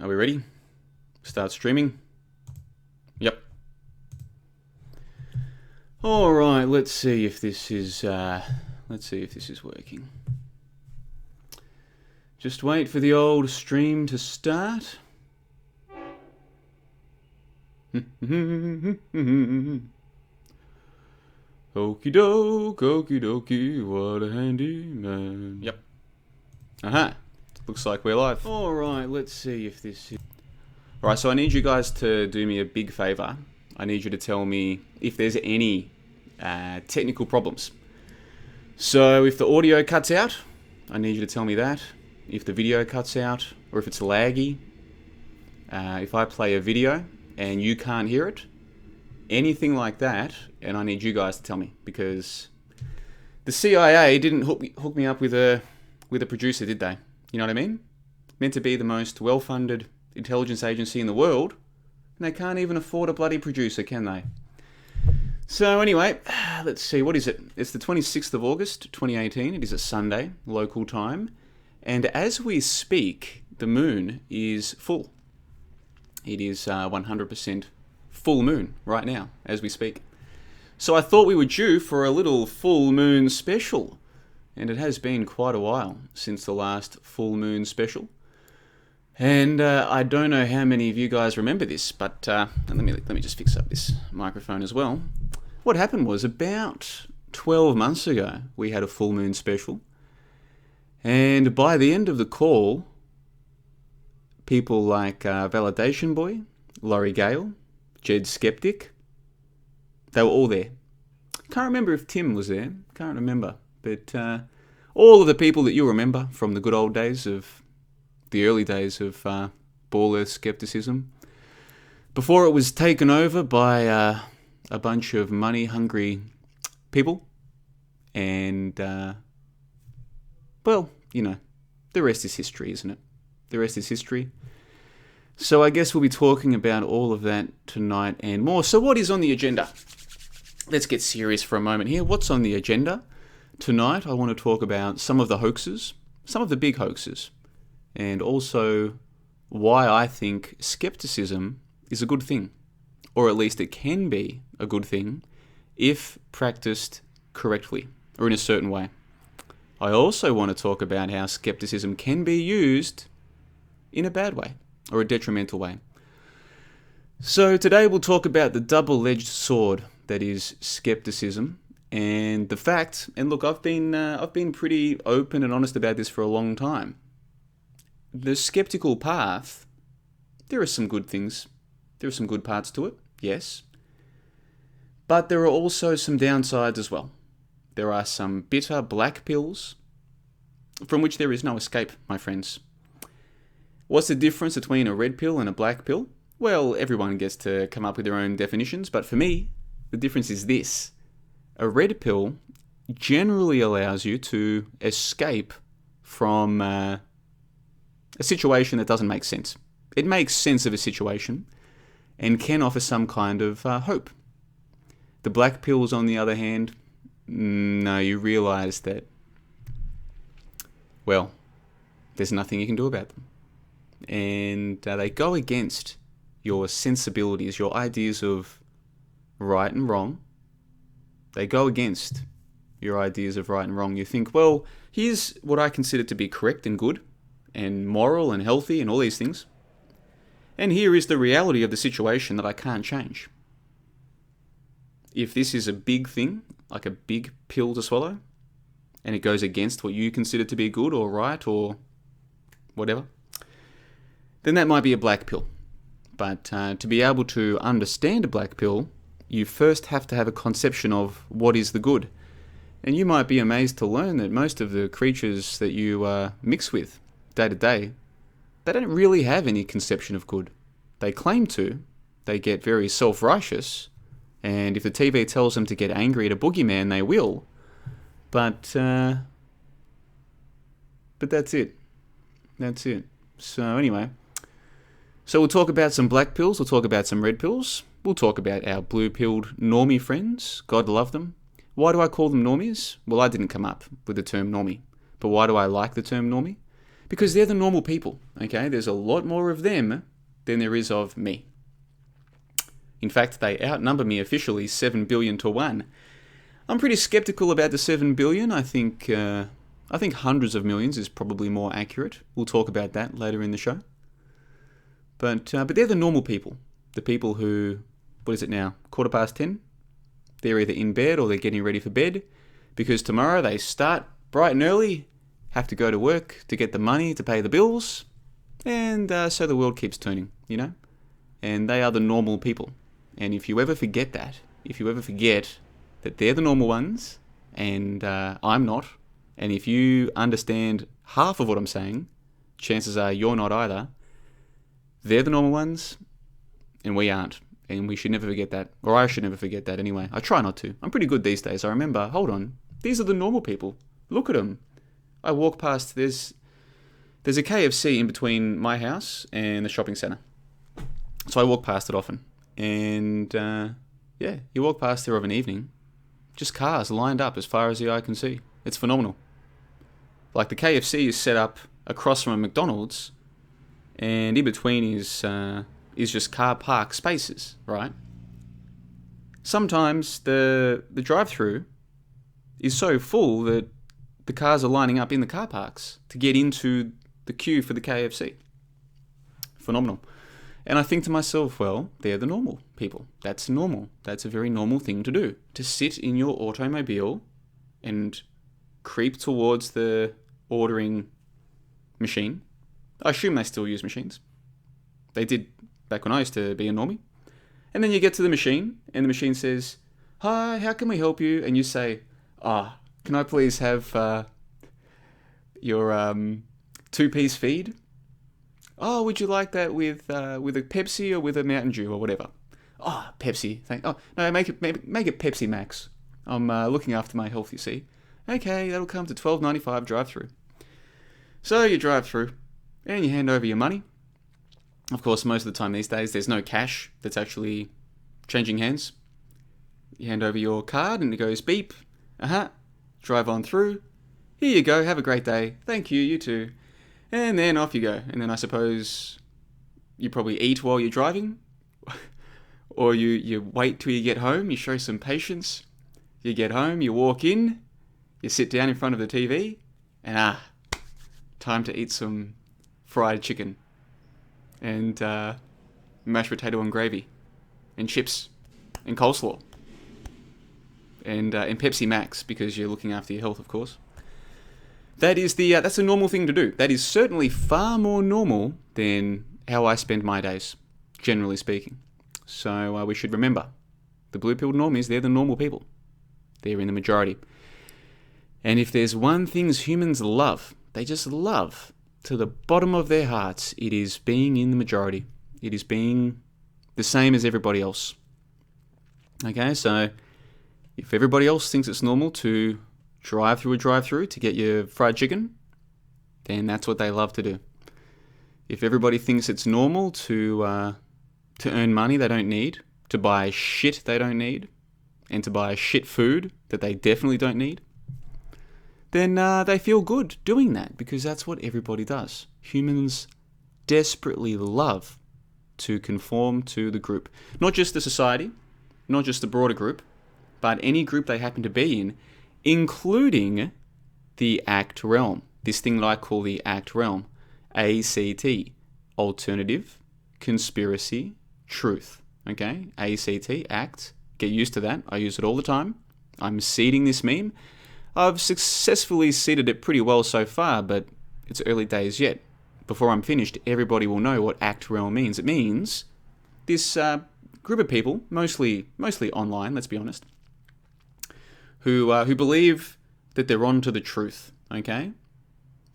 Are we ready? Start streaming. Yep. All right. Let's see if this is. Working. Just wait for the old stream to start. Okie dokie, what a handy man. Yep. Aha. Looks like we're live. Alright, let's see if this is... Alright, so I need you guys to do me a big favour. I need you to tell me if there's any technical problems. So if the audio cuts out, I need you to tell me that. If the video cuts out, or if it's laggy. If I play a video and you can't hear it, anything like that, and I need you guys to tell me, because the CIA didn't hook me up with a producer, did they? You know what I mean? Meant to be the most well-funded intelligence agency in the world, and they can't even afford a bloody producer, can they? So anyway, let's see, what is it? It's the 26th of August, 2018. It is a Sunday, local time, and as we speak, the moon is full. It is 100% full moon right now, as we speak. So I thought we were due for a little full moon special. And it has been quite a while since the last full moon special. And I don't know how many of you guys remember this, but let me just fix up this microphone as well. What happened was about 12 months ago, we had a full moon special. And by the end of the call, people like Validation Boy, Laurie Gale, Jed Skeptic, they were all there. Can't remember if Tim was there. Can't remember. But all of the people that you remember from the good old days of the early days of Ball Earth skepticism, before it was taken over by a bunch of money-hungry people, and well, you know, the rest is history, isn't it? The rest is history. So I guess we'll be talking about all of that tonight and more. So what is on the agenda? Let's get serious for a moment here. What's on the agenda? Tonight I want to talk about some of the hoaxes, some of the big hoaxes, and also why I think skepticism is a good thing, or at least it can be a good thing if practiced correctly or in a certain way. I also want to talk about how skepticism can be used in a bad way or a detrimental way. So today we'll talk about the double-edged sword that is skepticism. And the fact, and look, I've been pretty open and honest about this for a long time. The skeptical path, there are some good things. There are some good parts to it, yes. But there are also some downsides as well. There are some bitter black pills from which there is no escape, my friends. What's the difference between a red pill and a black pill? Well, everyone gets to come up with their own definitions, but for me, the difference is this. A red pill generally allows you to escape from a situation that doesn't make sense. It makes sense of a situation and can offer some kind of hope. The black pills, on the other hand, no, you realize that, well, there's nothing you can do about them. And they go against your sensibilities, your ideas of right and wrong. They go against your ideas of right and wrong. You think, well, here's what I consider to be correct and good and moral and healthy and all these things. And here is the reality of the situation that I can't change. If this is a big thing, like a big pill to swallow, and it goes against what you consider to be good or right or whatever, then that might be a black pill. But to be able to understand a black pill, you first have to have a conception of what is the good. And you might be amazed to learn that most of the creatures that you mix with day to day, they don't really have any conception of good. They claim to. They get very self-righteous. And if the TV tells them to get angry at a boogeyman, they will. But that's it. That's it. So anyway, so we'll talk about some black pills. We'll talk about some red pills. We'll talk about our blue-pilled normie friends. God love them. Why do I call them normies? Well, I didn't come up with the term normie. But why do I like the term normie? Because they're the normal people, okay? There's a lot more of them than there is of me. In fact, they outnumber me officially 7 billion to 1. I'm pretty skeptical about the 7 billion. I think hundreds of millions is probably more accurate. We'll talk about that later in the show. But they're the normal people. The people who, what is it now, 10:15? They're either in bed or they're getting ready for bed because tomorrow they start bright and early, have to go to work to get the money to pay the bills, and so the world keeps turning, you know? And they are the normal people. And if you ever forget that, that they're the normal ones and I'm not, and if you understand half of what I'm saying, chances are you're not either. They're the normal ones and we aren't. And we should never forget that. Or I should never forget that anyway. I try not to. I'm pretty good these days. I remember, hold on, these are the normal people. Look at them. I walk past, there's a KFC in between my house and the shopping centre. So I walk past it often. And you walk past there of an evening, just cars lined up as far as the eye can see. It's phenomenal. Like the KFC is set up across from a McDonald's, and in between is just car park spaces, right? Sometimes the drive-through is so full that the cars are lining up in the car parks to get into the queue for the KFC. Phenomenal. And I think to myself, well, they're the normal people. That's normal. That's a very normal thing to do. To sit in your automobile and creep towards the ordering machine. I assume they still use machines. They did back when I used to be a normie. And then you get to the machine, and the machine says, "Hi, how can we help you?" And you say, "Can I please have your 2-piece feed? Oh, would you like that with a Pepsi or with a Mountain Dew or whatever?" "Oh, Pepsi. Oh, no, make it Pepsi Max. I'm looking after my health, you see." "Okay, that'll come to $12.95 drive-through." So you drive through, and you hand over your money. Of course, most of the time these days, there's no cash that's actually changing hands. You hand over your card, and it goes beep. Drive on through. "Here you go. Have a great day." "Thank you. You too." And then off you go. And then I suppose you probably eat while you're driving. Or you wait till you get home. You show some patience. You get home. You walk in. You sit down in front of the TV. And time to eat some fried chicken. And mashed potato and gravy. And chips. And coleslaw. And Pepsi Max, because you're looking after your health, of course. That's a normal thing to do. That is certainly far more normal than how I spend my days, generally speaking. So we should remember, the blue-pilled normies, they're the normal people. They're in the majority. And if there's one thing humans love, they just love, to the bottom of their hearts, it is being in the majority. It is being the same as everybody else. Okay, so if everybody else thinks it's normal to drive through a drive-through to get your fried chicken, then that's what they love to do. If everybody thinks it's normal to earn money they don't need, to buy shit they don't need, and to buy shit food that they definitely don't need, then they feel good doing that because that's what everybody does. Humans desperately love to conform to the group. Not just the society, not just the broader group, but any group they happen to be in, including the ACT realm. This thing that I call the ACT realm. ACT. Alternative, conspiracy, truth. Okay? ACT, ACT. Get used to that. I use it all the time. I'm seeding this meme. I've successfully seeded it pretty well so far, but it's early days yet. Before I'm finished, everybody will know what ACT realm means. It means this group of people, mostly online, let's be honest, who believe that they're on to the truth, okay?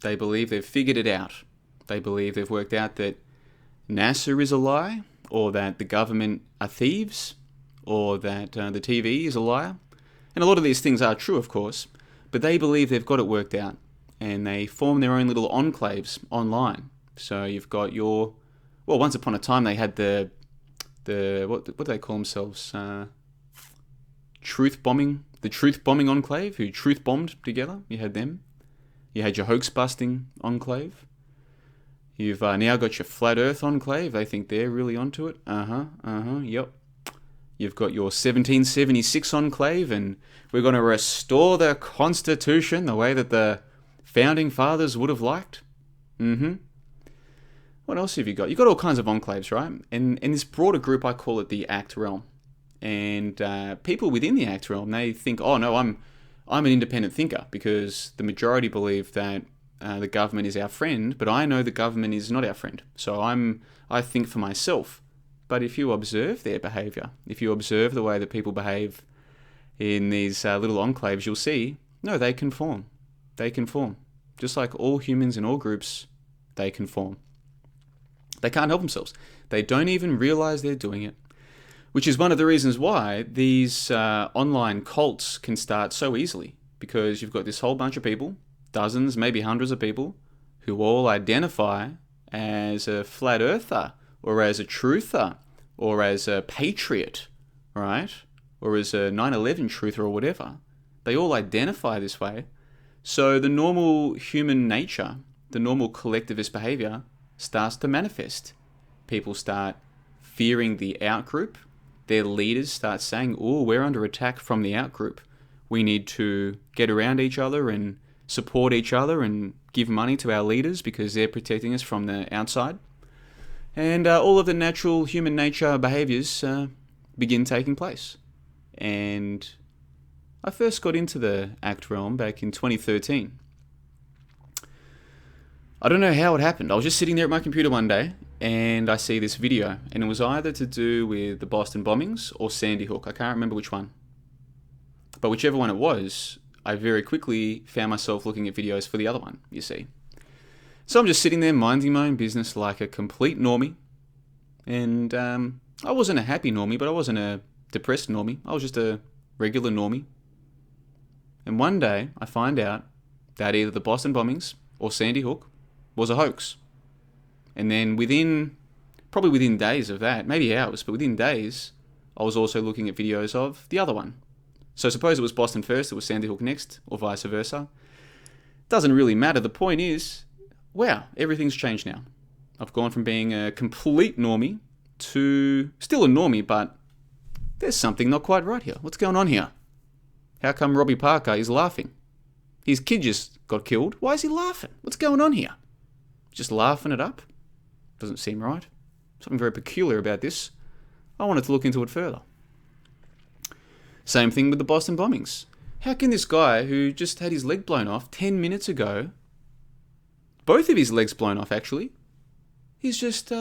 They believe they've figured it out. They believe they've worked out that NASA is a lie, or that the government are thieves, or that the TV is a liar. And a lot of these things are true, of course, but they believe they've got it worked out, and they form their own little enclaves online. So you've got your... Well, once upon a time they had the what do they call themselves? Truth bombing. The truth bombing enclave, who truth bombed together. You had them. You had your hoax busting enclave. You've now got your Flat Earth Enclave. They think they're really onto it. Yep. You've got your 1776 Enclave, and we're going to restore the Constitution the way that the Founding Fathers would have liked. What else have you got? You've got all kinds of enclaves, right? And in this broader group, I call it the ACT realm. And people within the ACT realm, they think, oh no, I'm an independent thinker, because the majority believe that the government is our friend, but I know the government is not our friend. So I think for myself. But if you observe their behaviour, if you observe the way that people behave in these little enclaves, you'll see, no, they conform. They conform. Just like all humans in all groups, they conform. They can't help themselves. They don't even realise they're doing it. Which is one of the reasons why these online cults can start so easily. Because you've got this whole bunch of people, dozens, maybe hundreds of people, who all identify as a flat earther, or as a truther, or as a patriot, right? Or as a 9/11 truther or whatever. They all identify this way. So the normal human nature, the normal collectivist behaviour starts to manifest. People start fearing the outgroup. Their leaders start saying, oh, we're under attack from the outgroup. We need to get around each other and support each other and give money to our leaders because they're protecting us from the outside. And all of the natural human nature behaviours begin taking place. And I first got into the ACT realm back in 2013. I don't know how it happened. I was just sitting there at my computer one day and I see this video, and it was either to do with the Boston bombings or Sandy Hook. I can't remember which one. But whichever one it was, I very quickly found myself looking at videos for the other one, you see. So I'm just sitting there minding my own business like a complete normie. And I wasn't a happy normie, but I wasn't a depressed normie. I was just a regular normie. And one day I find out that either the Boston bombings or Sandy Hook was a hoax. And then probably within days of that, maybe hours, but within days, I was also looking at videos of the other one. So suppose it was Boston first, it was Sandy Hook next, or vice versa. Doesn't really matter. The point is, wow, everything's changed now. I've gone from being a complete normie to still a normie, but there's something not quite right here. What's going on here? How come Robbie Parker is laughing? His kid just got killed. Why is he laughing? What's going on here? Just laughing it up? Doesn't seem right. Something very peculiar about this. I wanted to look into it further. Same thing with the Boston bombings. How can this guy who just had his leg blown off 10 minutes ago, both of his legs blown off actually, he's just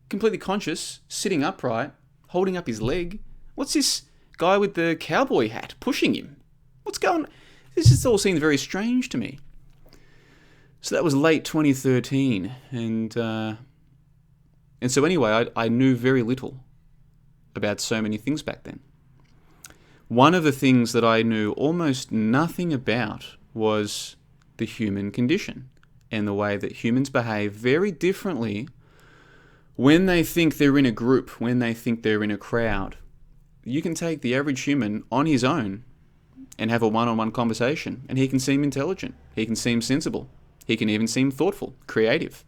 completely conscious, sitting upright, holding up his leg. What's this guy with the cowboy hat pushing him? What's going on? This just all seems very strange to me. So that was late 2013, and so anyway, I knew very little about so many things back then. One of the things that I knew almost nothing about was the human condition and the way that humans behave very differently when they think they're in a group, when they think they're in a crowd. You can take the average human on his own and have a one-on-one conversation, and he can seem intelligent, he can seem sensible, he can even seem thoughtful, creative.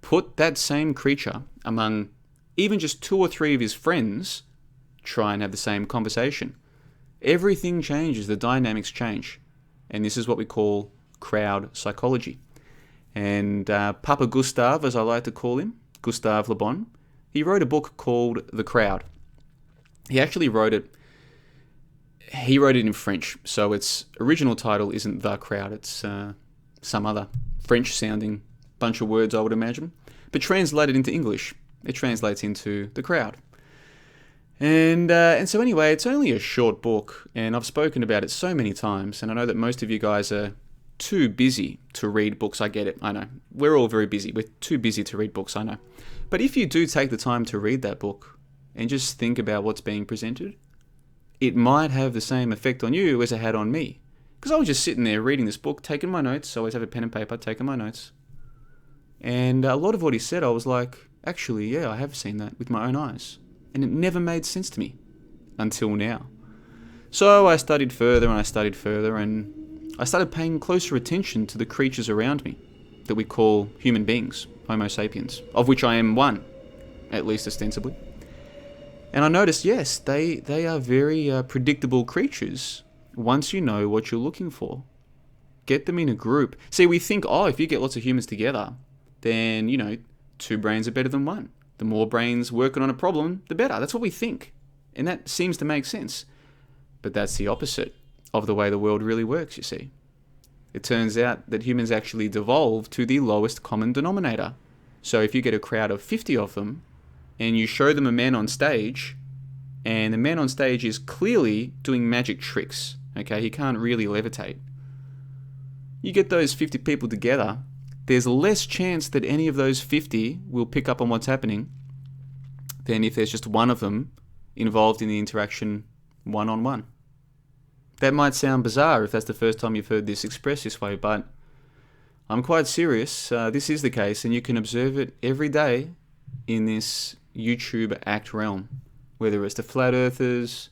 Put that same creature among even just 2 or 3 of his friends, try and have the same conversation. Everything changes, the dynamics change. And this is what we call crowd psychology. And Papa Gustave, as I like to call him, Gustave Le Bon, he wrote a book called The Crowd. He actually wrote it in French, so its original title isn't The Crowd, it's some other French-sounding bunch of words, I would imagine. But translated into English, it translates into The Crowd. And so anyway, it's only a short book, and I've spoken about it so many times, and I know that most of you guys are too busy to read books. I get it, I know. We're all very busy. We're too busy to read books, I know. But if you do take the time to read that book and just think about what's being presented, it might have the same effect on you as it had on me. Because I was just sitting there reading this book, taking my notes. I always have a pen and paper, taking my notes. And a lot of what he said, I was like, actually, yeah, I have seen that with my own eyes. And it never made sense to me until now. So I studied further and I studied further, and I started paying closer attention to the creatures around me. that we call human beings, Homo sapiens, of which I am one, at least ostensibly. And I noticed, yes, they are very predictable creatures once you know what you're looking for. Get them in a group. See, we think, oh, if you get lots of humans together, then, you know, 2 brains are better than 1. The more brains working on a problem, the better. That's what we think. And that seems to make sense. But that's the opposite of the way the world really works, you see. It turns out that humans actually devolve to the lowest common denominator. So if you get a crowd of 50 of them, and you show them a man on stage, and the man on stage is clearly doing magic tricks, okay? He can't really levitate. You get those 50 people together, there's less chance that any of those 50 will pick up on what's happening than if there's just one of them involved in the interaction one-on-one. That might sound bizarre if that's the first time you've heard this expressed this way, but I'm quite serious. This is the case, and you can observe it every day in this YouTube act realm, whether it's the flat earthers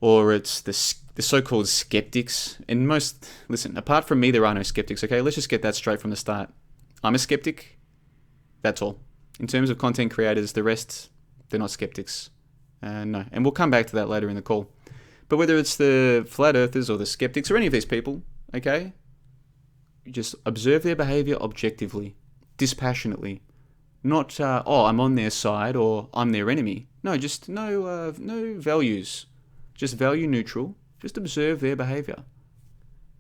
or it's the so-called skeptics. And listen, apart from me, there are no skeptics, okay? Let's just get that straight from the start. I'm a skeptic. That's all. In terms of content creators, the rest, they're not skeptics. No. And we'll come back to that later in the call. But whether it's the flat earthers or the skeptics or any of these people, okay? You just observe their behavior objectively, dispassionately. Not, I'm on their side or I'm their enemy. No, just no values. Just value neutral. Just observe their behavior.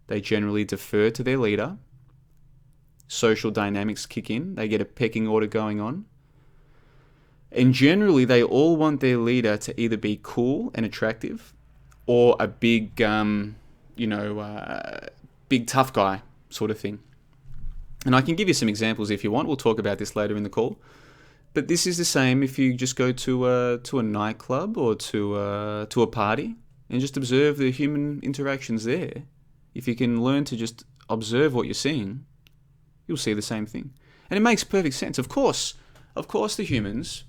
They generally defer to their leader. Social dynamics kick in. They get a pecking order going on. And generally, they all want their leader to either be cool and attractive or a big, big tough guy sort of thing. And I can give you some examples if you want. We'll talk about this later in the call. But this is the same if you just go to a nightclub or to a party and just observe the human interactions there. If you can learn to just observe what you're seeing, you'll see the same thing. And it makes perfect sense. Of course, the humans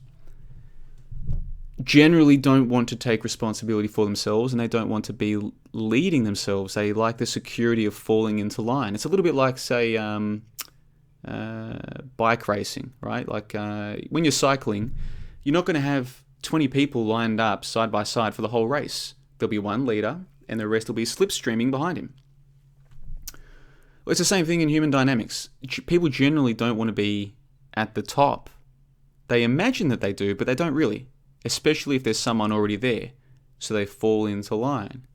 generally don't want to take responsibility for themselves, and they don't want to be leading themselves. They like the security of falling into line. It's a little bit like, say, bike racing, right? Like when you're cycling, you're not going to have 20 people lined up side by side for the whole race. There'll be one leader, and the rest will be slipstreaming behind him. Well, it's the same thing in human dynamics. People generally don't want to be at the top. They imagine that they do, but they don't really, especially if there's someone already there. So they fall into line.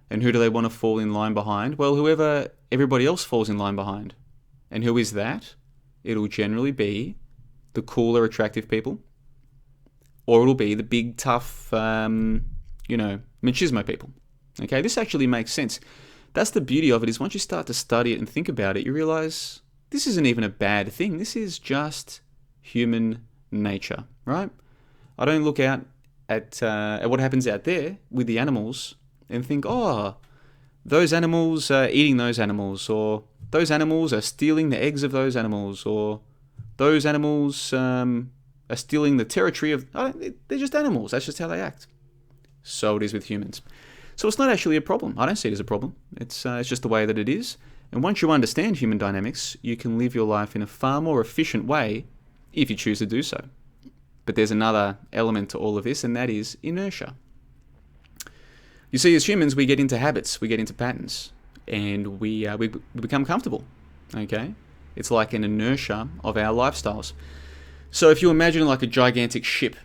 And who do they want to fall in line behind? Well, whoever everybody else falls in line behind. And who is that? It'll generally be the cooler, attractive people. Or it'll be the big, tough, machismo people. Okay, this actually makes sense. That's the beauty of it, is once you start to study it and think about it, you realize this isn't even a bad thing. This is just human nature, right? I don't look out at what happens out there with the animals and think, oh, those animals are eating those animals, or those animals are stealing the eggs of those animals, or those animals are stealing the territory of... they're just animals. That's just how they act. So it is with humans. So it's not actually a problem. I don't see it as a problem. It's just the way that it is. And once you understand human dynamics, you can live your life in a far more efficient way if you choose to do so. But there's another element to all of this, and that is inertia. You see, as humans, we get into habits, we get into patterns, and we become comfortable, okay? It's like an inertia of our lifestyles. So if you imagine like a gigantic ship,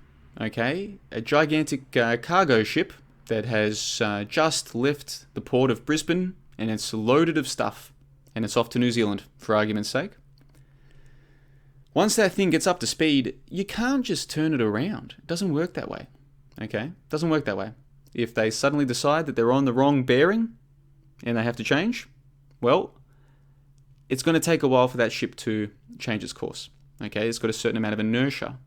okay? A gigantic cargo ship that has just left the port of Brisbane, and it's loaded of stuff, and it's off to New Zealand, for argument's sake. Once that thing gets up to speed, you can't just turn it around. It doesn't work that way, okay? It doesn't work that way. If they suddenly decide that they're on the wrong bearing and they have to change, well, it's going to take a while for that ship to change its course, okay? It's got a certain amount of inertia.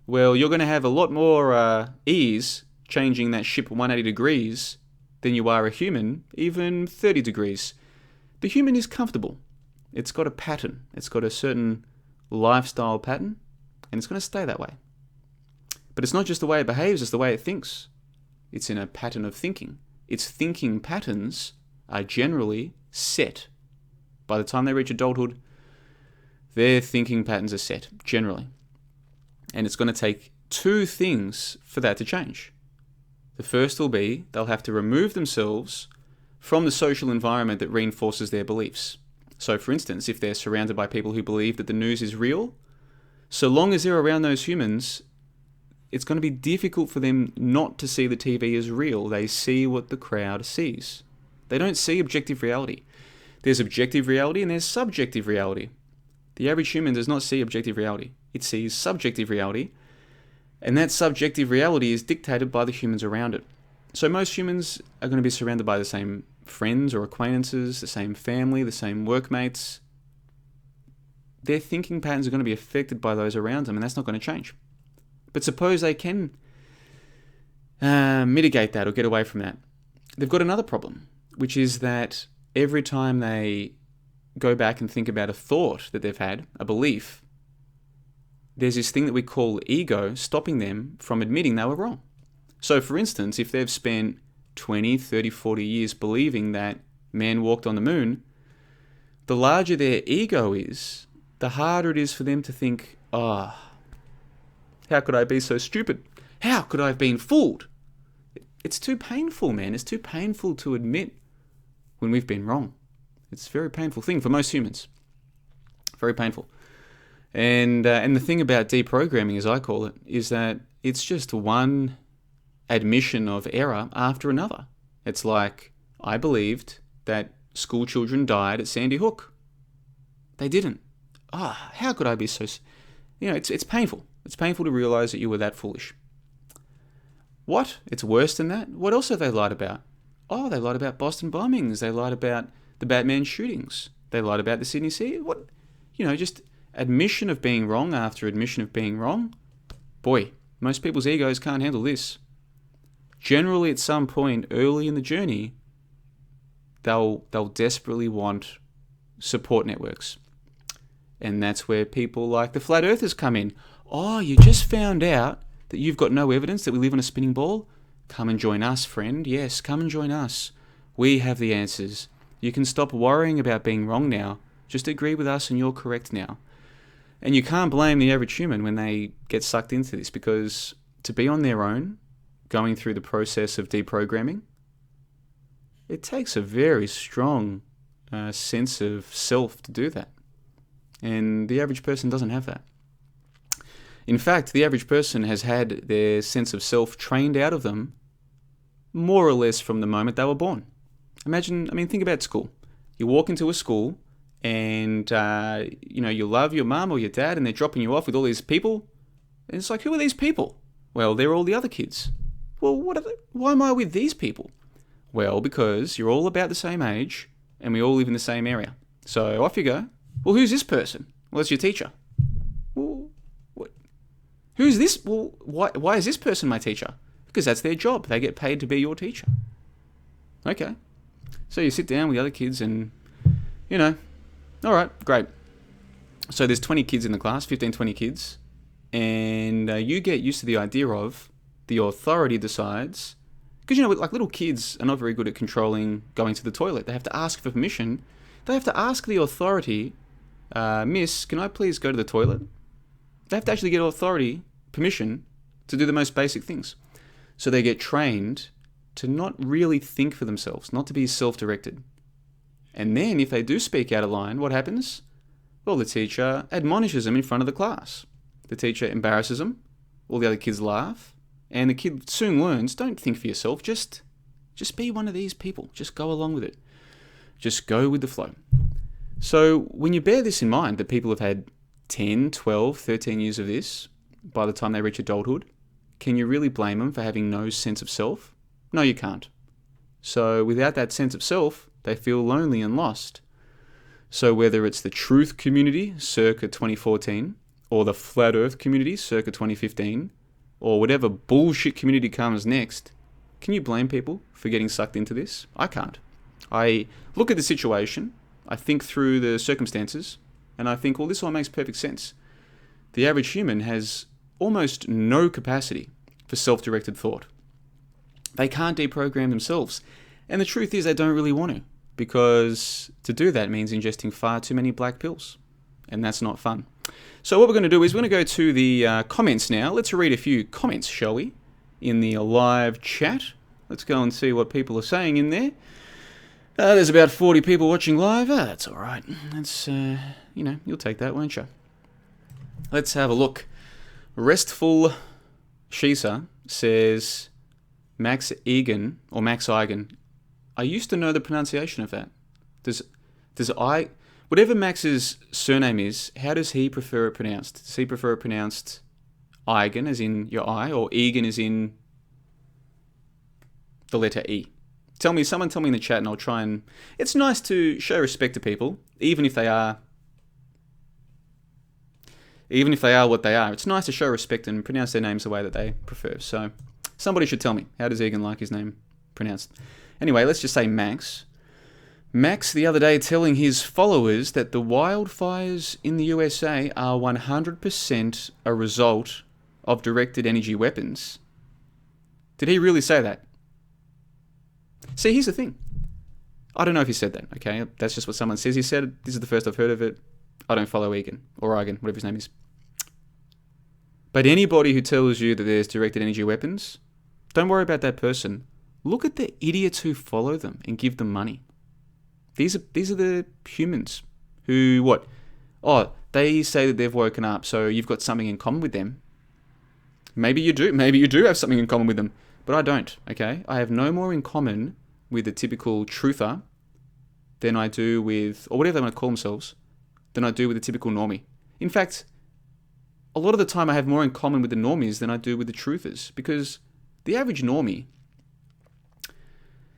Well, you're going to have a lot more ease changing that ship 180 degrees than you are a human, even 30 degrees. The human is comfortable. It's got a pattern. It's got a certain lifestyle pattern, and it's going to stay that way. But it's not just the way it behaves, it's the way it thinks. It's in a pattern of thinking. Its thinking patterns are generally set. By the time they reach adulthood, their thinking patterns are set, generally. And it's going to take two things for that to change. The first will be they'll have to remove themselves from the social environment that reinforces their beliefs. So, for instance, if they're surrounded by people who believe that the news is real, so long as they're around those humans, it's going to be difficult for them not to see the TV as real. They see what the crowd sees. They don't see objective reality. There's objective reality and there's subjective reality. The average human does not see objective reality. It sees subjective reality, and that subjective reality is dictated by the humans around it. So most humans are going to be surrounded by the same friends or acquaintances, the same family, the same workmates. Their thinking patterns are going to be affected by those around them, and that's not going to change. But suppose they can mitigate that or get away from that. They've got another problem, which is that every time they go back and think about a thought that they've had, a belief, there's this thing that we call ego stopping them from admitting they were wrong. So for instance, if they've spent 20, 30, 40 years believing that man walked on the moon, the larger their ego is, the harder it is for them to think, how could I be so stupid? How could I have been fooled? It's too painful, man. It's too painful to admit when we've been wrong. It's a very painful thing for most humans. Very painful. And the thing about deprogramming, as I call it, is that it's just one admission of error after another. It's like, I believed that school children died at Sandy Hook. They didn't. How could I be so... it's painful. It's painful to realize that you were that foolish. What? It's worse than that? What else have they lied about? They lied about Boston bombings. They lied about the Batman shootings. They lied about the Sydney Sea. What? Just admission of being wrong after admission of being wrong. Boy, most people's egos can't handle this. Generally, at some point early in the journey, they'll desperately want support networks. And that's where people like the flat earthers come in. You just found out that you've got no evidence that we live on a spinning ball? Come and join us, friend. Yes, come and join us. We have the answers. You can stop worrying about being wrong now. Just agree with us and you're correct now. And you can't blame the average human when they get sucked into this, because to be on their own, going through the process of deprogramming, it takes a very strong sense of self to do that. And the average person doesn't have that. In fact, the average person has had their sense of self trained out of them more or less from the moment they were born. Think about school. You walk into a school and, you love your mum or your dad and they're dropping you off with all these people. And it's like, who are these people? Well, they're all the other kids. Well, why am I with these people? Well, because you're all about the same age and we all live in the same area. So off you go. Well, who's this person? Well, it's your teacher. Well, what? Who's this? Well, why is this person my teacher? Because that's their job. They get paid to be your teacher. Okay. So you sit down with the other kids and, all right, great. So there's 20 kids in the class, 15, 20 kids. And you get used to the idea of the authority decides. Because, like little kids are not very good at controlling going to the toilet. They have to ask for permission. They have to ask the authority, Miss, can I please go to the toilet? They have to actually get authority, permission, to do the most basic things. So they get trained to not really think for themselves, not to be self-directed. And then if they do speak out of line, what happens? Well, the teacher admonishes them in front of the class. The teacher embarrasses them, all the other kids laugh, and the kid soon learns, don't think for yourself, just be one of these people. Just go along with it. Just go with the flow. So when you bear this in mind, that people have had 10, 12, 13 years of this by the time they reach adulthood, can you really blame them for having no sense of self? No, you can't. So without that sense of self, they feel lonely and lost. So whether it's the truth community circa 2014, or the flat earth community circa 2015, or whatever bullshit community comes next, can you blame people for getting sucked into this? I can't. I look at the situation, I think through the circumstances, and I think, well, this all makes perfect sense. The average human has almost no capacity for self-directed thought. They can't deprogram themselves. And the truth is they don't really want to, because to do that means ingesting far too many black pills. and that's not fun. So what we're going to do is we're going to go to the comments now. Let's read a few comments, shall we, in the live chat. Let's go and see what people are saying in there. There's about 40 people watching live. That's all right. That's, you'll take that, won't you? Let's have a look. Restful Shisa says Max Egan, or Max Eigen. I used to know the pronunciation of that. Whatever Max's surname is, how does he prefer it pronounced? Does he prefer it pronounced Eigen, as in your eye, or Egan, as in the letter E? Someone tell me in the chat, and I'll try and... It's nice to show respect to people, even if they are what they are. It's nice to show respect and pronounce their names the way that they prefer. So somebody should tell me, how does Egan like his name pronounced? Anyway, let's just say Max. Max the other day telling his followers that the wildfires in the USA are 100% a result of directed energy weapons. Did he really say that? See, here's the thing. I don't know if he said that, okay? That's just what someone says he said. This is the first I've heard of it. I don't follow Egan, or Eigen, whatever his name is. But anybody who tells you that there's directed energy weapons, don't worry about that person. Look at the idiots who follow them and give them money. These are the humans who, what? Oh, they say that they've woken up, so you've got something in common with them. Maybe you do. Maybe you do have something in common with them. But I don't, okay? I have no more in common with the typical truther than I do with, or whatever they want to call themselves, than I do with the typical normie. In fact, a lot of the time I have more in common with the normies than I do with the truthers, because the average normie,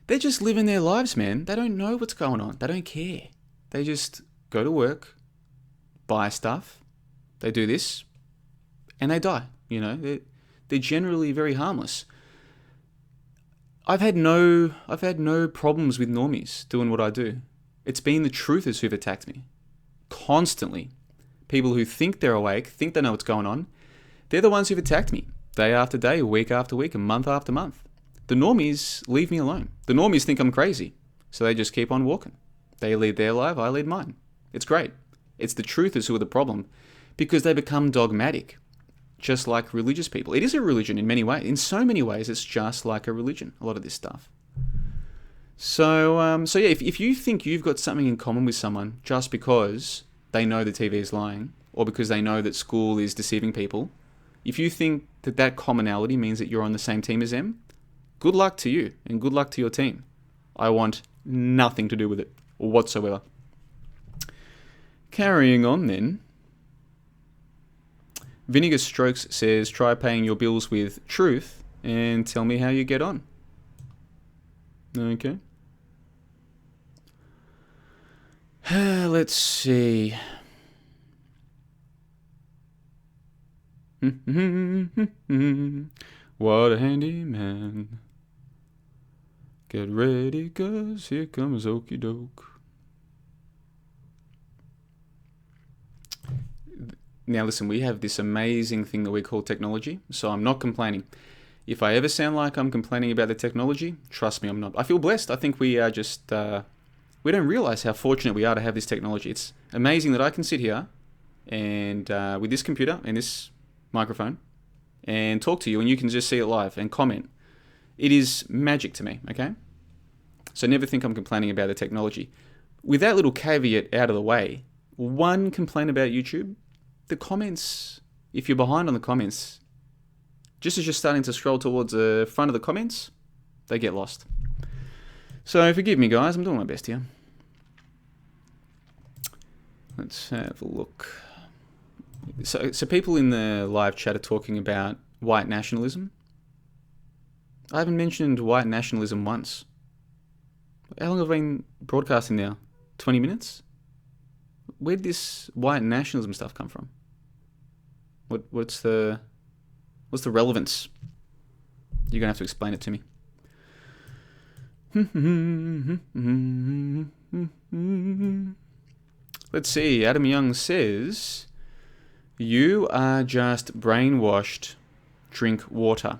they're just living their lives, man. They don't know what's going on. They don't care. They just go to work, buy stuff, they do this, and they die. You know, they're generally very harmless. I've had no problems with normies doing what I do. It's been the truthers who've attacked me. Constantly. People who think they're awake, think they know what's going on, they're the ones who've attacked me. Day after day, week after week, and month after month. The normies leave me alone. The normies think I'm crazy, so they just keep on walking. They lead their life, I lead mine. It's great. It's the truthers who are the problem, because they become dogmatic, just like religious people. It is a religion in many ways. In so many ways, it's just like a religion, a lot of this stuff. So yeah, if you think you've got something in common with someone just because they know the TV is lying, or because they know that school is deceiving people, if you think that that commonality means that you're on the same team as them, good luck to you, and good luck to your team. I want nothing to do with it, whatsoever. Carrying on then. Vinegar Strokes says, try paying your bills with truth, and tell me how you get on. Okay. Let's see. What a handy man. Get ready, 'cause here comes Okie Doke. Now listen, we have this amazing thing that we call technology, so I'm not complaining. If I ever sound like I'm complaining about the technology, trust me, I'm not. I feel blessed. I think we are just... we don't realize how fortunate we are to have this technology. It's amazing that I can sit here and with this computer and this microphone and talk to you, and you can just see it live and comment. It is magic to me, okay? So never think I'm complaining about the technology. With that little caveat out of the way, one complaint about YouTube, the comments, if you're behind on the comments, just as you're starting to scroll towards the front of the comments, they get lost. So forgive me, guys. I'm doing my best here. Let's have a look. So people in the live chat are talking about white nationalism. I haven't mentioned white nationalism once. How long have I been broadcasting now? 20 minutes? Where'd this white nationalism stuff come from? What's the relevance? You're gonna have to explain it to me. Let's see. Adam Young says, "You are just brainwashed. Drink water.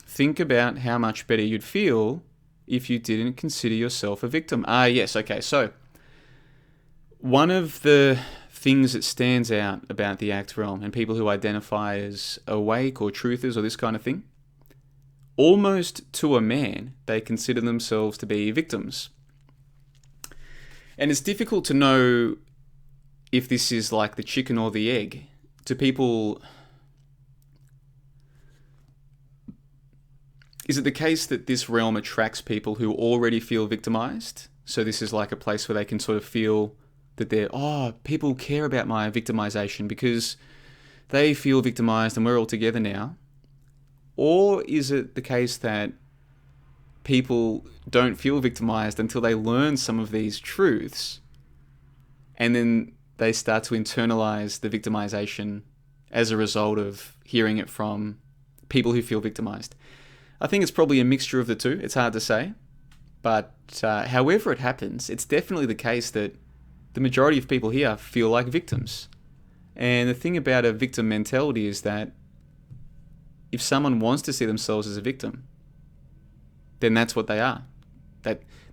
Think about how much better you'd feel if you didn't consider yourself a victim." Ah, yes. Okay. So one of the things that stands out about the ACT realm and people who identify as awake or truthers or this kind of thing. Almost to a man, they consider themselves to be victims. And it's difficult to know if this is like the chicken or the egg. To people, is it the case that this realm attracts people who already feel victimized? So this is like a place where they can sort of feel that people care about my victimization because they feel victimized and we're all together now. Or is it the case that people don't feel victimized until they learn some of these truths and then they start to internalize the victimization as a result of hearing it from people who feel victimized? I think it's probably a mixture of the two. It's hard to say. But however it happens, it's definitely the case that the majority of people here feel like victims. And the thing about a victim mentality is that if someone wants to see themselves as a victim, then that's what they are.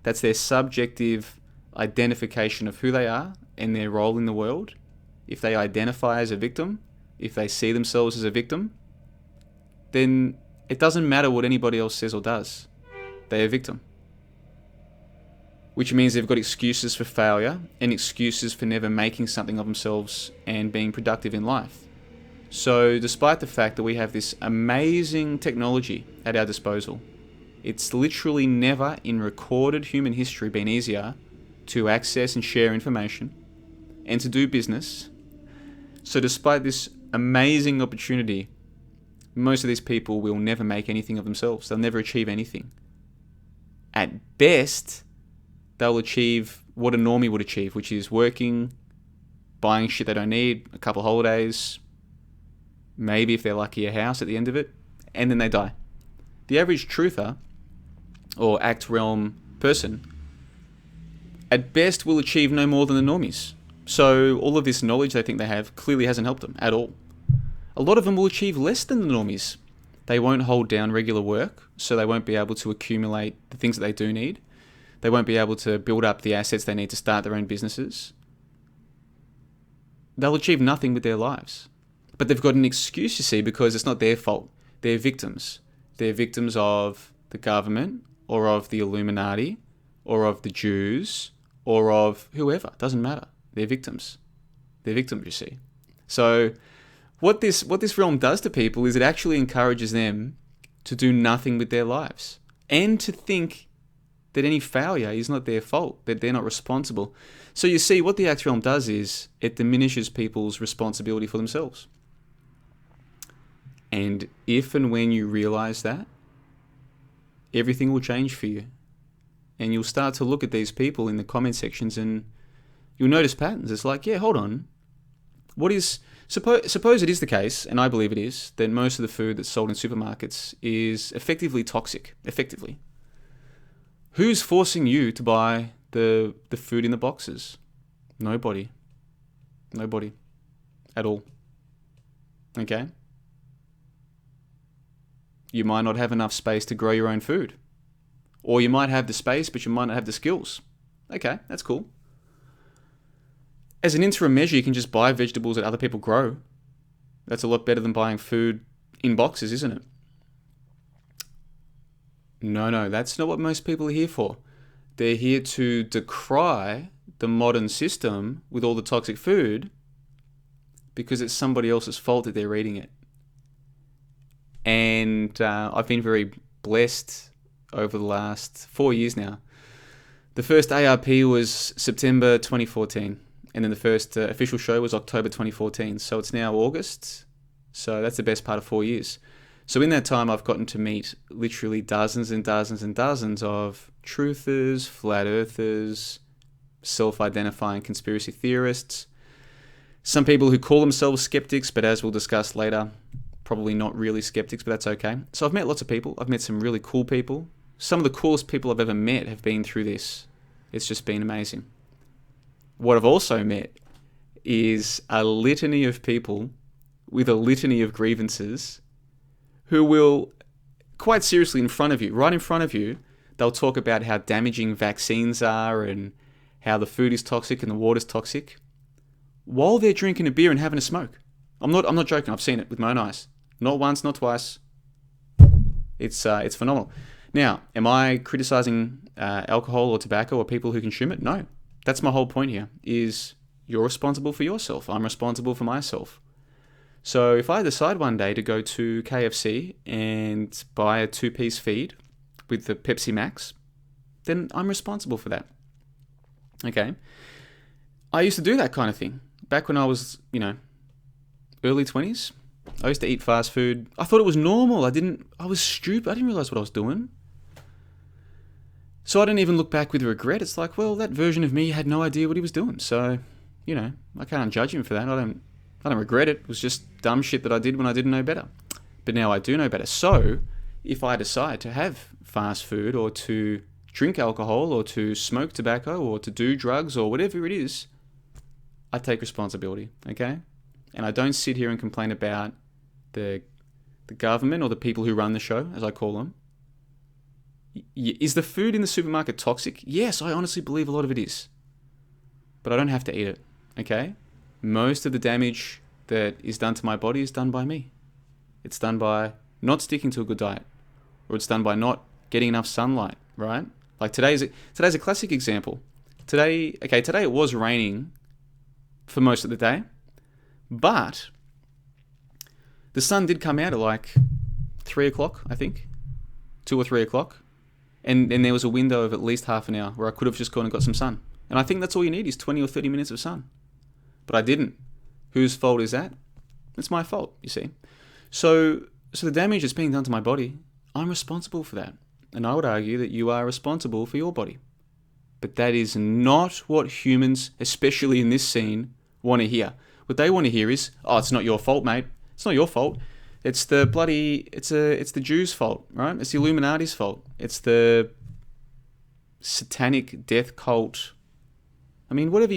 That's their subjective identification of who they are and their role in the world. If they identify as a victim, if they see themselves as a victim, then it doesn't matter what anybody else says or does. They're a victim. Which means they've got excuses for failure and excuses for never making something of themselves and being productive in life. So despite the fact that we have this amazing technology at our disposal, it's literally never in recorded human history been easier to access and share information and to do business. So despite this amazing opportunity, most of these people will never make anything of themselves. They'll never achieve anything. At best, they'll achieve what a normie would achieve, which is working, buying shit they don't need, a couple of holidays, maybe if they're lucky a house at the end of it, and then they die. The average truther or ACT realm person at best will achieve no more than the normies. So all of this knowledge they think they have clearly hasn't helped them at all. A lot of them will achieve less than the normies. They won't hold down regular work, so they won't be able to accumulate the things that they do need. They won't be able to build up the assets they need to start their own businesses. They'll achieve nothing with their lives. But they've got an excuse, you see, because it's not their fault. They're victims. They're victims of the government, or of the Illuminati, or of the Jews, or of whoever. Doesn't matter. They're victims. They're victims, you see. So what this realm does to people is it actually encourages them to do nothing with their lives and to think that any failure is not their fault, that they're not responsible. So you see, what the ACT realm does is it diminishes people's responsibility for themselves. And if and when you realize that, everything will change for you. And you'll start to look at these people in the comment sections and you'll notice patterns. It's like, yeah, hold on. Suppose it is the case, and I believe it is, that most of the food that's sold in supermarkets is effectively toxic. Effectively. Who's forcing you to buy the food in the boxes? Nobody. Nobody. At all. Okay? You might not have enough space to grow your own food. Or you might have the space, but you might not have the skills. Okay, that's cool. As an interim measure, you can just buy vegetables that other people grow. That's a lot better than buying food in boxes, isn't it? No, that's not what most people are here for. They're here to decry the modern system with all the toxic food because it's somebody else's fault that they're eating it. And I've been very blessed over the last 4 years now. The first ARP was September 2014, and then the first official show was October 2014. So it's now August, so that's the best part of 4 years. So in that time, I've gotten to meet literally dozens and dozens and dozens of truthers, flat earthers, self-identifying conspiracy theorists, some people who call themselves skeptics, but as we'll discuss later, probably not really skeptics, but that's okay. So I've met lots of people. I've met some really cool people. Some of the coolest people I've ever met have been through this. It's just been amazing. What I've also met is a litany of people with a litany of grievances who will, quite seriously in front of you, right in front of you, they'll talk about how damaging vaccines are and how the food is toxic and the water's toxic, while they're drinking a beer and having a smoke. I'm not joking. I've seen it with my own eyes. Not once, not twice. It's phenomenal. Now, am I criticizing alcohol or tobacco or people who consume it? No. That's my whole point here, is you're responsible for yourself. I'm responsible for myself. So if I decide one day to go to KFC and buy a 2-piece feed with the Pepsi Max, then I'm responsible for that. Okay? I used to do that kind of thing. Back when I was, early 20s, I used to eat fast food. I thought it was normal. I was stupid. I didn't realize what I was doing. So I don't even look back with regret. It's like, well, that version of me had no idea what he was doing. So, I can't judge him for that. I don't regret it. It was just dumb shit that I did when I didn't know better. But now I do know better. So if I decide to have fast food or to drink alcohol or to smoke tobacco or to do drugs or whatever it is, I take responsibility, okay? And I don't sit here and complain about the government or the people who run the show, as I call them. Is the food in the supermarket toxic? Yes, I honestly believe a lot of it is. But I don't have to eat it, okay? Most of the damage that is done to my body is done by me. It's done by not sticking to a good diet, or it's done by not getting enough sunlight, right? Like today's a classic example. Today it was raining for most of the day, but the sun did come out at like 3 o'clock, I think, 2 or 3 o'clock, and there was a window of at least half an hour where I could have just gone and got some sun. And I think that's all you need is 20 or 30 minutes of sun. But I didn't. Whose fault is that? It's my fault, you see. So the damage that's being done to my body, I'm responsible for that. And I would argue that you are responsible for your body. But that is not what humans, especially in this scene, want to hear. What they want to hear is, oh, it's not your fault, mate. It's not your fault. It's the Jews' fault, right? It's the Illuminati's fault. It's the satanic death cult. I mean, whoever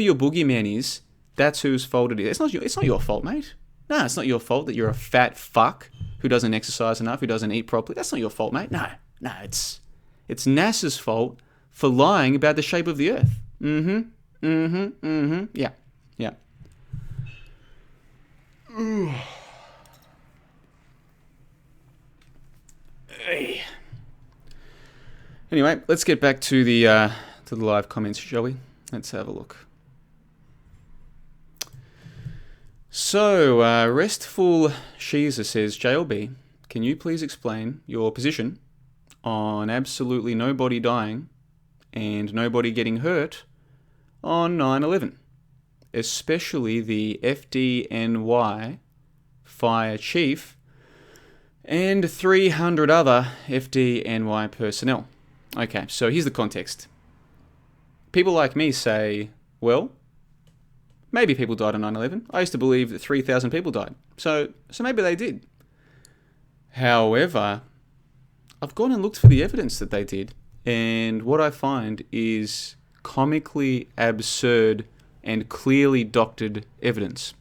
your boogeyman is, that's whose fault it is. It's not your fault, mate. No, it's not your fault that you're a fat fuck who doesn't exercise enough, who doesn't eat properly. That's not your fault, mate. No, it's NASA's fault for lying about the shape of the Earth. Yeah. Anyway, let's get back to the live comments, shall we? Let's have a look. So, Restful Sheezer says, JLB, can you please explain your position on absolutely nobody dying and nobody getting hurt on 9/11, especially the FDNY fire chief and 300 other FDNY personnel? Okay, so here's the context. People like me say, well, maybe people died on 9/11. I used to believe that 3,000 people died. So maybe they did. However, I've gone and looked for the evidence that they did. And what I find is comically absurd and clearly doctored evidence.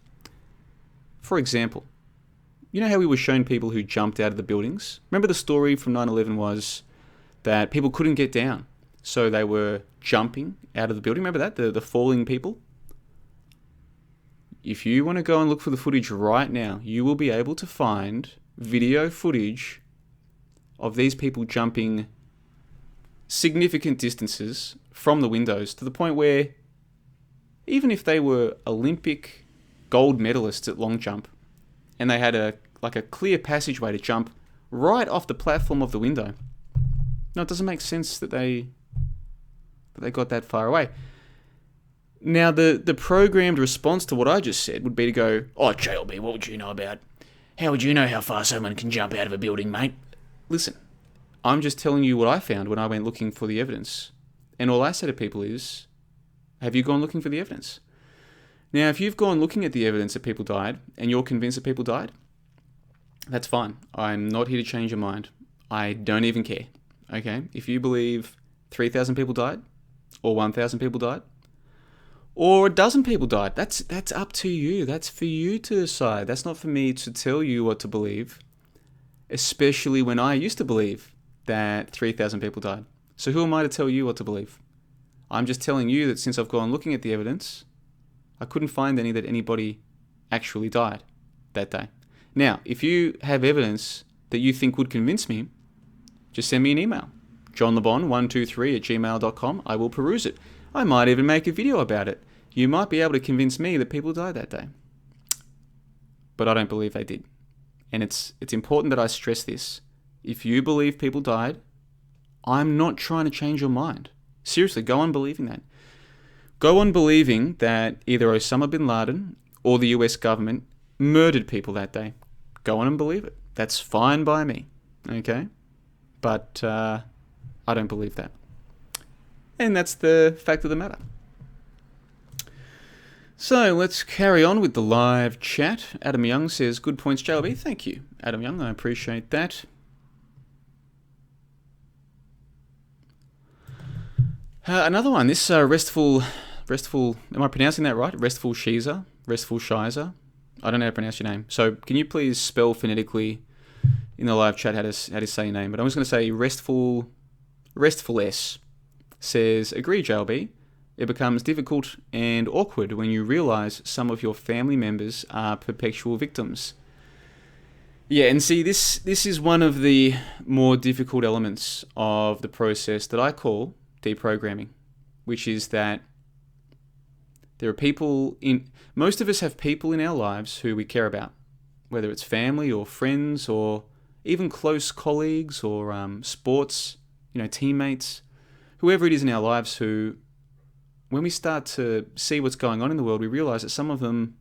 For example, you know how we were shown people who jumped out of the buildings? Remember the story from 9/11 was that people couldn't get down. So they were jumping out of the building. Remember that? The falling people? If you want to go and look for the footage right now, you will be able to find video footage of these people jumping significant distances from the windows to the point where even if they were Olympic gold medalists at long jump and they had a clear passageway to jump right off the platform of the window, no, it doesn't make sense that they got that far away. Now, the programmed response to what I just said would be to go, oh, JLB, what would you know about? How would you know how far someone can jump out of a building, mate? Listen, I'm just telling you what I found when I went looking for the evidence. And all I say to people is, have you gone looking for the evidence? Now, if you've gone looking at the evidence that people died and you're convinced that people died, that's fine. I'm not here to change your mind. I don't even care. Okay? If you believe 3,000 people died or 1,000 people died, or a dozen people died. That's up to you. That's for you to decide. That's not for me to tell you what to believe, especially when I used to believe that 3,000 people died. So who am I to tell you what to believe? I'm just telling you that since I've gone looking at the evidence, I couldn't find any that anybody actually died that day. Now, if you have evidence that you think would convince me, just send me an email. johnlebon123@gmail.com. I will peruse it. I might even make a video about it. You might be able to convince me that people died that day. But I don't believe they did. And it's important that I stress this. If you believe people died, I'm not trying to change your mind. Seriously, go on believing that. Go on believing that either Osama bin Laden or the US government murdered people that day. Go on and believe it. That's fine by me. Okay? But I don't believe that. And that's the fact of the matter. So let's carry on with the live chat. Adam Young says, good points, JLB. Thank you, Adam Young. I appreciate that. Another one. This restful. Am I pronouncing that right? Restful Shiza. I don't know how to pronounce your name. So can you please spell phonetically in the live chat how to say your name? But I'm just going to say restful S. Says, agree, JLB. It becomes difficult and awkward when you realise some of your family members are perpetual victims. Yeah, and see, this is one of the more difficult elements of the process that I call deprogramming, which is that there are most of us have people in our lives who we care about, whether it's family or friends or even close colleagues or sports, teammates, whoever it is in our lives who, when we start to see what's going on in the world, we realise that some of them,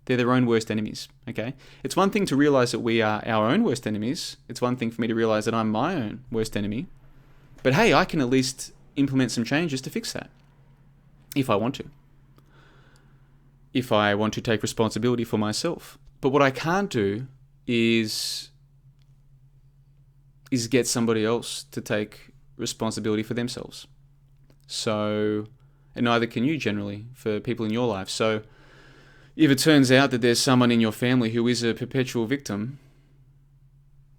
they're their own worst enemies, okay? It's one thing to realise that we are our own worst enemies. It's one thing for me to realise that I'm my own worst enemy. But hey, I can at least implement some changes to fix that, if I want to. If I want to take responsibility for myself. But what I can't do is get somebody else to take responsibility for themselves. So, and neither can you generally for people in your life. So if it turns out that there's someone in your family who is a perpetual victim,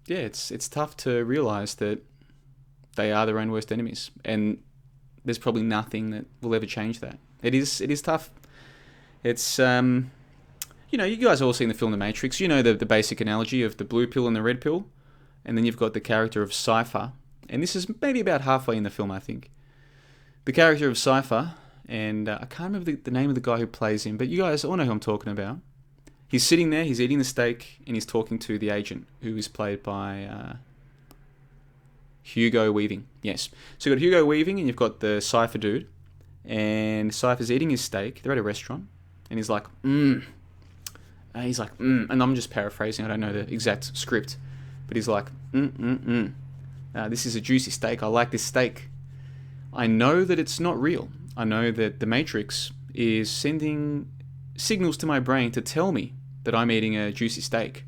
yeah, it's tough to realize that they are their own worst enemies. And there's probably nothing that will ever change that. It is tough. It's, you guys all seen the film The Matrix. You know the basic analogy of the blue pill and the red pill. And then you've got the character of Cypher. And this is maybe about halfway in the film, I think. The character of Cypher, and I can't remember the name of the guy who plays him, but you guys all know who I'm talking about. He's sitting there, he's eating the steak, and he's talking to the agent, who is played by Hugo Weaving. Yes. So you've got Hugo Weaving, and you've got the Cypher dude, and Cypher's eating his steak. They're at a restaurant, and he's like, and I'm just paraphrasing, I don't know the exact script, but he's like, this is a juicy steak, I like this steak. I know that it's not real. I know that the Matrix is sending signals to my brain to tell me that I'm eating a juicy steak.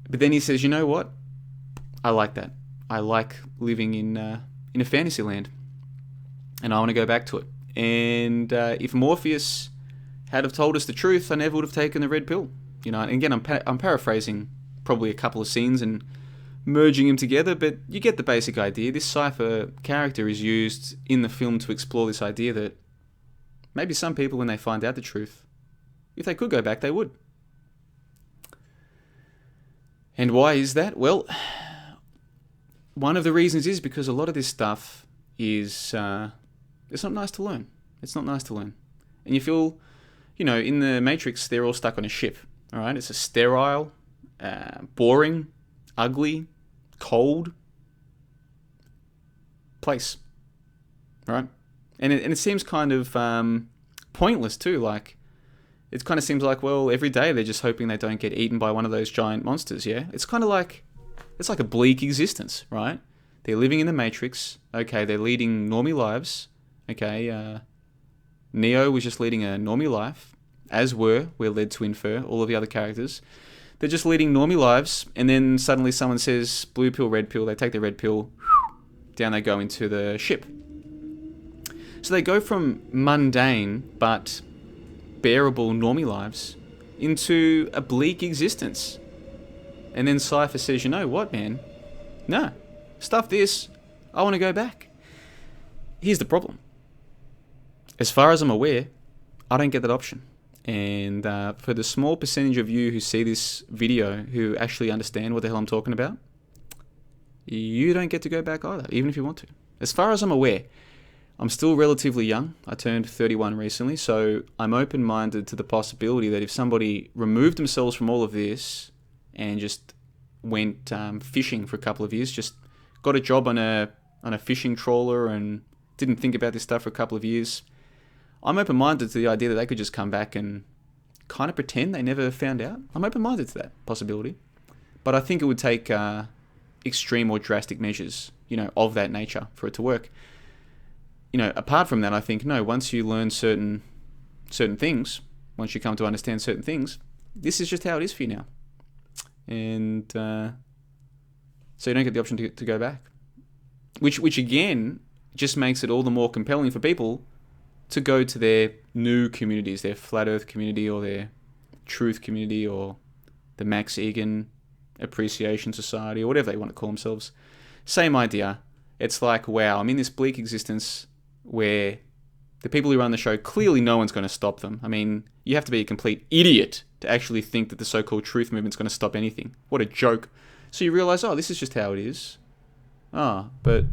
But then he says, you know what? I like that. I like living in a fantasy land. And I want to go back to it. And if Morpheus had have told us the truth, I never would have taken the red pill. And again, I'm paraphrasing probably a couple of scenes and merging them together, but you get the basic idea. This Cypher character is used in the film to explore this idea that maybe some people, when they find out the truth, if they could go back, they would. And why is that? Well, one of the reasons is because a lot of this stuff is, it's not nice to learn. It's not nice to learn. And you feel, in the Matrix, they're all stuck on a ship, all right? It's a sterile, boring, ugly, cold place, right? And it seems kind of pointless too. Like, it kind of seems like, well, every day they're just hoping they don't get eaten by one of those giant monsters. Yeah, it's kind of like a bleak existence, right? They're living in the Matrix. Okay, they're leading normie lives. Okay, Neo was just leading a normie life, as we're led to infer all of the other characters. They're just leading normie lives, and then suddenly someone says, blue pill, red pill, they take the red pill, down they go into the ship. So they go from mundane, but bearable normie lives, into a bleak existence. And then Cypher says, you know what, man? No, stuff this, I want to go back. Here's the problem. as far as I'm aware, I don't get that option. And for the small percentage of you who see this video who actually understand what the hell I'm talking about, you don't get to go back either, even if you want to. As far as I'm aware, I'm still relatively young. I turned 31 recently, so I'm open-minded to the possibility that if somebody removed themselves from all of this and just went fishing for a couple of years, just got a job on a fishing trawler and didn't think about this stuff for a couple of years, I'm open-minded to the idea that they could just come back and kind of pretend they never found out. I'm open-minded to that possibility. But I think it would take extreme or drastic measures, of that nature for it to work. Apart from that, I think, no, once you learn certain things, once you come to understand certain things, this is just how it is for you now. And so you don't get the option to go back. Which again, just makes it all the more compelling for people to go to their new communities, their Flat Earth community or their Truth community or the Max Egan Appreciation Society or whatever they want to call themselves. Same idea. It's like, wow, I'm in this bleak existence where the people who run the show, clearly no one's going to stop them. I mean, you have to be a complete idiot to actually think that the so-called truth movement's going to stop anything. What a joke. So you realize, this is just how it is. But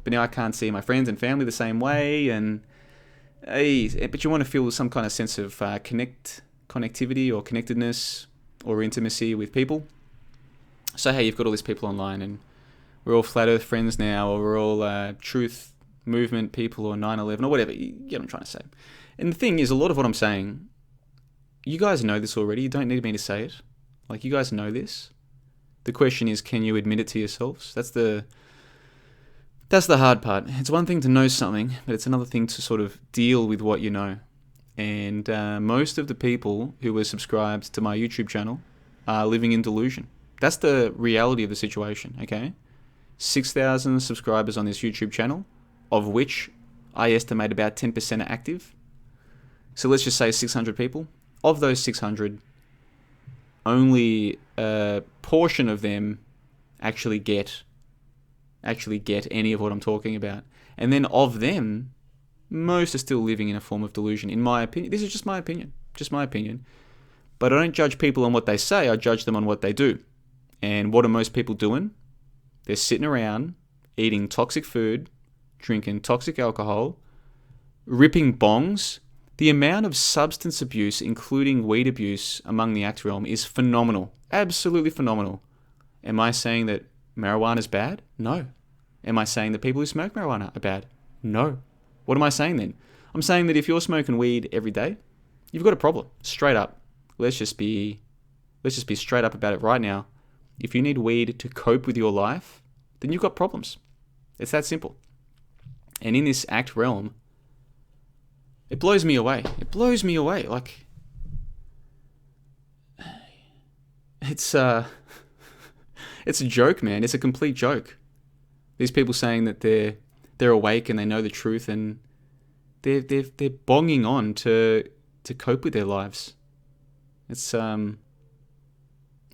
now I can't see my friends and family the same way, and but you want to feel some kind of sense of connectivity or connectedness or intimacy with people. So hey, you've got all these people online, and we're all Flat Earth friends now, or we're all truth movement people, or 9/11, or whatever. You get what I'm trying to say. And the thing is, a lot of what I'm saying, you guys know this already. You don't need me to say it. Like, you guys know this. The question is, can you admit it to yourselves? That's the hard part. It's one thing to know something, but it's another thing to sort of deal with what you know. And most of the people who were subscribed to my YouTube channel are living in delusion. That's the reality of the situation, okay? 6,000 subscribers on this YouTube channel, of which I estimate about 10% are active. So let's just say 600 people. Of those 600, only a portion of them actually get any of what I'm talking about. And then of them, most are still living in a form of delusion, in my opinion. This is just my opinion. But I don't judge people on what they say, I judge them on what they do. And what are most people doing? They're sitting around, eating toxic food, drinking toxic alcohol, ripping bongs. The amount of substance abuse, including weed abuse, among the act realm is phenomenal. Absolutely phenomenal. Am I saying that marijuana is bad? No. Am I saying that people who smoke marijuana are bad? No. What am I saying then? I'm saying that if you're smoking weed every day, you've got a problem. Straight up. Let's just be straight up about it right now. If you need weed to cope with your life, then you've got problems. It's that simple. And in this act realm, it blows me away. Like, it's a joke, man. It's a complete joke. These people saying that they're awake and they know the truth, and they're bonging on to cope with their lives. It's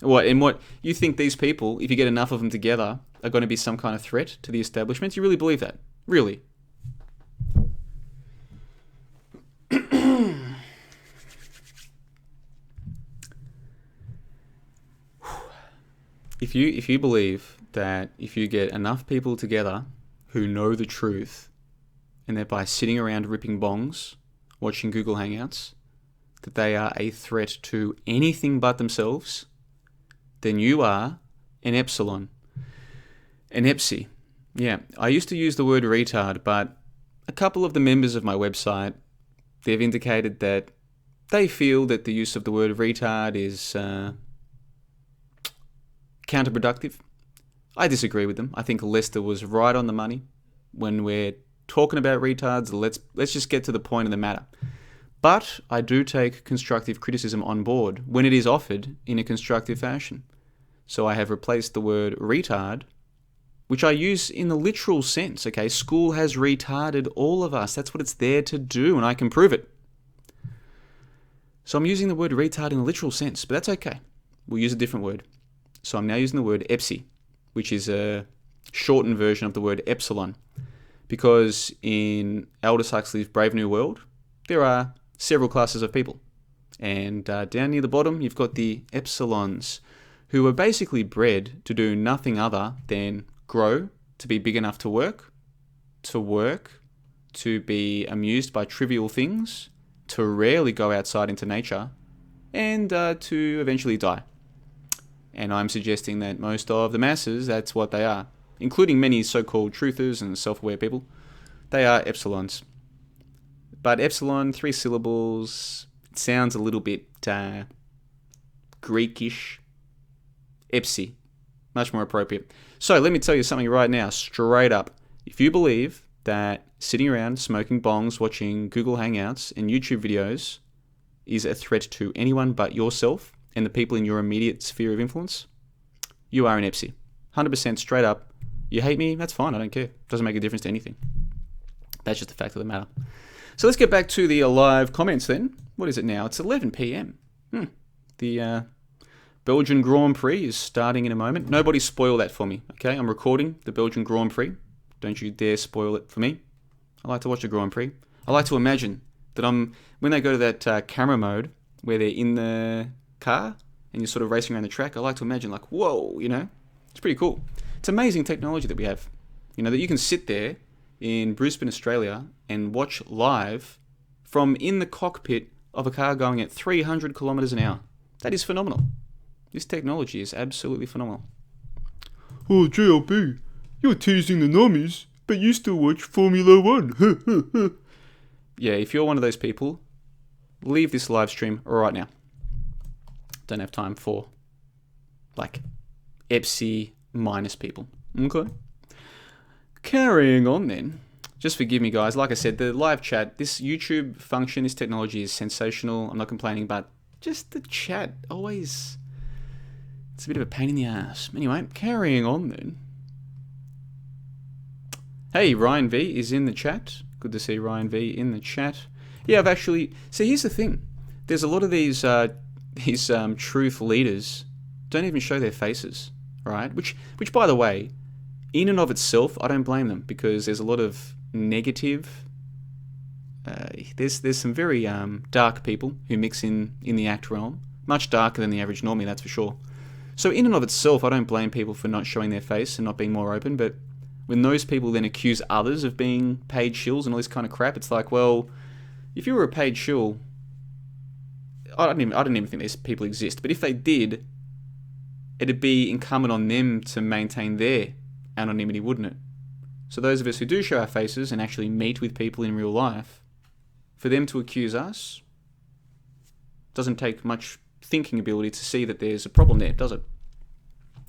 what you think these people, if you get enough of them together, are going to be some kind of threat to the establishment? You really believe that? Really? If you believe that if you get enough people together who know the truth, and that by sitting around ripping bongs, watching Google Hangouts, that they are a threat to anything but themselves, then you are an epsilon. An epsi. Yeah, I used to use the word retard, but a couple of the members of my website, they've indicated that they feel that the use of the word retard is counterproductive. I disagree with them. I think Lester was right on the money. When we're talking about retards, let's just get to the point of the matter. But I do take constructive criticism on board when it is offered in a constructive fashion. So I have replaced the word retard, which I use in the literal sense, okay? School has retarded all of us. That's what it's there to do, and I can prove it. So I'm using the word retard in the literal sense, but that's okay. We'll use a different word. So I'm now using the word epsi, which is a shortened version of the word epsilon. Because in Aldous Huxley's Brave New World, there are several classes of people. And down near the bottom, you've got the epsilons, who are basically bred to do nothing other than grow, to be big enough to work, to be amused by trivial things, to rarely go outside into nature, and to eventually die. And I'm suggesting that most of the masses, that's what they are, including many so-called truthers and self-aware people. They are epsilons. But epsilon, 3 syllables, it sounds a little bit Greekish. Epsi, much more appropriate. So let me tell you something right now, straight up. If you believe that sitting around smoking bongs, watching Google Hangouts and YouTube videos is a threat to anyone but yourself and the people in your immediate sphere of influence, you are an Epsi. 100% straight up. You hate me, that's fine, I don't care. Doesn't make a difference to anything. That's just the fact of the matter. So let's get back to the live comments then. What is it now? It's 11 p.m. The Belgian Grand Prix is starting in a moment. Nobody spoil that for me, okay? I'm recording the Belgian Grand Prix. Don't you dare spoil it for me. I like to watch the Grand Prix. I like to imagine that when they go to that camera mode where they're in the car and you're sort of racing around the track, I like to imagine like, whoa, it's pretty cool. It's amazing technology that we have. That you can sit there in Brisbane, Australia and watch live from in the cockpit of a car going at 300 kilometers an hour. That is phenomenal. This technology is absolutely phenomenal. Oh, JLB, you're teasing the normies, but you still watch Formula 1. Yeah, if you're one of those people, leave this live stream right now. Don't have time for, Epsi minus people. Okay. Carrying on then. Just forgive me, guys. Like I said, the live chat, this YouTube function, this technology is sensational. I'm not complaining, but just the chat always... It's a bit of a pain in the ass. Anyway, carrying on then. Hey, Ryan V is in the chat. Good to see Ryan V in the chat. Yeah, I've actually... See, here's the thing. There's a lot of these truth leaders don't even show their faces, right? Which, by the way, in and of itself, I don't blame them because there's a lot of negative... There's some very dark people who mix in the act realm. Much darker than the average normie, that's for sure. So in and of itself, I don't blame people for not showing their face and not being more open, but when those people then accuse others of being paid shills and all this kind of crap, it's like, well, if you were a paid shill, I don't even think these people exist, but if they did, it'd be incumbent on them to maintain their anonymity, wouldn't it? So those of us who do show our faces and actually meet with people in real life, for them to accuse us, doesn't take much thinking ability to see that there's a problem there, does it?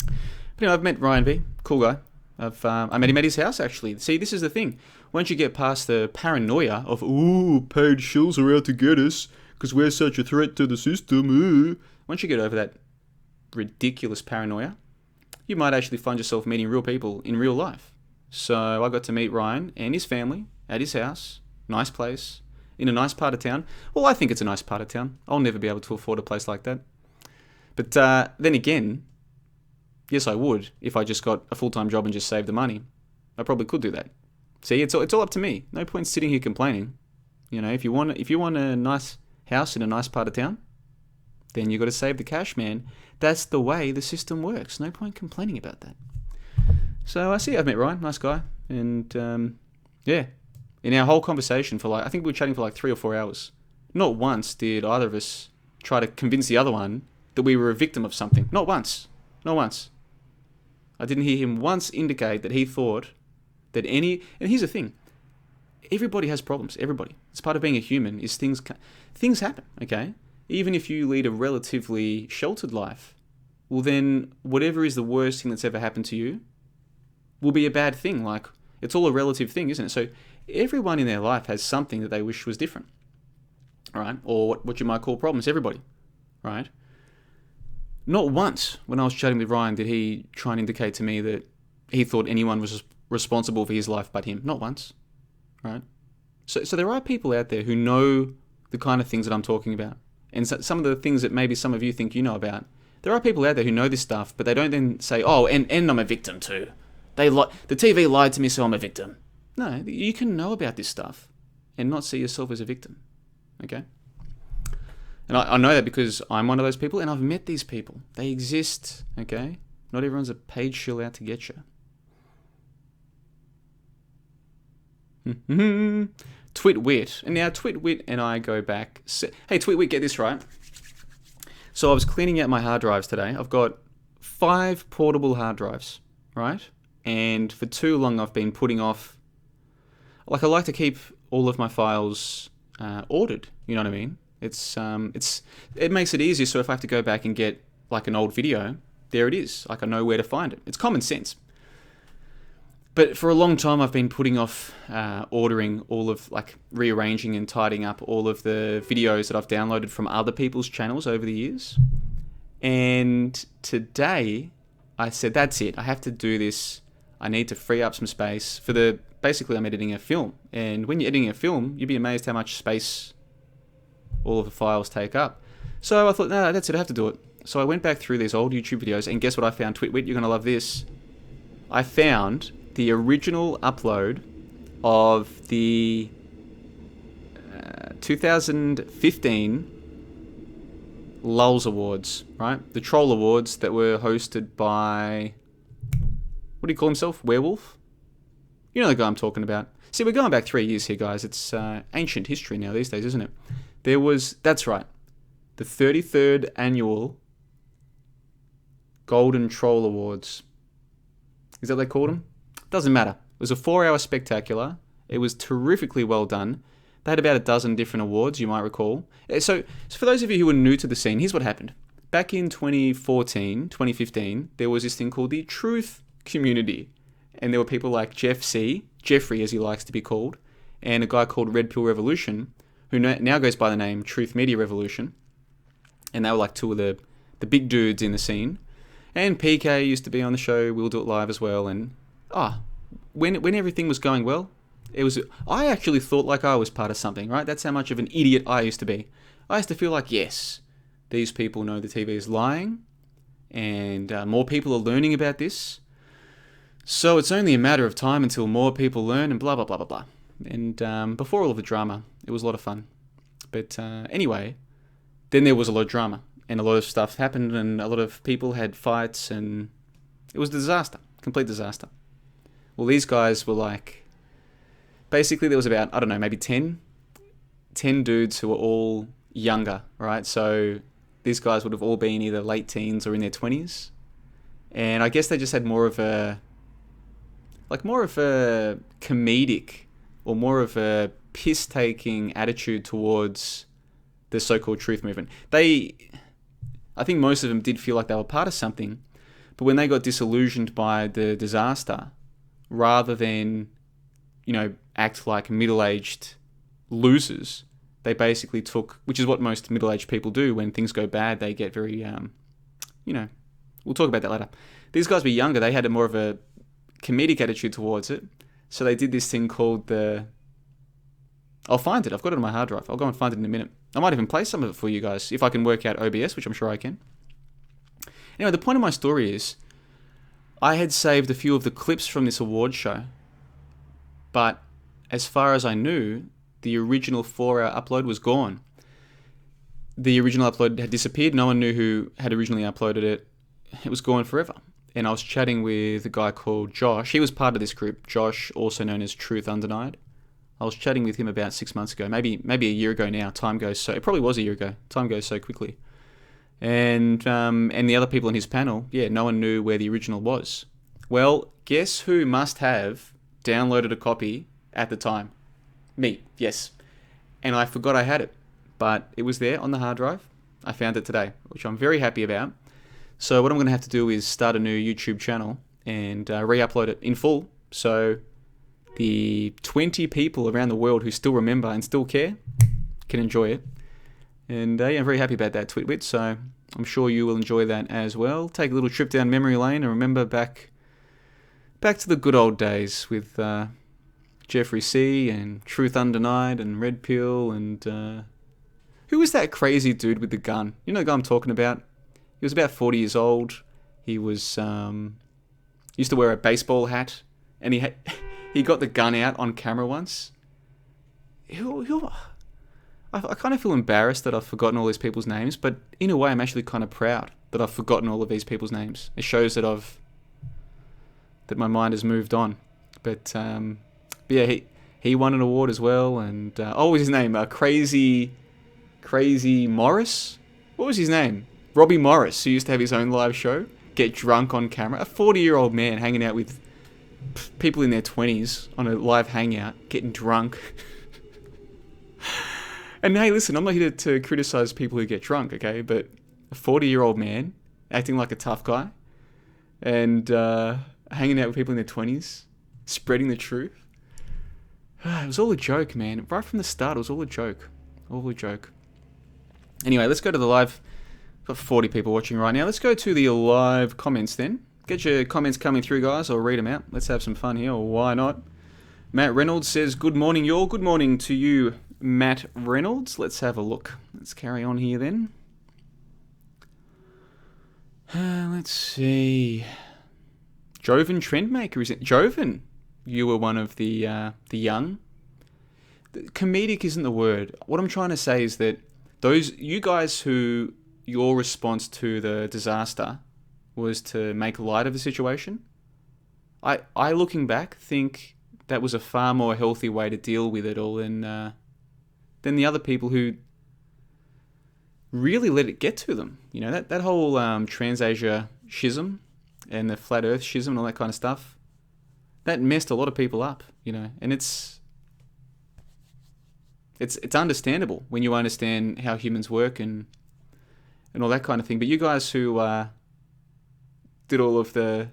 But anyway, I've met Ryan V, cool guy. I met him at his house, actually. See, this is the thing. Once you get past the paranoia of, ooh, paid shills are out to get us because we're such a threat to the system. Once you get over that ridiculous paranoia, you might actually find yourself meeting real people in real life. So I got to meet Ryan and his family at his house. Nice place. In a nice part of town. Well, I think it's a nice part of town. I'll never be able to afford a place like that. But then again, yes, I would if I just got a full-time job and just saved the money. I probably could do that. See, it's all up to me. No point sitting here complaining. If you want a nice house in a nice part of town, then you got to save the cash, man. That's the way the system works. No point complaining about that. So I see I've met Ryan, nice guy, and yeah. In our whole conversation I think we were chatting for 3 or 4 hours. Not once did either of us try to convince the other one that we were a victim of something. Not once. Not once. I didn't hear him once indicate that he thought that and here's the thing. Everybody has problems. Everybody. It's part of being a human is things happen, okay? Even if you lead a relatively sheltered life, well then whatever is the worst thing that's ever happened to you will be a bad thing. It's all a relative thing, isn't it? So everyone in their life has something that they wish was different, right? Or what you might call problems, everybody, right? Not once when I was chatting with Ryan did he try and indicate to me that he thought anyone was responsible for his life but him. Not once, right? So there are people out there who know the kind of things that I'm talking about. And some of the things that maybe some of you think you know about. There are people out there who know this stuff, but they don't then say, oh, and I'm a victim too. The TV lied to me, so I'm a victim. No, you can know about this stuff and not see yourself as a victim. Okay? And I know that because I'm one of those people, and I've met these people. They exist, okay? Not everyone's a paid shill out to get you. Twitwit. And now Twitwit and I go back... Hey, Twitwit, get this right. So I was cleaning out my hard drives today. I've got 5 portable hard drives, right? And for too long I've been putting off... Like, I like to keep all of my files ordered, you know what I mean? It makes it easier, so if I have to go back and get like an old video, there it is. Like, I know where to find it. It's common sense. But for a long time, I've been putting off ordering all of, like, rearranging and tidying up all of the videos that I've downloaded from other people's channels over the years. And today, I said, that's it. I have to do this. I need to free up some space for basically I'm editing a film. And when you're editing a film, you'd be amazed how much space all of the files take up. So I thought, no, that's it. I have to do it. So I went back through these old YouTube videos, and guess what I found? Twitwit, you're going to love this. I found the original upload of the 2015 Lulz Awards, right? The Troll Awards that were hosted by, what do you call himself? Werewolf? You know the guy I'm talking about. See, we're going back 3 years here, guys. It's ancient history now these days, isn't it? That's right, the 33rd annual Golden Troll Awards. Is that what they called them? Doesn't matter. It was a 4-hour spectacular. It was terrifically well done. They had about a dozen different awards, you might recall. So for those of you who are new to the scene, here's what happened. Back in 2015, there was this thing called the Truth Community. And there were people like Jeffrey as he likes to be called, and a guy called Red Pill Revolution, who now goes by the name Truth Media Revolution. And they were like 2 of the big dudes in the scene. And PK used to be on the show, We'll Do It Live as well. And when everything was going well, I actually thought like I was part of something, right? That's how much of an idiot I used to be. I used to feel like, yes, these people know the TV is lying, and more people are learning about this. So it's only a matter of time until more people learn, and blah, blah, blah, blah, blah. And before all of the drama, it was a lot of fun. But anyway, then there was a lot of drama, and a lot of stuff happened, and a lot of people had fights, and it was a disaster, complete disaster. Well, these guys were like, basically there was about, I don't know, maybe 10 dudes who were all younger, right? So these guys would have all been either late teens or in their 20s. And I guess they just had more of a comedic or more of a piss-taking attitude towards the so-called truth movement. I think most of them did feel like they were part of something, but when they got disillusioned by the disaster, rather than, act like middle-aged losers, they basically took, which is what most middle-aged people do when things go bad, they get very, we'll talk about that later. These guys were younger, they had more of a comedic attitude towards it, so they did this thing called I'll find it, I've got it on my hard drive, I'll go and find it in a minute. I might even play some of it for you guys, if I can work out OBS, which I'm sure I can. Anyway, the point of my story is, I had saved a few of the clips from this award show, but as far as I knew, the original 4-hour upload was gone. The original upload had disappeared, no one knew who had originally uploaded it. It was gone forever. And I was chatting with a guy called Josh. He was part of this group, Josh, also known as Truth Undenied. I was chatting with him about 6 months ago, maybe a year ago now. It probably was a year ago. Time goes so quickly. And the other people in his panel, no one knew where the original was. Well, guess who must have downloaded a copy at the time? Me, yes. And I forgot I had it, but it was there on the hard drive. I found it today, which I'm very happy about. So what I'm going to have to do is start a new YouTube channel and re-upload it in full. So the 20 people around the world who still remember and still care can enjoy it. And I'm very happy about that, Twitwit. So I'm sure you will enjoy that as well. Take a little trip down memory lane and remember back to the good old days with Jeffrey C. and Truth Undenied and Red Pill and who was that crazy dude with the gun? You know the guy I'm talking about? He was about 40 years old. He was used to wear a baseball hat, and he got the gun out on camera once. I I kind of feel embarrassed that I've forgotten all these people's names, but in a way I'm actually kind of proud that I've forgotten all of these people's names. It shows that my mind has moved on. But yeah, he won an award as well, and what was his name? Crazy Morris? What was his name? Robbie Morris, who used to have his own live show, get drunk on camera. A 40-year-old man hanging out with people in their 20s on a live hangout, getting drunk. And hey, listen, I'm not here to criticize people who get drunk, okay? But a 40-year-old man acting like a tough guy and hanging out with people in their 20s, spreading the truth. It was all a joke, man. Right from the start, it was all a joke. All a joke. Anyway, let's go to the live. Got 40 people watching right now. Let's go to the live comments then. Get your comments coming through, guys. I'll read them out. Let's have some fun here, or why not? Matt Reynolds says, good morning, y'all. Good morning to you, Matt Reynolds. Let's have a look. Let's carry on here then. Let's see. Joven Trendmaker, is it? Joven, you were one of the young. Comedic isn't the word. What I'm trying to say is that you guys who your response to the disaster was to make light of the situation, I looking back, think that was a far more healthy way to deal with it all than the other people who really let it get to them. You know, that whole Transasia schism and the flat earth schism and all that kind of stuff, that messed a lot of people up, you know, and it's understandable when you understand how humans work and all that kind of thing. But you guys who did all of the,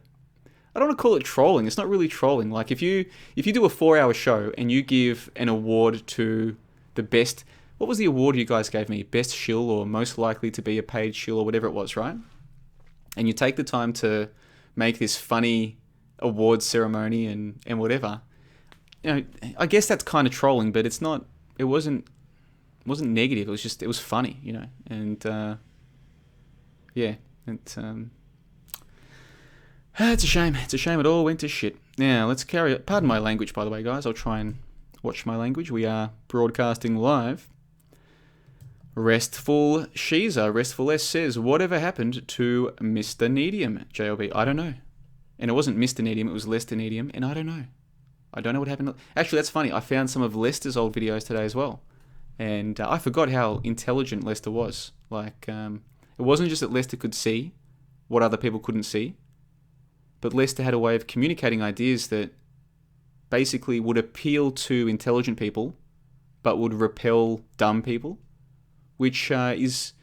I don't want to call it trolling. It's not really trolling. Like if you do a 4-hour show and you give an award to the best, what was the award you guys gave me? Best shill or most likely to be a paid shill or whatever it was, right? And you take the time to make this funny award ceremony and whatever. You know, I guess that's kind of trolling, but it's not. It wasn't negative. It was funny, you know. And yeah, it's a shame. It's a shame it all went to shit. Now let's carry it. Pardon my language, by the way, guys. I'll try and watch my language. We are broadcasting live. Restful Shiza, Restful S says, whatever happened to Mr. Needium, JLB? I don't know. And it wasn't Mr. Needium, it was Lester Needium, and I don't know. I don't know what happened. Actually, that's funny. I found some of Lester's old videos today as well. And I forgot how intelligent Lester was. Like, it wasn't just that Lester could see what other people couldn't see, but Lester had a way of communicating ideas that basically would appeal to intelligent people, but would repel dumb people. Which is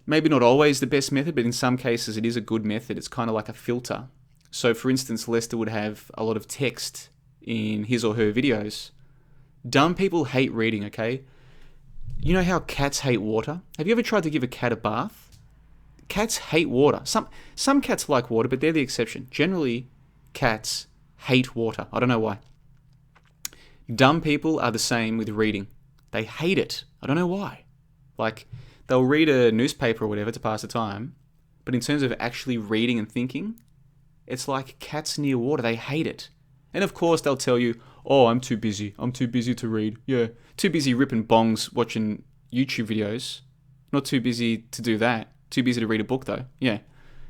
maybe not always the best method, but in some cases it is a good method. It's kind of like a filter. So for instance, Lester would have a lot of text in his or her videos. Dumb people hate reading, okay? You know how cats hate water? Have you ever tried to give a cat a bath? Cats hate water. Some cats like water, but they're the exception. Generally, cats hate water. I don't know why. Dumb people are the same with reading. They hate it. I don't know why. Like, they'll read a newspaper or whatever to pass the time, but in terms of actually reading and thinking, it's like cats near water. They hate it. And of course, they'll tell you, oh, I'm too busy. I'm too busy to read. Yeah, too busy ripping bongs watching YouTube videos. Not too busy to do that. Too busy to read a book, though. Yeah.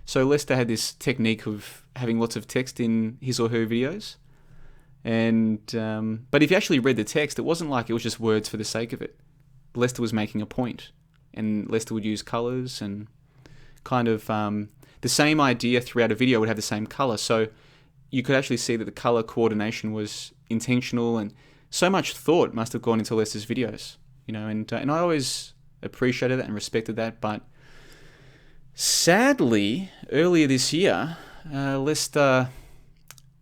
So Lester had this technique of having lots of text in his or her videos. And but if you actually read the text, it wasn't like it was just words for the sake of it. Lester was making a point, and Lester would use colors and kind of the same idea throughout a video would have the same color. So you could actually see that the color coordination was intentional, and so much thought must have gone into Lester's videos, you know. And I always appreciated that and respected that. But sadly, earlier this year, Lester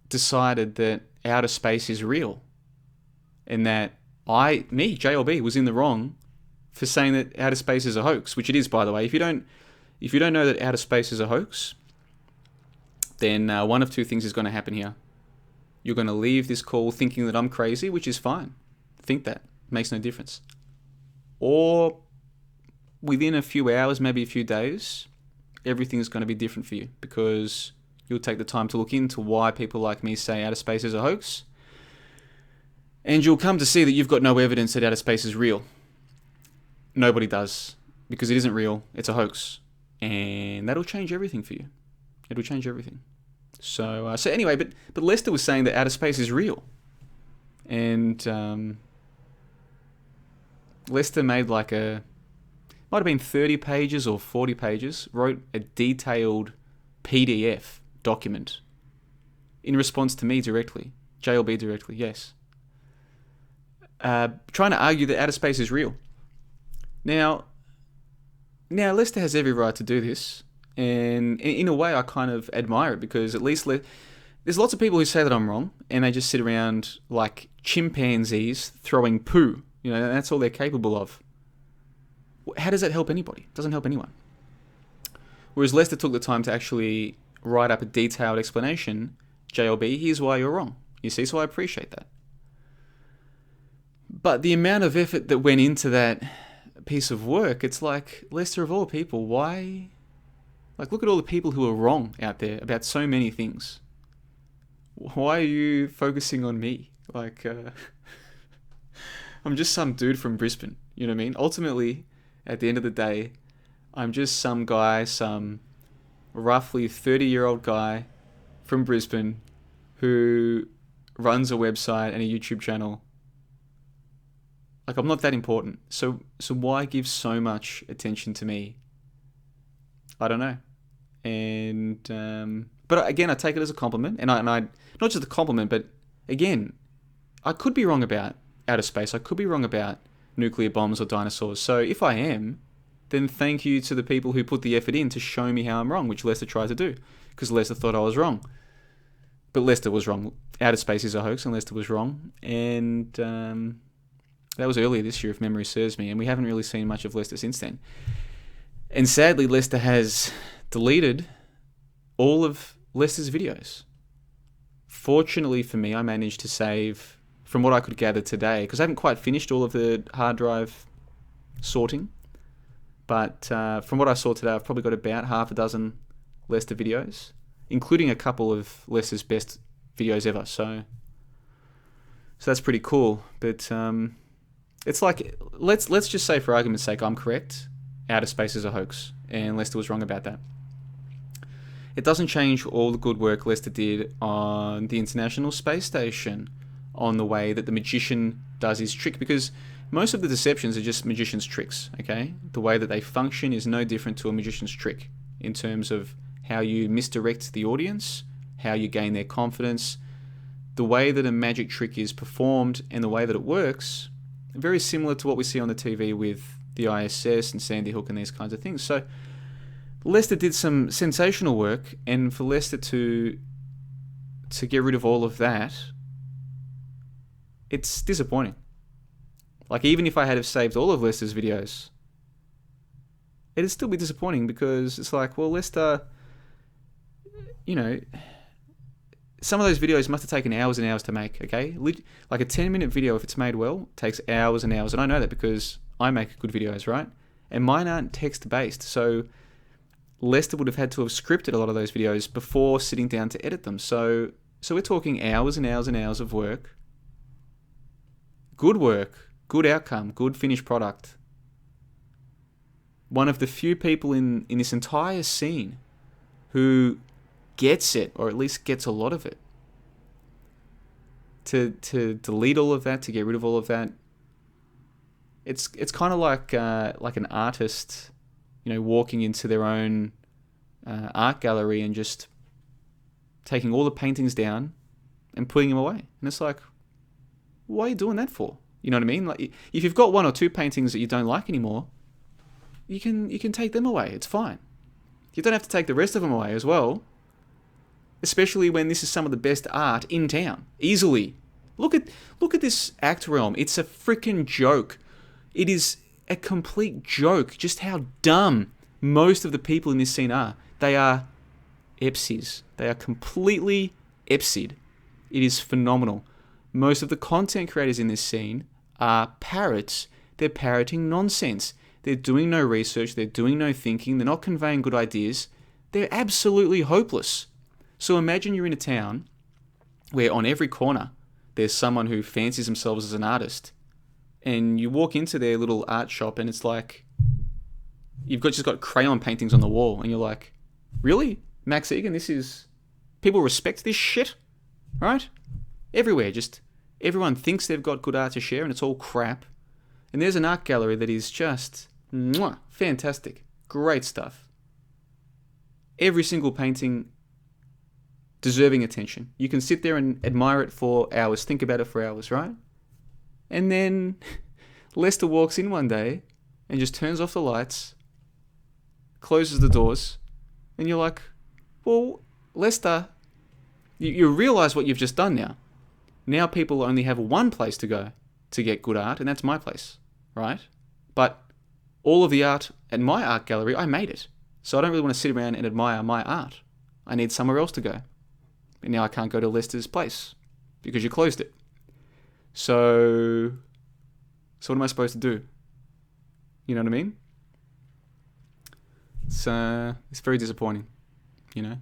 decided that outer space is real, and that JLB, was in the wrong for saying that outer space is a hoax, which it is, by the way. If you don't know that outer space is a hoax, then one of two things is going to happen here. You're going to leave this call thinking that I'm crazy, which is fine. Think that. Makes no difference. Or within a few hours, maybe a few days, everything's going to be different for you, because you'll take the time to look into why people like me say outer space is a hoax, and you'll come to see that you've got no evidence that outer space is real. nobody does, because it isn't real. It's a hoax, and that'll change everything for you. It'll change everything. So anyway, but Lester was saying that outer space is real, and Lester made like might have been 30 pages or 40 pages, wrote a detailed PDF document in response to me directly, JLB directly, yes, trying to argue that outer space is real. Now Lester has every right to do this, and in a way I kind of admire it, because at least there's lots of people who say that I'm wrong, and they just sit around like chimpanzees throwing poo. You know, that's all they're capable of. How does that help anybody? It doesn't help anyone. Whereas Lester took the time to actually write up a detailed explanation. JLB, here's why you're wrong. You see, so I appreciate that. But the amount of effort that went into that piece of work, it's like, Lester, of all people, why? Like, look at all the people who are wrong out there about so many things. Why are you focusing on me? Like, I'm just some dude from Brisbane. You know what I mean? Ultimately, at the end of the day, I'm just some guy, some roughly 30-year-old guy from Brisbane who runs a website and a YouTube channel. Like, I'm not that important. So why give so much attention to me? I don't know. And but again, I take it as a compliment, and I not just a compliment, but again, I could be wrong about outer space. I could be wrong about nuclear bombs or dinosaurs. So if I am, then thank you to the people who put the effort in to show me how I'm wrong, which Lester tried to do, because Lester thought I was wrong. But Lester was wrong. Outer space is a hoax, and Lester was wrong. And that was earlier this year, if memory serves me, and we haven't really seen much of Lester since then. And sadly, Lester has deleted all of Lester's videos. Fortunately for me, I managed to save, from what I could gather today, because I haven't quite finished all of the hard drive sorting, but from what I saw today, I've probably got about half a dozen Lester videos, including a couple of Lester's best videos ever. So that's pretty cool. But it's like, let's just say, for argument's sake, I'm correct. Outer space is a hoax, and Lester was wrong about that. It doesn't change all the good work Lester did on the International Space Station, on the way that the magician does his trick, because most of the deceptions are just magician's tricks, okay? The way that they function is no different to a magician's trick in terms of how you misdirect the audience, how you gain their confidence. The way that a magic trick is performed and the way that it works, very similar to what we see on the TV with the ISS and Sandy Hook and these kinds of things. So Lester did some sensational work, and for Lester to get rid of all of that, it's disappointing. Like, even if I had have saved all of Lester's videos, it'd still be disappointing, because it's like, well, Lester, you know, some of those videos must have taken hours and hours to make, okay? Like a 10-minute video, if it's made well, takes hours and hours. And I know that because I make good videos, right? And mine aren't text-based. So Lester would have had to have scripted a lot of those videos before sitting down to edit them. So we're talking hours and hours and hours of work. Good work, good outcome, good finished product. One of the few people in this entire scene who gets it, or at least gets a lot of it. To delete all of that, to get rid of all of that, it's kind of like an artist, you know, walking into their own art gallery and just taking all the paintings down and putting them away. And it's like, why are you doing that for? You know what I mean? Like, if you've got one or two paintings that you don't like anymore, you can take them away. It's fine. You don't have to take the rest of them away as well. Especially when this is some of the best art in town. Easily. Look at this act realm. It's a freaking joke. It is a complete joke just how dumb most of the people in this scene are. They are epsies. They are completely epsied. It is phenomenal. Most of the content creators in this scene are parrots. They're parroting nonsense. They're doing no research. They're doing no thinking. They're not conveying good ideas. They're absolutely hopeless. So imagine you're in a town where on every corner there's someone who fancies themselves as an artist, and you walk into their little art shop, and it's like you've just got crayon paintings on the wall, and you're like, really, Max Egan? This is people respect this shit, right? Everywhere, just everyone thinks they've got good art to share, and it's all crap. And there's an art gallery that is just fantastic, great stuff. Every single painting deserving attention. You can sit there and admire it for hours, think about it for hours, right? And then Lester walks in one day and just turns off the lights, closes the doors, and you're like, well, Lester, you realize what you've just done now. Now people only have one place to go to get good art, and that's my place, right? But all of the art at my art gallery, I made it. So I don't really want to sit around and admire my art. I need somewhere else to go. And now I can't go to Lester's place because you closed it. So what am I supposed to do? You know what I mean? It's very disappointing, you know?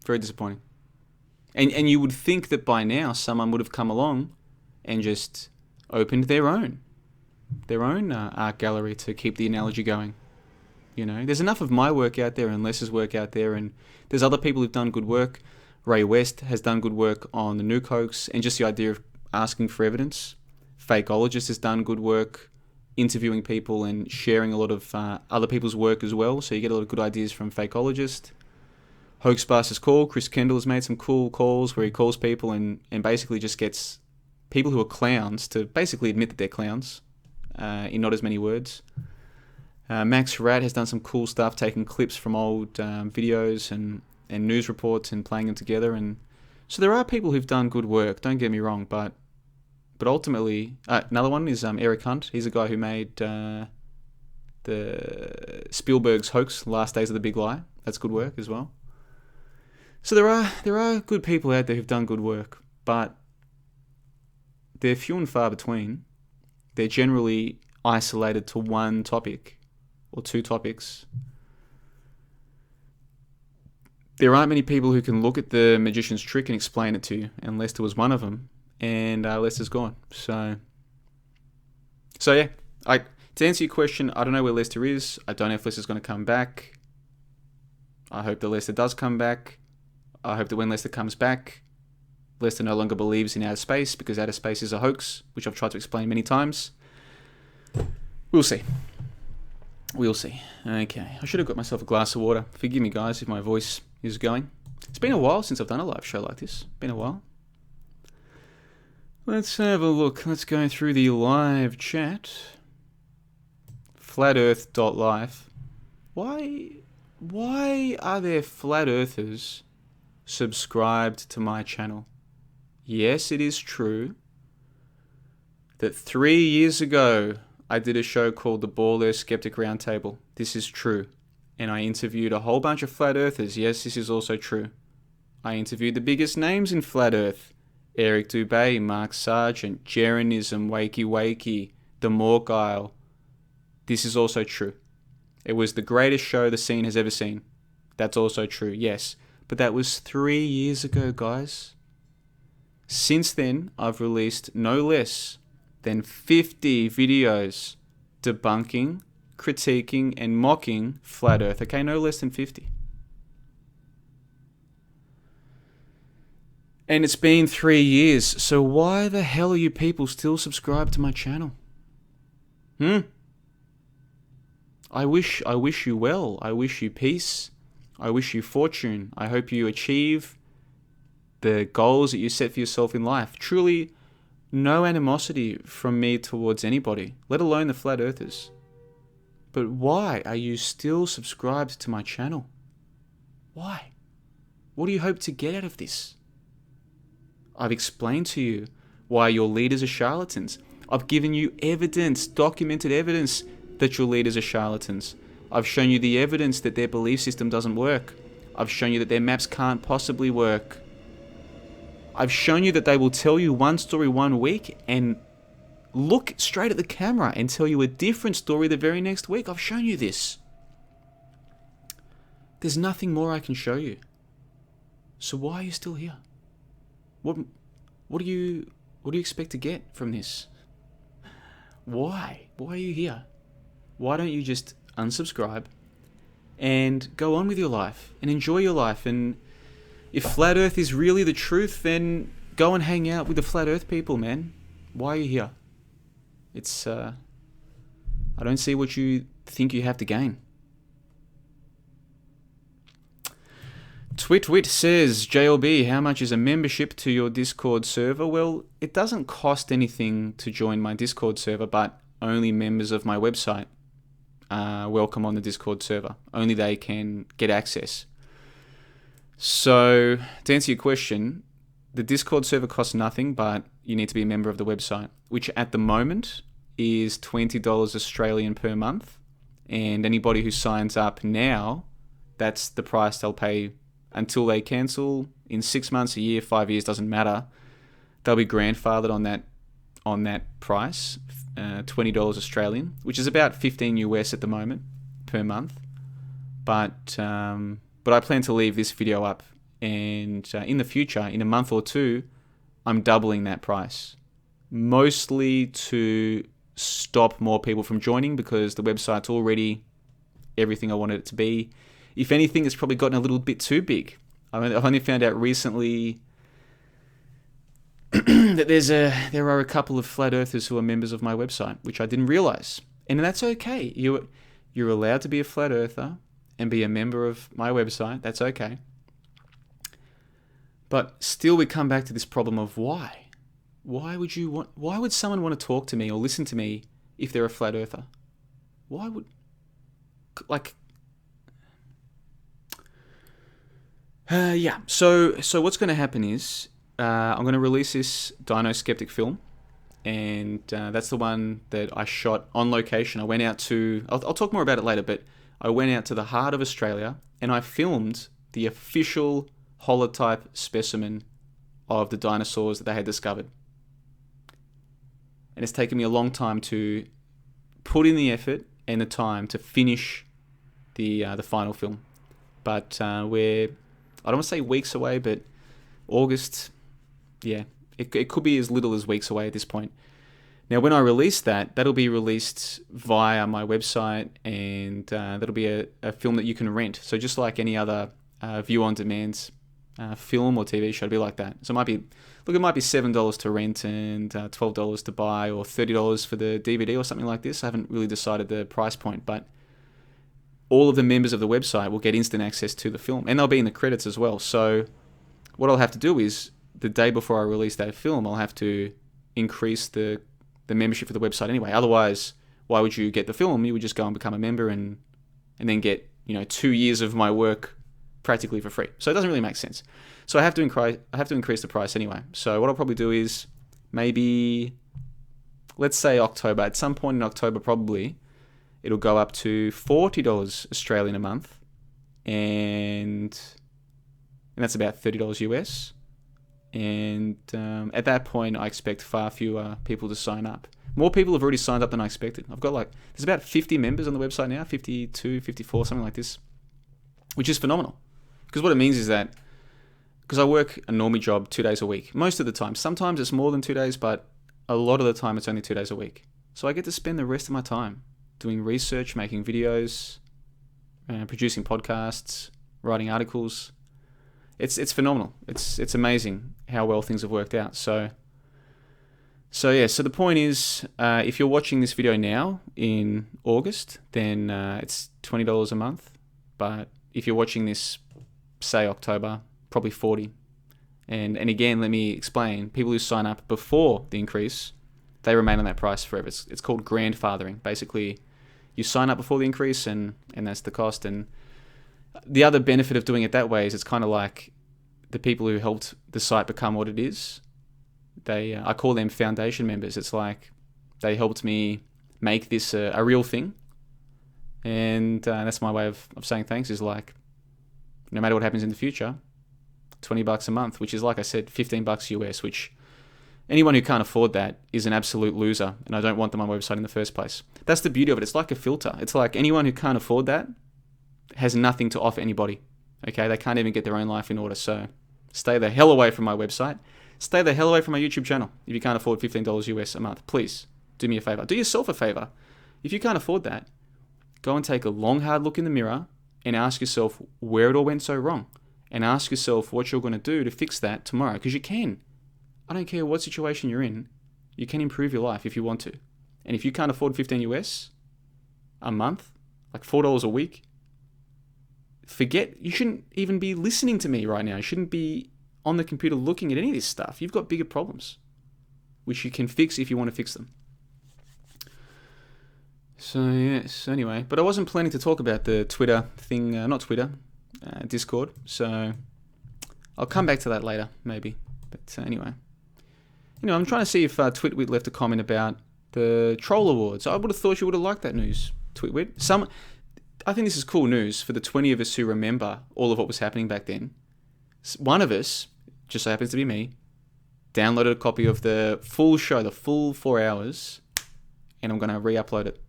Very disappointing. And you would think that by now someone would have come along and just opened their own art gallery to keep the analogy going. You know, there's enough of my work out there and Les's work out there, and there's other people who've done good work. Ray West has done good work on the nuke hoax and just the idea of asking for evidence. Fakeologist has done good work interviewing people and sharing a lot of other people's work as well, so you get a lot of good ideas from Fakeologist. Hoaxbusters Call, Chris Kendall has made some cool calls where he calls people and basically just gets people who are clowns to basically admit that they're clowns in not as many words. Max Rat has done some cool stuff, taking clips from old videos and news reports and playing them together. And so there are people who've done good work, don't get me wrong, but ultimately, another one is Eric Hunt. He's a guy who made the Spielberg's hoax, Last Days of the Big Lie. That's good work as well. So there are good people out there who've done good work, but they're few and far between. They're generally isolated to one topic or two topics. There aren't many people who can look at the magician's trick and explain it to you, and Lester was one of them, and Lester's gone. So yeah, to answer your question, I don't know where Lester is. I don't know if Lester's going to come back. I hope that Lester does come back. I hope that when Lester comes back, Lester no longer believes in outer space, because outer space is a hoax, which I've tried to explain many times. We'll see. We'll see. Okay, I should have got myself a glass of water. Forgive me, guys, if my voice is going. It's been a while since I've done a live show like this. Been a while. Let's have a look. Let's go through the live chat. FlatEarth.life. Why are there flat earthers subscribed to my channel? Yes, it is true that 3 years ago I did a show called the Baller Skeptic Roundtable. This is true. And I interviewed a whole bunch of flat earthers. Yes, this is also true. I interviewed the biggest names in flat earth. Eric Dubé, Mark Sargent, Jeranism, Wakey Wakey, The Mork Isle. This is also true. It was the greatest show the scene has ever seen. That's also true, yes. But that was 3 years ago, guys. Since then, I've released no less than 50 videos debunking, critiquing, and mocking Flat Earth. Okay, no less than 50. And it's been 3 years, so why the hell are you people still subscribed to my channel? I wish you well. I wish you peace. I wish you fortune. I hope you achieve the goals that you set for yourself in life. Truly, no animosity from me towards anybody, let alone the flat earthers. But why are you still subscribed to my channel? Why? What do you hope to get out of this? I've explained to you why your leaders are charlatans. I've given you evidence, documented evidence, that your leaders are charlatans. I've shown you the evidence that their belief system doesn't work. I've shown you that their maps can't possibly work. I've shown you that they will tell you one story 1 week and look straight at the camera and tell you a different story the very next week. I've shown you this. There's nothing more I can show you. So why are you still here? What do you expect to get from this? Why? Why are you here? Why don't you just unsubscribe and go on with your life and enjoy your life? And if Flat Earth is really the truth, then go and hang out with the Flat Earth people, man. Why are you here? It's, I don't see what you think you have to gain. Twitwit says, JLB, how much is a membership to your Discord server? Well, it doesn't cost anything to join my Discord server, but only members of my website are welcome on the Discord server. Only they can get access. So, to answer your question, the Discord server costs nothing, but you need to be a member of the website, which at the moment is $20 Australian per month. And anybody who signs up now, that's the price they'll pay until they cancel in 6 months, a year, 5 years, doesn't matter. They'll be grandfathered on that price, $20 Australian, which is about 15 US at the moment per month. But I plan to leave this video up, and in the future, in a month or two, I'm doubling that price, mostly to stop more people from joining, because the website's already everything I wanted it to be. If anything, it's probably gotten a little bit too big. I've only found out recently that there are a couple of flat earthers who are members of my website, which I didn't realize. And that's okay. You're allowed to be a flat earther and be a member of my website. That's okay. But still, we come back to this problem of why. Why would someone want to talk to me or listen to me if they're a flat earther? Why would, yeah. So what's going to happen is I'm going to release this Dino Skeptic film, and that's the one that I shot on location. I went out to, I'll talk more about it later, but I went out to the heart of Australia and I filmed the official holotype specimen of the dinosaurs that they had discovered. And it's taken me a long time to put in the effort and the time to finish the final film. But we're, I don't want to say weeks away, but August, yeah, it could be as little as weeks away at this point. Now, when I release that, that'll be released via my website, and that'll be a film that you can rent. So just like any other view-on-demand film or TV show, it'll be like that. So it might be $7 to rent and $12 to buy, or $30 for the DVD or something like this. I haven't really decided the price point, but all of the members of the website will get instant access to the film, and they'll be in the credits as well. So what I'll have to do is, the day before I release that film, I'll have to increase the membership for the website anyway. Otherwise, why would you get the film? You would just go and become a member and then get 2 years of my work practically for free. So it doesn't really make sense. So I have to increase the price anyway. So what I'll probably do is, maybe, let's say October. At some point in October, probably, it'll go up to $40 Australian a month, and that's about $30 US. And at that point, I expect far fewer people to sign up. More people have already signed up than I expected. I've got there's about 50 members on the website now, 52, 54, something like this, which is phenomenal. Because what it means is that, because I work a normie job 2 days a week, most of the time. Sometimes it's more than 2 days, but a lot of the time it's only 2 days a week. So I get to spend the rest of my time doing research, making videos, producing podcasts, writing articles. It's phenomenal. It's amazing how well things have worked out. So the point is, if you're watching this video now in August, then it's $20 a month. But if you're watching this, say October, probably $40. And again, let me explain. People who sign up before the increase, they remain on that price forever. It's called grandfathering. Basically, you sign up before the increase, and that's the cost. And the other benefit of doing it that way is, it's kind of like the people who helped the site become what it is. I call them foundation members. It's like they helped me make this a real thing. And that's my way of saying thanks, is like, no matter what happens in the future, $20 a month, which is, like I said, $15 US, which anyone who can't afford that is an absolute loser, and I don't want them on my website in the first place. That's the beauty of it. It's like a filter. It's like anyone who can't afford that has nothing to offer anybody. Okay, they can't even get their own life in order. So stay the hell away from my website. Stay the hell away from my YouTube channel if you can't afford $15 US a month. Please do me a favor. Do yourself a favor. If you can't afford that, go and take a long, hard look in the mirror and ask yourself where it all went so wrong. And ask yourself what you're going to do to fix that tomorrow. Because you can. I don't care what situation you're in. You can improve your life if you want to. And if you can't afford 15 US a month, like $4 a week, you shouldn't even be listening to me right now. You shouldn't be on the computer looking at any of this stuff. You've got bigger problems, which you can fix if you want to fix them. So, yes, anyway. But I wasn't planning to talk about the Twitter thing, not Twitter, Discord. So, I'll come back to that later, maybe. But anyway. I'm trying to see if Twitwit left a comment about the Troll Awards. I would have thought you would have liked that news, Twitwit. I think this is cool news for the 20 of us who remember all of what was happening back then. One of us, just so happens to be me, downloaded a copy of the full show, the full 4 hours, and I'm going to re-upload it.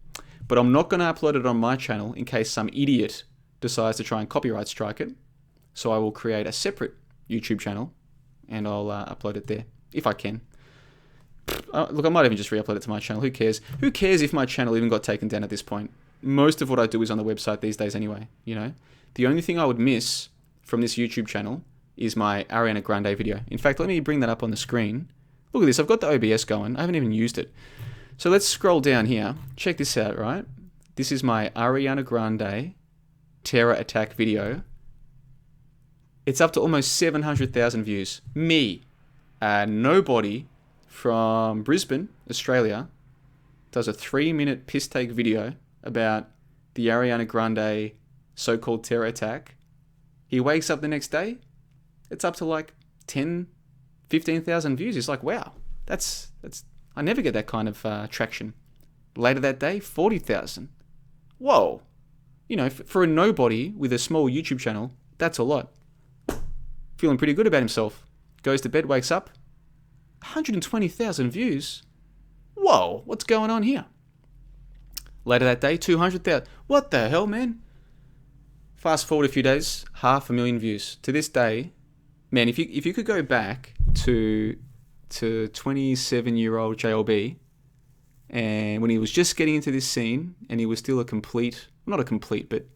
But I'm not going to upload it on my channel in case some idiot decides to try and copyright strike it. So I will create a separate YouTube channel, and I'll upload it there, if I can. Look, I might even just re-upload it to my channel. Who cares? Who cares if my channel even got taken down at this point? Most of what I do is on the website these days anyway, The only thing I would miss from this YouTube channel is my Ariana Grande video. In fact, let me bring that up on the screen. Look at this. I've got the OBS going. I haven't even used it. So let's scroll down here. Check this out, right? This is my Ariana Grande terror attack video. It's up to almost 700,000 views. Me, nobody from Brisbane, Australia, does a 3-minute piss take video about the Ariana Grande so-called terror attack. He wakes up the next day, it's up to like 10, 15,000 views. He's like, wow, that's I never get that kind of traction. Later that day, 40,000. Whoa. For a nobody with a small YouTube channel, that's a lot. Feeling pretty good about himself. Goes to bed, wakes up, 120,000 views. Whoa, what's going on here? Later that day, 200,000. What the hell, man? Fast forward a few days, 500,000 views. To this day, man, if you could go back to 27-year-old JLB, and when he was just getting into this scene, and he was still not a complete, but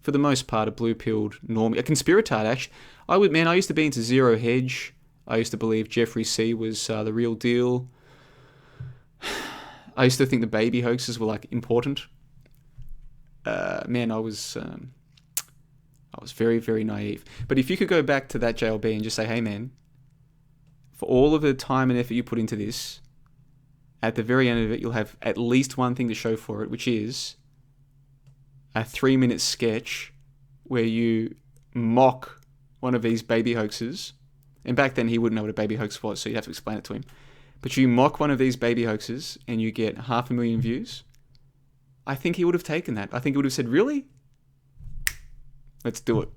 for the most part, a blue-pilled normie, a conspiratard, actually. I used to be into Zero Hedge. I used to believe Jeffrey C. was the real deal. I used to think the baby hoaxes were like important. I was very, very naive. But if you could go back to that JLB and just say, hey man, for all of the time and effort you put into this, at the very end of it, you'll have at least one thing to show for it, which is a 3-minute sketch where you mock one of these baby hoaxes. And back then he wouldn't know what a baby hoax was, so you'd have to explain it to him. But you mock one of these baby hoaxes and you get 500,000 views. I think he would have taken that. I think he would have said, really? Let's do it.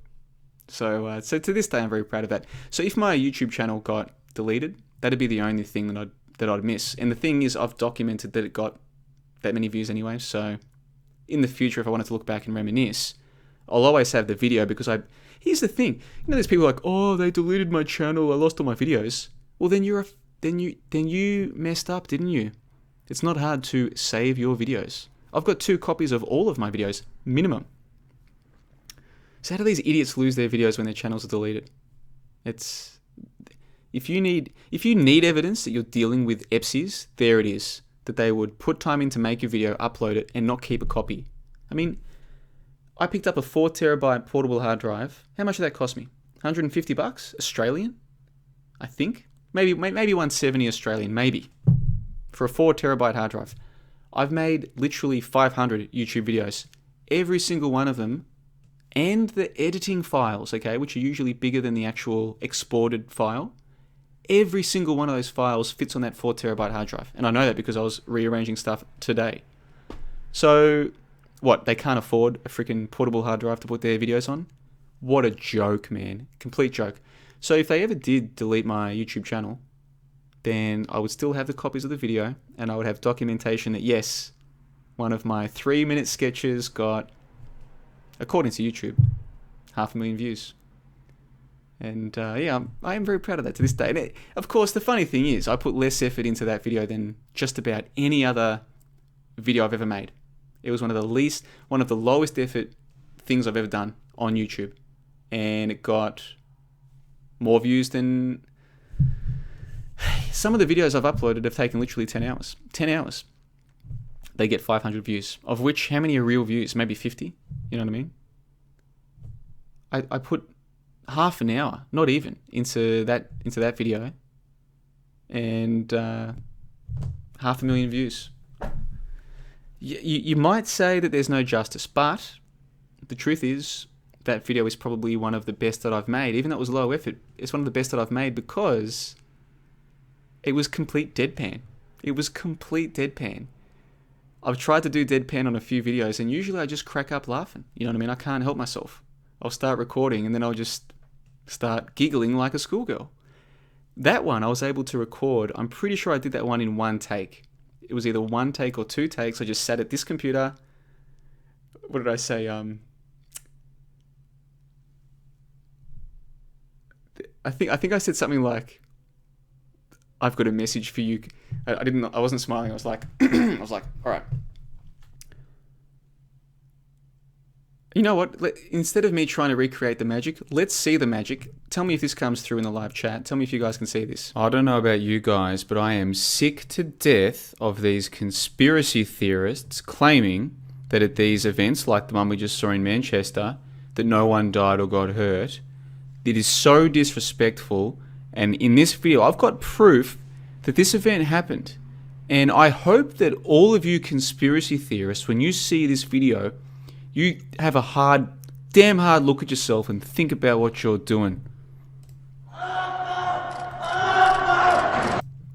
So to this day, I'm very proud of that. So if my YouTube channel got deleted, that'd be the only thing that I'd miss. And the thing is, I've documented that it got that many views anyway. So in the future, if I wanted to look back and reminisce, I'll always have the video because here's the thing. There's people like, oh, they deleted my channel. I lost all my videos. Well, then you messed up, didn't you? It's not hard to save your videos. I've got 2 copies of all of my videos, minimum. So how do these idiots lose their videos when their channels are deleted? If you need evidence that you're dealing with EPSIs, there it is. That they would put time in to make your video, upload it, and not keep a copy. I picked up a 4 terabyte portable hard drive. How much did that cost me? $150 Australian, I think. Maybe 170 Australian, maybe. For a 4 terabyte hard drive. I've made literally 500 YouTube videos. Every single one of them, and the editing files, okay, which are usually bigger than the actual exported file. Every single one of those files fits on that 4 terabyte hard drive. And I know that because I was rearranging stuff today. So, what, they can't afford a freaking portable hard drive to put their videos on? What a joke, man. Complete joke. So if they ever did delete my YouTube channel, then I would still have the copies of the video, and I would have documentation that, yes, one of my 3-minute sketches got, according to YouTube, 500,000 views. And yeah, I am very proud of that to this day. And of course, the funny thing is, I put less effort into that video than just about any other video I've ever made. It was one of the lowest effort things I've ever done on YouTube. And it got more views than... Some of the videos I've uploaded have taken literally 10 hours. 10 hours. They get 500 views, of which how many are real views? Maybe 50? You know what I mean? I put half an hour, not even, into that video, and 500,000 views. You might say that there's no justice, but the truth is that video is probably one of the best that I've made. Even though it was low effort, it's one of the best that I've made because it was complete deadpan. It was complete deadpan. I've tried to do deadpan on a few videos, and usually I just crack up laughing. You know what I mean? I can't help myself. I'll start recording, and then I'll just start giggling like a schoolgirl. That one I was able to record. I'm pretty sure I did that one in one take. It was either one take or two takes. I just sat at this computer. What did I say? I think I said something like, "I've got a message for you." I wasn't smiling. I was like, all right. You know what? Instead of me trying to recreate the magic, let's see the magic. Tell me if this comes through in the live chat. Tell me if you guys can see this. I don't know about you guys, but I am sick to death of these conspiracy theorists claiming that at these events, like the one we just saw in Manchester, that no one died or got hurt. It is so disrespectful. And in this video, I've got proof that this event happened. And I hope that all of you conspiracy theorists, when you see this video, you have a damn hard look at yourself and think about what you're doing.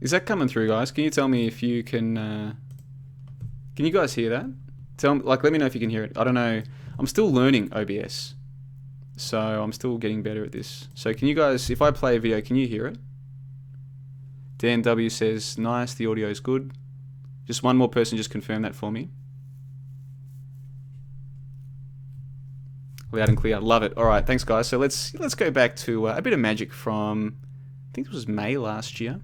Is that coming through, guys? Can you tell me if you can... Can you guys hear that? Let me know if you can hear it. I don't know. I'm still learning OBS. So I'm still getting better at this. So can you guys, if I play a video, can you hear it? Dan W says, nice, the audio is good. Just one more person just confirm that for me. Loud and clear. Love it. All right, thanks, guys. So let's go back to a bit of magic from, I think it was May last year.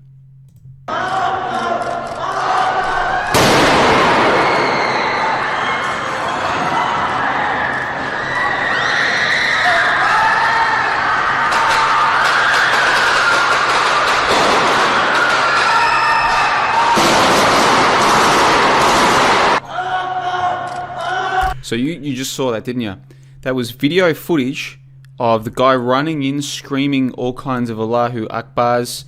So you just saw that, didn't you? That was video footage of the guy running in, screaming all kinds of Allahu Akbars,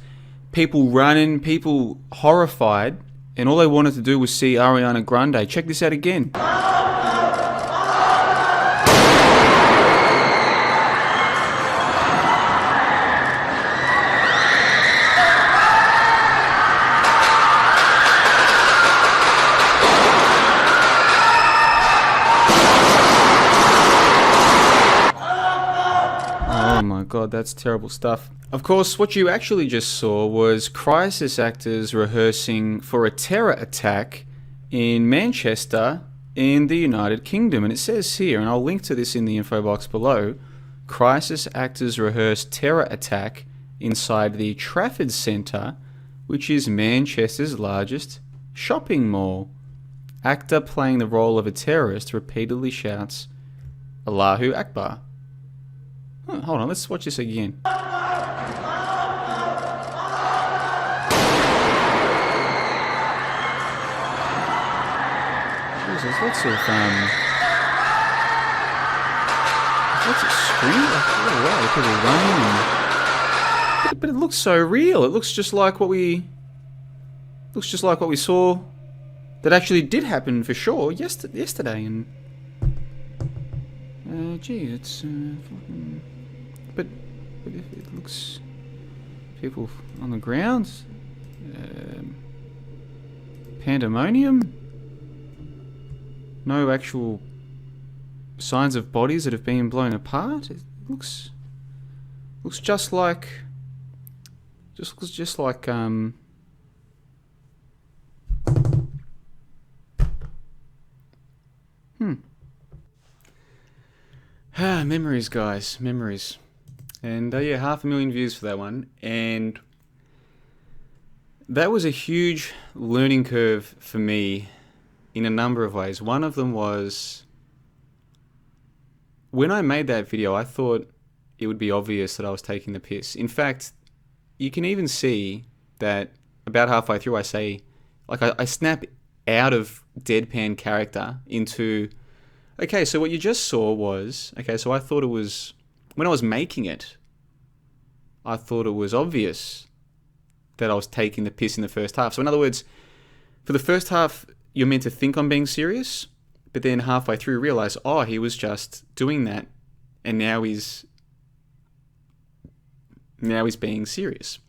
people running, people horrified, and all they wanted to do was see Ariana Grande. Check this out again. Oh my god, that's terrible stuff. Of course, what you actually just saw was crisis actors rehearsing for a terror attack in Manchester in the United Kingdom. And it says here, and I'll link to this in the info box below, crisis actors rehearse terror attack inside the Trafford Centre, which is Manchester's largest shopping mall. Actor playing the role of a terrorist repeatedly shouts, Allahu Akbar. Oh, hold on, let's watch this again. Jesus, lots of screaming, people running, but it looks so real. It looks just like what we saw that actually did happen for sure yesterday. And gee, it's but if it looks people on the ground, pandemonium. No actual signs of bodies that have been blown apart. It looks just like memories, guys, memories. And yeah, 500,000 views for that one. And that was a huge learning curve for me in a number of ways. One of them was when I made that video, I thought it would be obvious that I was taking the piss. In fact, you can even see that about halfway through I say, like I snap out of deadpan character into, okay, so what you just saw was, okay, so I thought it was, when I was making it, I thought it was obvious that I was taking the piss in the first half. So in other words, for the first half, you're meant to think I'm being serious, but then halfway through realize, oh, he was just doing that, and now he's being serious.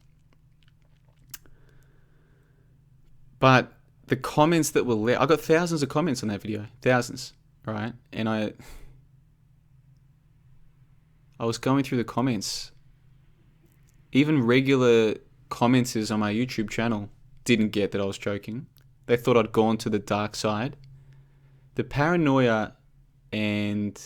But the comments that were I got thousands of comments on that video, thousands, right? And I was going through the comments. Even regular commenters on my YouTube channel didn't get that I was joking. They thought I'd gone to the dark side. The paranoia and,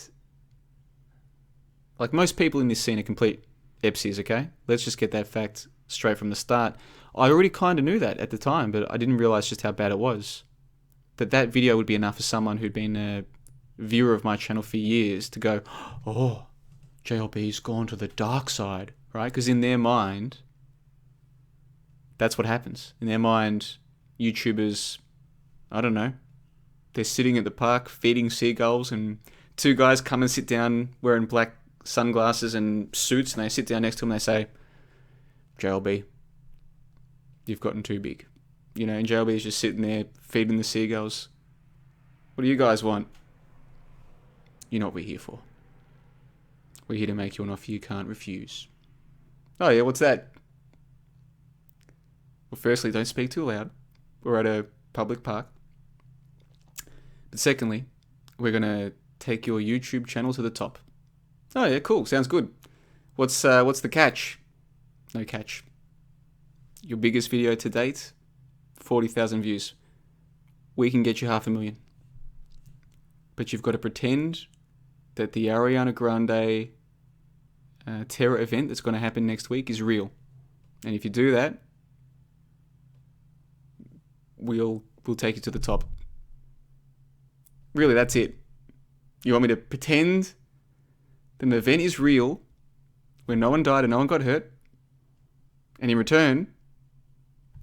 like, most people in this scene are complete epsies, okay? Let's just get that fact straight from the start. I already kind of knew that at the time, but I didn't realize just how bad it was. That video would be enough for someone who'd been a viewer of my channel for years to go, oh, JLB's gone to the dark side, right? Because in their mind, that's what happens. In their mind, YouTubers, I don't know, they're sitting at the park feeding seagulls, and two guys come and sit down wearing black sunglasses and suits, and they sit down next to them and they say, JLB, you've gotten too big. You know, and JLB is just sitting there feeding the seagulls. What do you guys want? You know what we're here for. We're here to make you an offer you can't refuse. Oh yeah, what's that? Well, firstly, don't speak too loud. We're at a public park. But secondly, we're going to take your YouTube channel to the top. Oh yeah, cool. Sounds good. What's the catch? No catch. Your biggest video to date, 40,000 views. We can get you 500,000. But you've got to pretend that the Ariana Grande terror event that's going to happen next week is real. And if you do that, we'll take you to the top. Really, that's it. You want me to pretend that an event is real, where no one died and no one got hurt, and in return,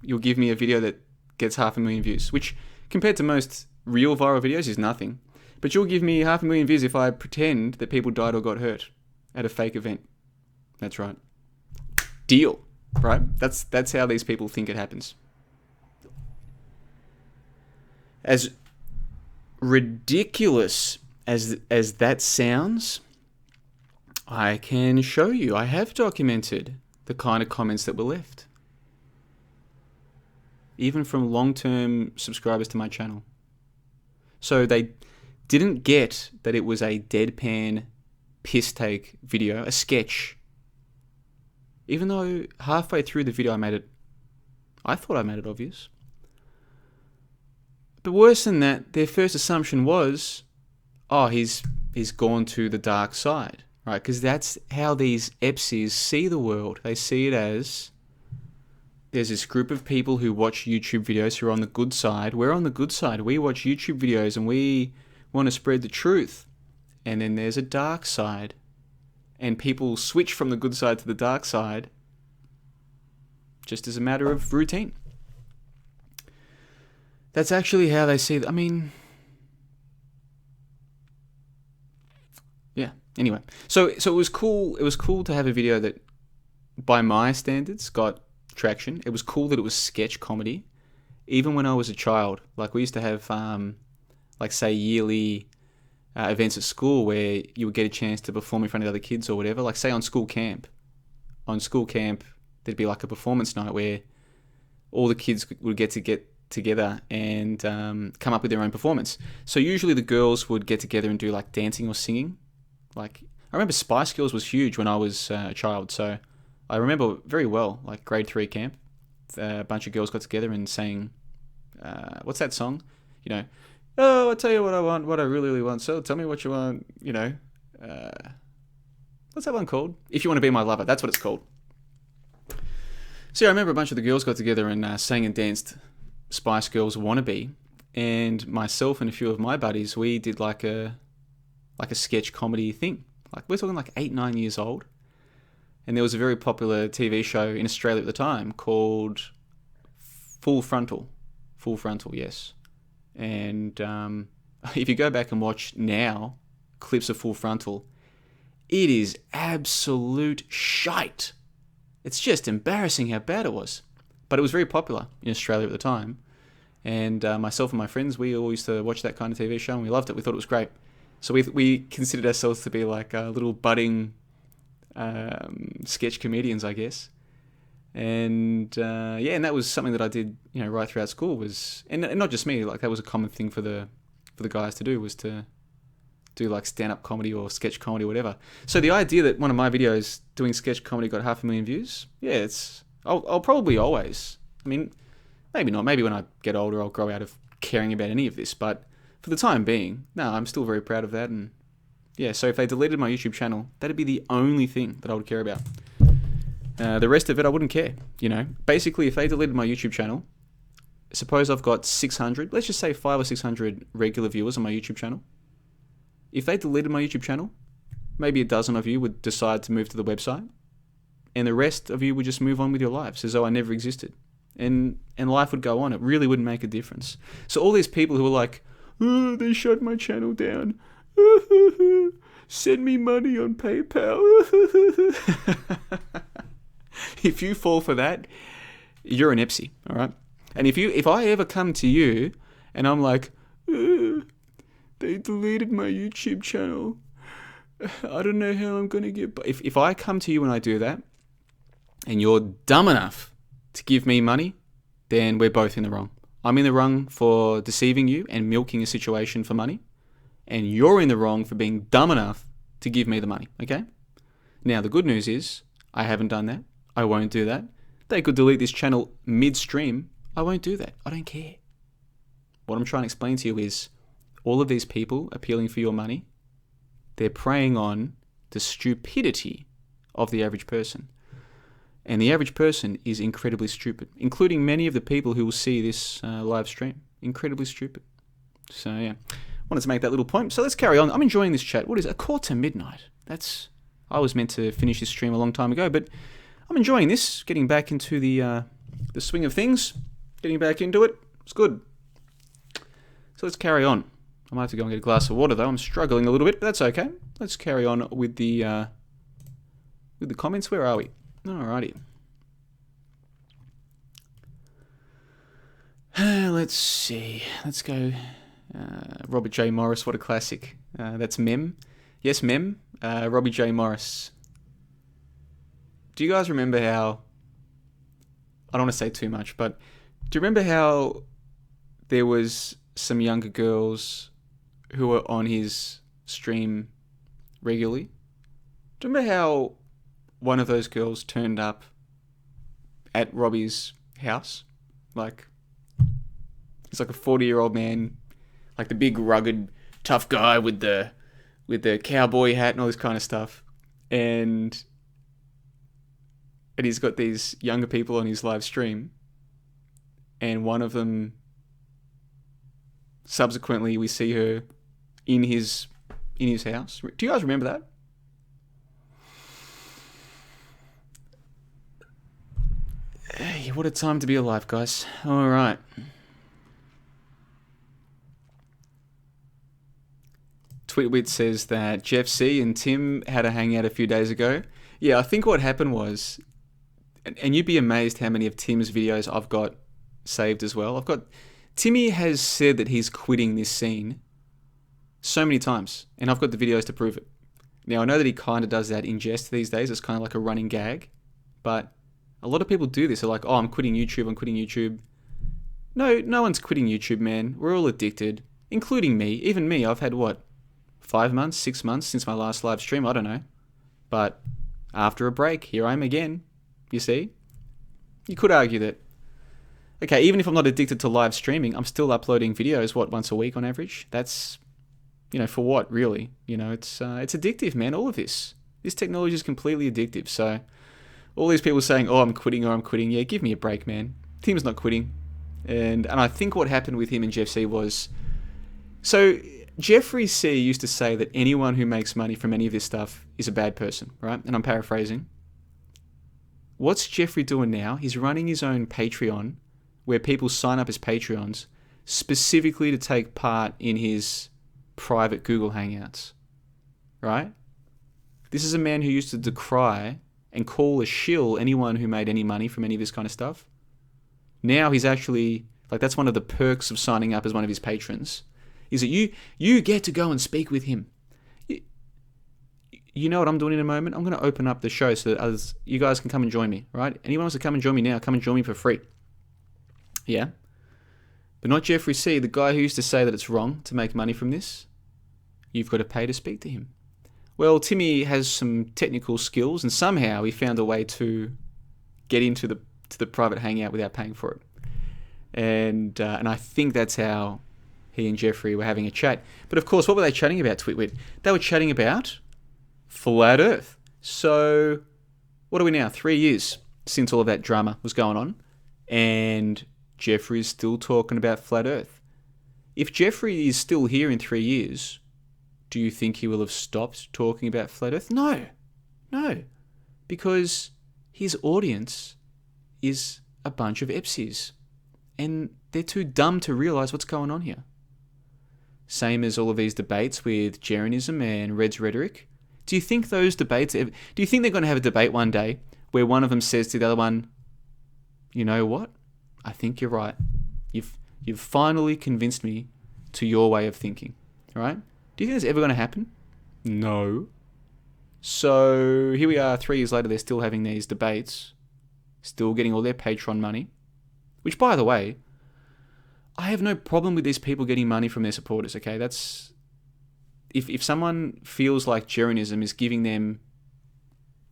you'll give me a video that gets 500,000 views, which compared to most real viral videos is nothing. But you'll give me 500,000 views if I pretend that people died or got hurt at a fake event. That's right. Deal. Right? That's how these people think it happens. As ridiculous as that sounds, I can show you. I have documented the kind of comments that were left. Even from long-term subscribers to my channel. So they didn't get that it was a deadpan piss take video, a sketch. Even though halfway through the video I thought I made it obvious. But worse than that, their first assumption was, oh, he's gone to the dark side, right? Because that's how these epsies see the world. They see it as, there's this group of people who watch YouTube videos who are on the good side. We're on the good side. We watch YouTube videos and we want to spread the truth. And then there's a dark side. And people switch from the good side to the dark side just as a matter of routine. That's actually how they see it. I mean, yeah. Anyway, so it was cool. It was cool to have a video that, by my standards, got traction. It was cool that it was sketch comedy. Even when I was a child, like we used to have, like say yearly events at school where you would get a chance to perform in front of other kids or whatever. Like say on school camp. On school camp, there'd be like a performance night where all the kids would get together and come up with their own performance. So usually the girls would get together and do like dancing or singing. Like I remember Spice Girls was huge when I was a child, so I remember very well, like grade 3 camp, a bunch of girls got together and sang, what's that song? You know, oh, I'll tell you what I want, what I really, really want. So tell me what you want, you know. What's that one called? If You Want to Be My Lover. That's what it's called. So yeah, I remember a bunch of the girls got together and sang and danced Spice Girls Wannabe. And myself and a few of my buddies, we did like a sketch comedy thing. Like we're talking like 8, 9 years old. And there was a very popular TV show in Australia at the time called Full Frontal. Full Frontal, yes. And if you go back and watch now clips of Full Frontal, it is absolute shite. It's just embarrassing how bad it was. But it was very popular in Australia at the time. And myself and my friends, we all used to watch that kind of TV show and we loved it. We thought it was great. So we considered ourselves to be like little budding sketch comedians, I guess. And and that was something that I did, right throughout school. And not just me, like that was a common thing for the guys to do, was to do like stand-up comedy or sketch comedy or whatever. So the idea that one of my videos doing sketch comedy got 500,000 views, yeah, I'll probably always, I mean, maybe not, maybe when I get older I'll grow out of caring about any of this, but for the time being, no, I'm still very proud of that. And yeah, so if they deleted my YouTube channel, that'd be the only thing that I would care about. The rest of it I wouldn't care, Basically, if they deleted my YouTube channel, suppose I've got 600, let's just say 500 or 600 regular viewers on my YouTube channel. If they deleted my YouTube channel, maybe a dozen of you would decide to move to the website, and the rest of you would just move on with your lives as though I never existed. And life would go on. It really wouldn't make a difference. So all these people who are like, oh, they shut my channel down. Send me money on PayPal. If you fall for that, you're an Epsi, all right? And if I ever come to you and I'm like, they deleted my YouTube channel, I don't know how I'm going to get... If I come to you and I do that, and you're dumb enough to give me money, then we're both in the wrong. I'm in the wrong for deceiving you and milking a situation for money, and you're in the wrong for being dumb enough to give me the money, okay? Now, the good news is, I haven't done that. I won't do that. They could delete this channel midstream. I won't do that. I don't care. What I'm trying to explain to you is, all of these people appealing for your money, they're preying on the stupidity of the average person. And the average person is incredibly stupid, including many of the people who will see this live stream. Incredibly stupid. So, yeah. Wanted to make that little point. So let's carry on. I'm enjoying this chat. What is it? 1:45. I was meant to finish this stream a long time ago, but I'm enjoying this. Getting back into the swing of things. Getting back into it. It's good. So let's carry on. I might have to go and get a glass of water, though. I'm struggling a little bit, but that's okay. Let's carry on with the comments. Where are we? Alrighty. Let's see. Let's go. Robert J. Morris, what a classic. That's Mem. Yes, Mem. Robbie J. Morris. Do you guys remember how... I don't want to say too much, but do you remember how there was some younger girls who were on his stream regularly? Do you remember how one of those girls turned up at Robbie's house? Like, he's like a 40-year-old man, like the big rugged tough guy with the cowboy hat and all this kind of stuff, and he's got these younger people on his live stream, and one of them, subsequently we see her in his house. Do you guys remember that? Hey, what a time to be alive, guys. All right. Twitwit says that Jeff C. and Tim had a hangout a few days ago. Yeah, I think what happened was, and you'd be amazed how many of Tim's videos I've got saved as well. Timmy has said that he's quitting this scene so many times, and I've got the videos to prove it. Now, I know that he kind of does that in jest these days. It's kind of like a running gag, but a lot of people do this. They're like, oh, I'm quitting YouTube. No one's quitting YouTube, man. We're all addicted, including me. Even me, I've had, 5 months, 6 months since my last live stream? I don't know. But after a break, here I am again. You see? You could argue that, okay, even if I'm not addicted to live streaming, I'm still uploading videos, once a week on average? That's, for what, really? It's addictive, man, all of this. This technology is completely addictive. So all these people saying, oh, I'm quitting. Yeah, give me a break, man. Tim's not quitting. And I think what happened with him and Jeff C was... So Jeffrey C used to say that anyone who makes money from any of this stuff is a bad person, right? And I'm paraphrasing. What's Jeffrey doing now? He's running his own Patreon where people sign up as Patreons specifically to take part in his private Google Hangouts, right? This is a man who used to decry and call a shill anyone who made any money from any of this kind of stuff. Now he's actually, like, that's one of the perks of signing up as one of his patrons, is that you get to go and speak with him. You know what I'm doing in a moment? I'm going to open up the show so that you guys can come and join me, right? Anyone wants to come and join me now, come and join me for free. Yeah? But not Jeffrey C, the guy who used to say that it's wrong to make money from this. You've got to pay to speak to him. Well, Timmy has some technical skills, and somehow he found a way to get into the private hangout without paying for it. And I think that's how he and Jeffrey were having a chat. But of course, what were they chatting about, Twitwit? They were chatting about flat Earth. So, what are we now? 3 years since all of that drama was going on, and Jeffrey's still talking about flat Earth. If Jeffrey is still here in 3 years, do you think he will have stopped talking about flat Earth? No. Because his audience is a bunch of Epsies, and they're too dumb to realise what's going on here. Same as all of these debates with Jeranism and Red's rhetoric. Do you think those debates... Do you think they're going to have a debate one day where one of them says to the other one, you know what? I think you're right. You've finally convinced me to your way of thinking. Right? Do you think that's ever going to happen? No. So here we are 3 years later, they're still having these debates, still getting all their Patreon money, which, by the way, I have no problem with these people getting money from their supporters, okay? That's... If someone feels like Jeranism is giving them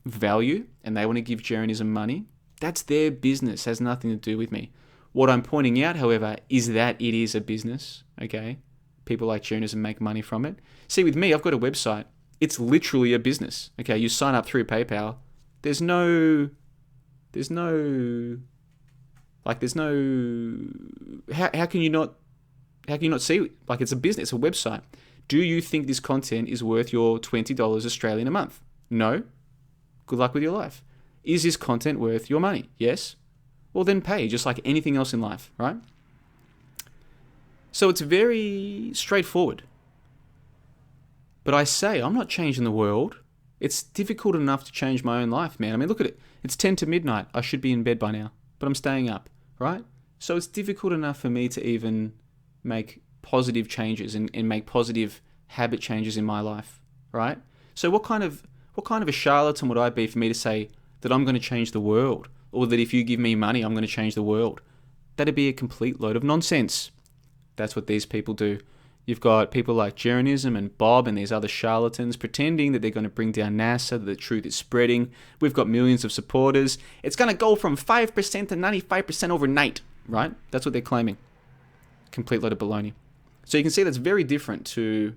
value and they want to give Jeranism money, that's their business. It has nothing to do with me. What I'm pointing out, however, is that it is a business, okay? People like Jeranism make money from it. See, with me, I've got a website. It's literally a business, okay? You sign up through PayPal. There's no... How can you not see, like, it's a business, it's a website. Do you think this content is worth your $20 Australian a month? No. Good luck with your life. Is this content worth your money? Yes. Well, then pay, just like anything else in life, right? So it's very straightforward. But I say, I'm not changing the world. It's difficult enough to change my own life, man. I mean, look at it. It's 10 to midnight. I should be in bed by now, but I'm staying up, right? So it's difficult enough for me to even make positive changes and make positive habit changes in my life, right? So what kind of a charlatan would I be for me to say that I'm going to change the world, or that if you give me money, I'm going to change the world? That'd be a complete load of nonsense. That's what these people do. You've got people like Jeranism and Bob and these other charlatans pretending that they're going to bring down NASA, that the truth is spreading. We've got millions of supporters. It's going to go from 5% to 95% overnight, right? That's what they're claiming. Complete load of baloney. So you can see that's very different to...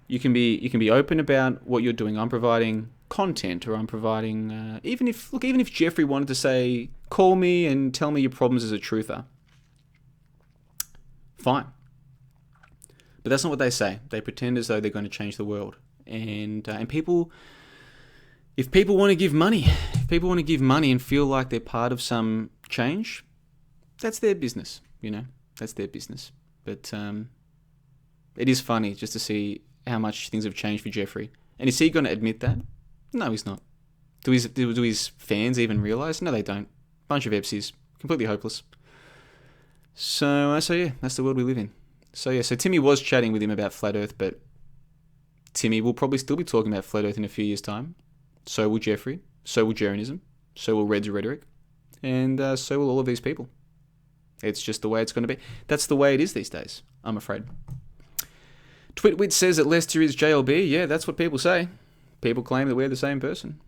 You can be open about what you're doing. I'm providing content, or I'm providing... even if Jeffrey wanted to say, call me and tell me your problems as a truther, fine. But that's not what they say. They pretend as though they're going to change the world. And people... If people want to give money, and feel like they're part of some change, that's their business, you know? That's their business. But it is funny just to see how much things have changed for Jeffrey. And is he going to admit that? No, he's not. Do his fans even realise? No, they don't. Bunch of Epsies. Completely hopeless. So yeah, that's the world we live in. So Timmy was chatting with him about Flat Earth, but Timmy will probably still be talking about Flat Earth in a few years' time. So will Jeffrey. So will Jeranism. So will Red's rhetoric. And so will all of these people. It's just the way it's going to be. That's the way it is these days, I'm afraid. Twitwit says that Lester is JLB. Yeah, that's what people say. People claim that we're the same person.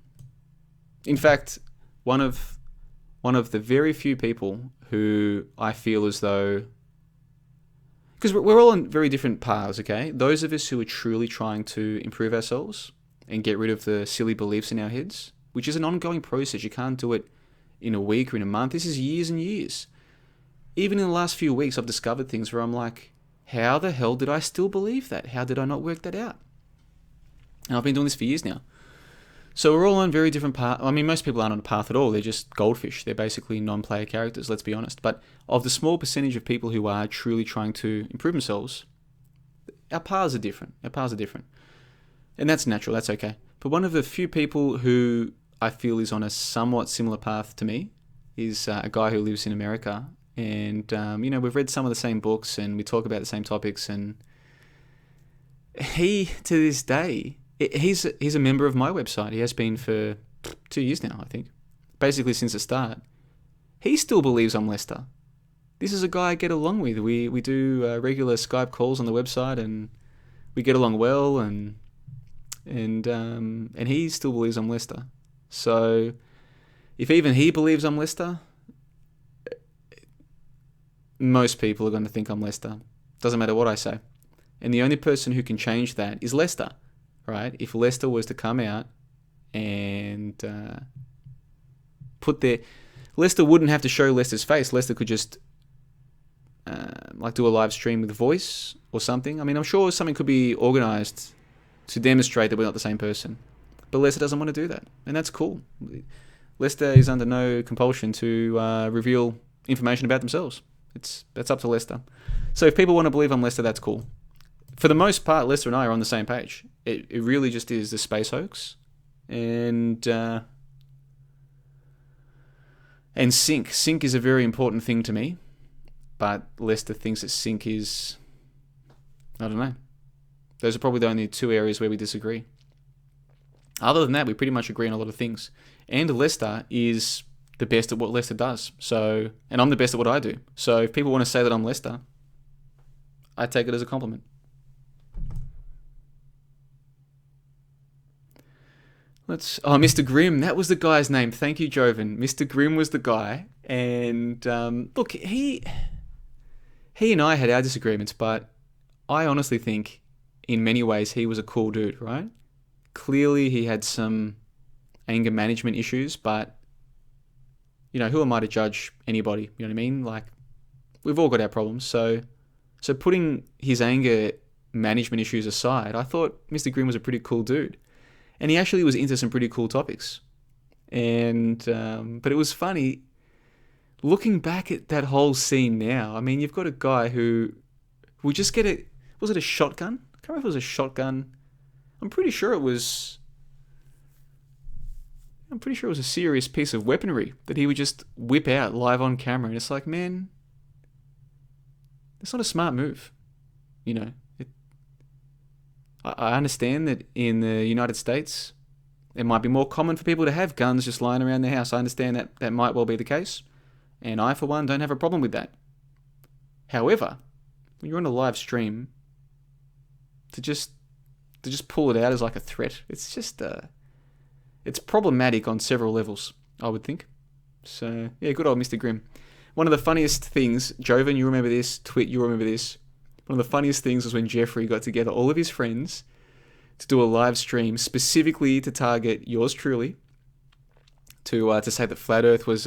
In fact, one of the very few people who I feel as though... because we're all on very different paths, okay? Those of us who are truly trying to improve ourselves and get rid of the silly beliefs in our heads, which is an ongoing process. You can't do it in a week or in a month. This is years and years. Even in the last few weeks, I've discovered things where I'm like, how the hell did I still believe that? How did I not work that out? And I've been doing this for years now. So we're all on very different paths. I mean, most people aren't on a path at all. They're just goldfish. They're basically non-player characters, let's be honest. But of the small percentage of people who are truly trying to improve themselves, our paths are different. And that's natural. That's okay. But one of the few people who I feel is on a somewhat similar path to me is a guy who lives in America. And, we've read some of the same books and we talk about the same topics. And he, to this day, he's a member of my website. He has been for 2 years now, I think. Basically since the start. He still believes I'm Lester. This is a guy I get along with. We do regular Skype calls on the website and we get along well and he still believes I'm Lester. So if even he believes I'm Lester, most people are going to think I'm Lester. Doesn't matter what I say. And the only person who can change that is Lester, right? If Lester was to come out and Lester wouldn't have to show Lester's face. Lester could just do a live stream with voice or something. I mean, I'm sure something could be organized to demonstrate that we're not the same person. But Lester doesn't want to do that. And that's cool. Lester is under no compulsion to reveal information about themselves. That's up to Lester. So if people want to believe I'm Lester, that's cool. For the most part, Lester and I are on the same page. It really just is the space hoax. And sync. Sync is a very important thing to me. But Lester thinks that sync is... I don't know. Those are probably the only two areas where we disagree. Other than that, we pretty much agree on a lot of things. And Lester is the best at what Lester does. So, and I'm the best at what I do. So if people want to say that I'm Lester, I take it as a compliment. Mr. Grimm, that was the guy's name. Thank you, Joven. Mr. Grimm was the guy. And look, he and I had our disagreements, but I honestly think in many ways he was a cool dude, right? Clearly he had some anger management issues, but who am I to judge anybody? You know what I mean? Like, we've all got our problems. So putting his anger management issues aside, I thought Mr. Grimm was a pretty cool dude. And he actually was into some pretty cool topics. And but it was funny looking back at that whole scene now. I mean, you've got a guy who would just get was it a shotgun? I can't remember if it was a shotgun. I'm pretty sure it was a serious piece of weaponry that he would just whip out live on camera. And it's like, man, that's not a smart move. I understand that in the United States, it might be more common for people to have guns just lying around their house. I understand that might well be the case. And I, for one, don't have a problem with that. However, when you're on a live stream, to just pull it out as like a threat, it's just... it's problematic on several levels, I would think. So, yeah, good old Mr. Grimm. One of the funniest things, Joven, you remember this, Twit, you remember this. One of the funniest things was when Jeffrey got together all of his friends to do a live stream specifically to target yours truly, to say that Flat Earth was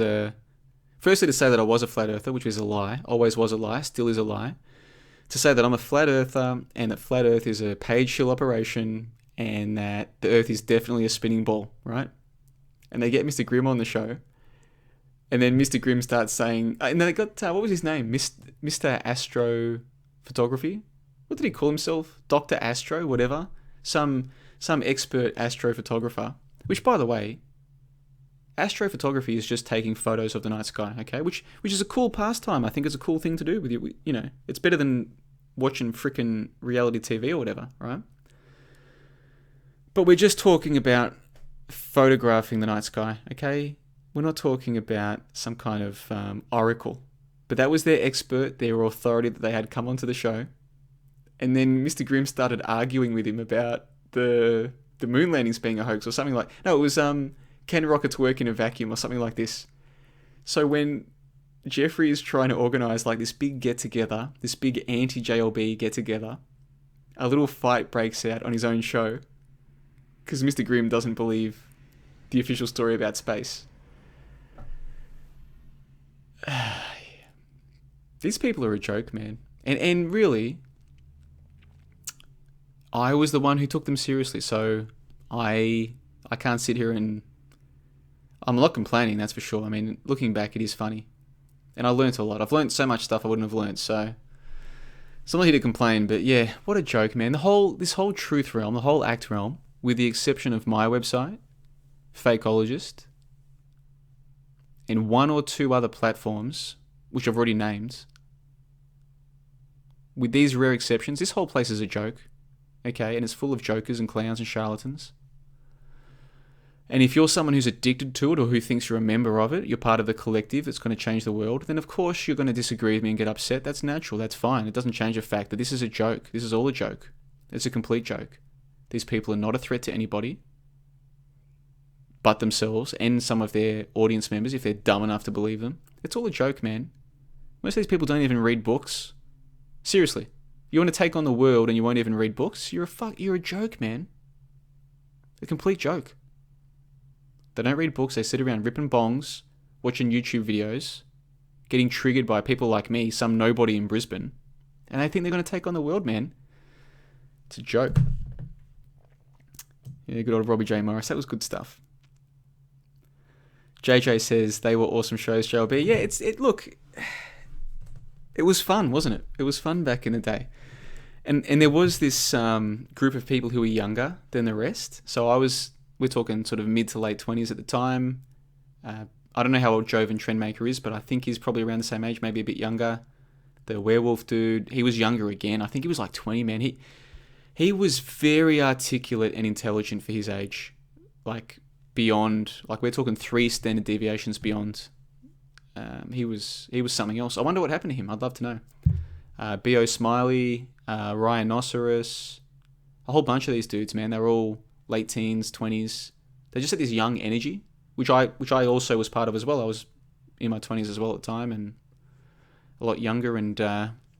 firstly to say that I was a Flat Earther, which is a lie, always was a lie, still is a lie. To say that I'm a Flat Earther and that Flat Earth is a paid shill operation and that the Earth is definitely a spinning ball, right? And they get Mr. Grimm on the show. And then Mr. Grimm starts saying... and then they got... what was his name? Mr. Astrophotography? What did he call himself? Dr. Astro? Whatever. Some expert astrophotographer. Which, by the way... astrophotography is just taking photos of the night sky, okay? Which is a cool pastime. I think it's a cool thing to do with you. It's better than watching frickin' reality TV or whatever, right? But we're just talking about photographing the night sky, okay? We're not talking about some kind of oracle. But that was their expert, their authority that they had come onto the show. And then Mr. Grimm started arguing with him about the moon landings being a hoax or something like... No, it was can rockets work in a vacuum or something like this. So when Jeffrey is trying to organise like this big get-together, this big anti-JLB get-together. A little fight breaks out on his own show because Mr. Grimm doesn't believe the official story about space. These people are a joke, man. And really, I was the one who took them seriously, so I can't sit here and... I'm not complaining, that's for sure. I mean, looking back, it is funny. And I learnt a lot. I've learnt so much stuff I wouldn't have learnt, so... So I'm not here to complain, but yeah, what a joke, man. This whole truth realm, the whole act realm, with the exception of my website, Fakeologist, and 1 or 2 other platforms, which I've already named, with these rare exceptions, this whole place is a joke, okay? And it's full of jokers and clowns and charlatans. And if you're someone who's addicted to it or who thinks you're a member of it, you're part of the collective that's going to change the world, then of course you're going to disagree with me and get upset. That's natural. That's fine. It doesn't change the fact that this is a joke. This is all a joke. It's a complete joke. These people are not a threat to anybody but themselves and some of their audience members if they're dumb enough to believe them. It's all a joke, man. Most of these people don't even read books. Seriously. You want to take on the world and you won't even read books? You're a joke, man. A complete joke. They don't read books, they sit around ripping bongs, watching YouTube videos, getting triggered by people like me, some nobody in Brisbane, and they think they're going to take on the world, man. It's a joke. Yeah, good old Robbie J. Morris, that was good stuff. JJ says, they were awesome shows, JLB. Yeah, look, it was fun, wasn't it? It was fun back in the day. And there was this group of people who were younger than the rest, so we're talking sort of mid to late 20s at the time. I don't know how old Joven Trendmaker is, but I think he's probably around the same age, maybe a bit younger. The werewolf dude, he was younger again. I think he was like 20, man. He was very articulate and intelligent for his age. Like beyond, like we're talking 3 standard deviations beyond. He was something else. I wonder what happened to him. I'd love to know. B.O. Smiley, Rhinoceros, a whole bunch of these dudes, man. They're all late teens, 20s. They just had this young energy, which I also was part of as well. I was in my 20s as well at the time, and a lot younger and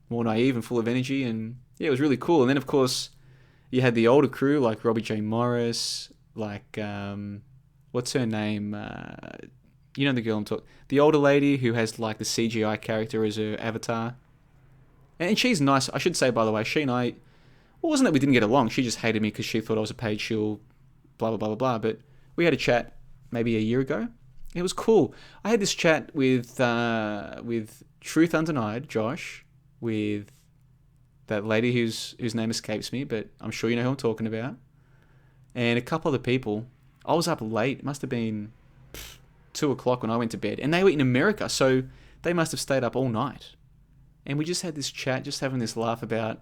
more naive and full of energy, and yeah, it was really cool. And then of course you had the older crew like Robbie J. Morris, like what's her name? You know the girl I'm talking. The older lady who has like the CGI character as her avatar, and she's nice. I should say, by the way, she and I. Well, it wasn't that we didn't get along. She just hated me because she thought I was a paid shill, blah, blah, blah, blah, blah. But we had a chat maybe a year ago. It was cool. I had this chat with Truth Undenied, Josh, with that lady whose name escapes me, but I'm sure you know who I'm talking about, and a couple other people. I was up late. It must have been 2 o'clock when I went to bed. And they were in America, so they must have stayed up all night. And we just had this chat, just having this laugh about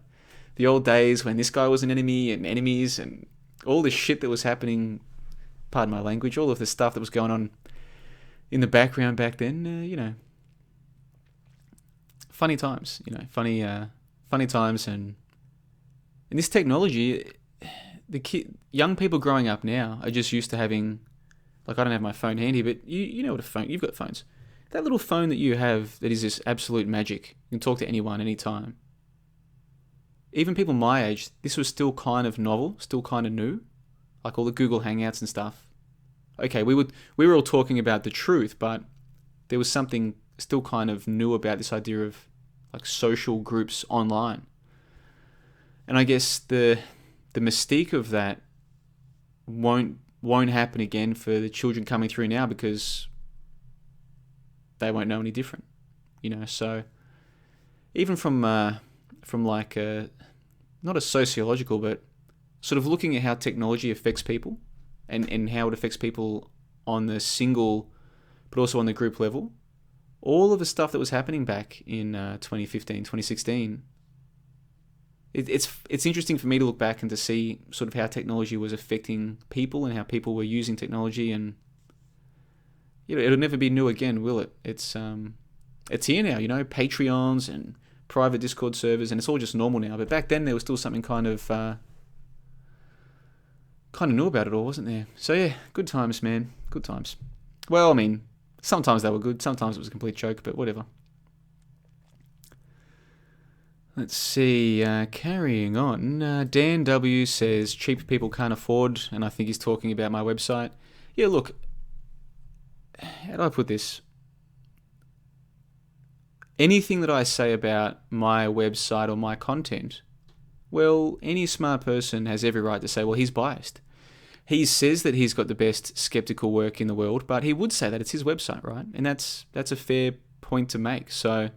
the old days when this guy was an enemy and enemies and all this shit that was happening, pardon my language, all of the stuff that was going on in the background back then, funny times, funny times. And this technology, young people growing up now are just used to having, like, I don't have my phone handy, but you know what a phone, you've got phones. That little phone that you have that is this absolute magic. You can talk to anyone, anytime. Even people my age, this was still kind of novel, still kind of new, like all the Google Hangouts and stuff. Okay, we were all talking about the truth, but there was something still kind of new about this idea of like social groups online. And I guess the mystique of that won't happen again for the children coming through now because they won't know any different, So even from like not a sociological, but sort of looking at how technology affects people and how it affects people on the single, but also on the group level. All of the stuff that was happening back in 2015, 2016, it's interesting for me to look back and to see sort of how technology was affecting people and how people were using technology, and it'll never be new again, will it? It's here now, Patreons and private Discord servers, and it's all just normal now. But back then there was still something kind of new about it all, wasn't there? So yeah, good times, man, good times. Well, I mean, Sometimes they were good, sometimes it was a complete joke, but whatever. Let's see, carrying on. Dan W says, cheap people can't afford, and I think he's talking about my website. Yeah, look, how do I put this? Anything that I say about my website or my content, well, any smart person has every right to say, well, he's biased. He says that he's got the best skeptical work in the world, but he would say that it's his website, right? And that's a fair point to make. So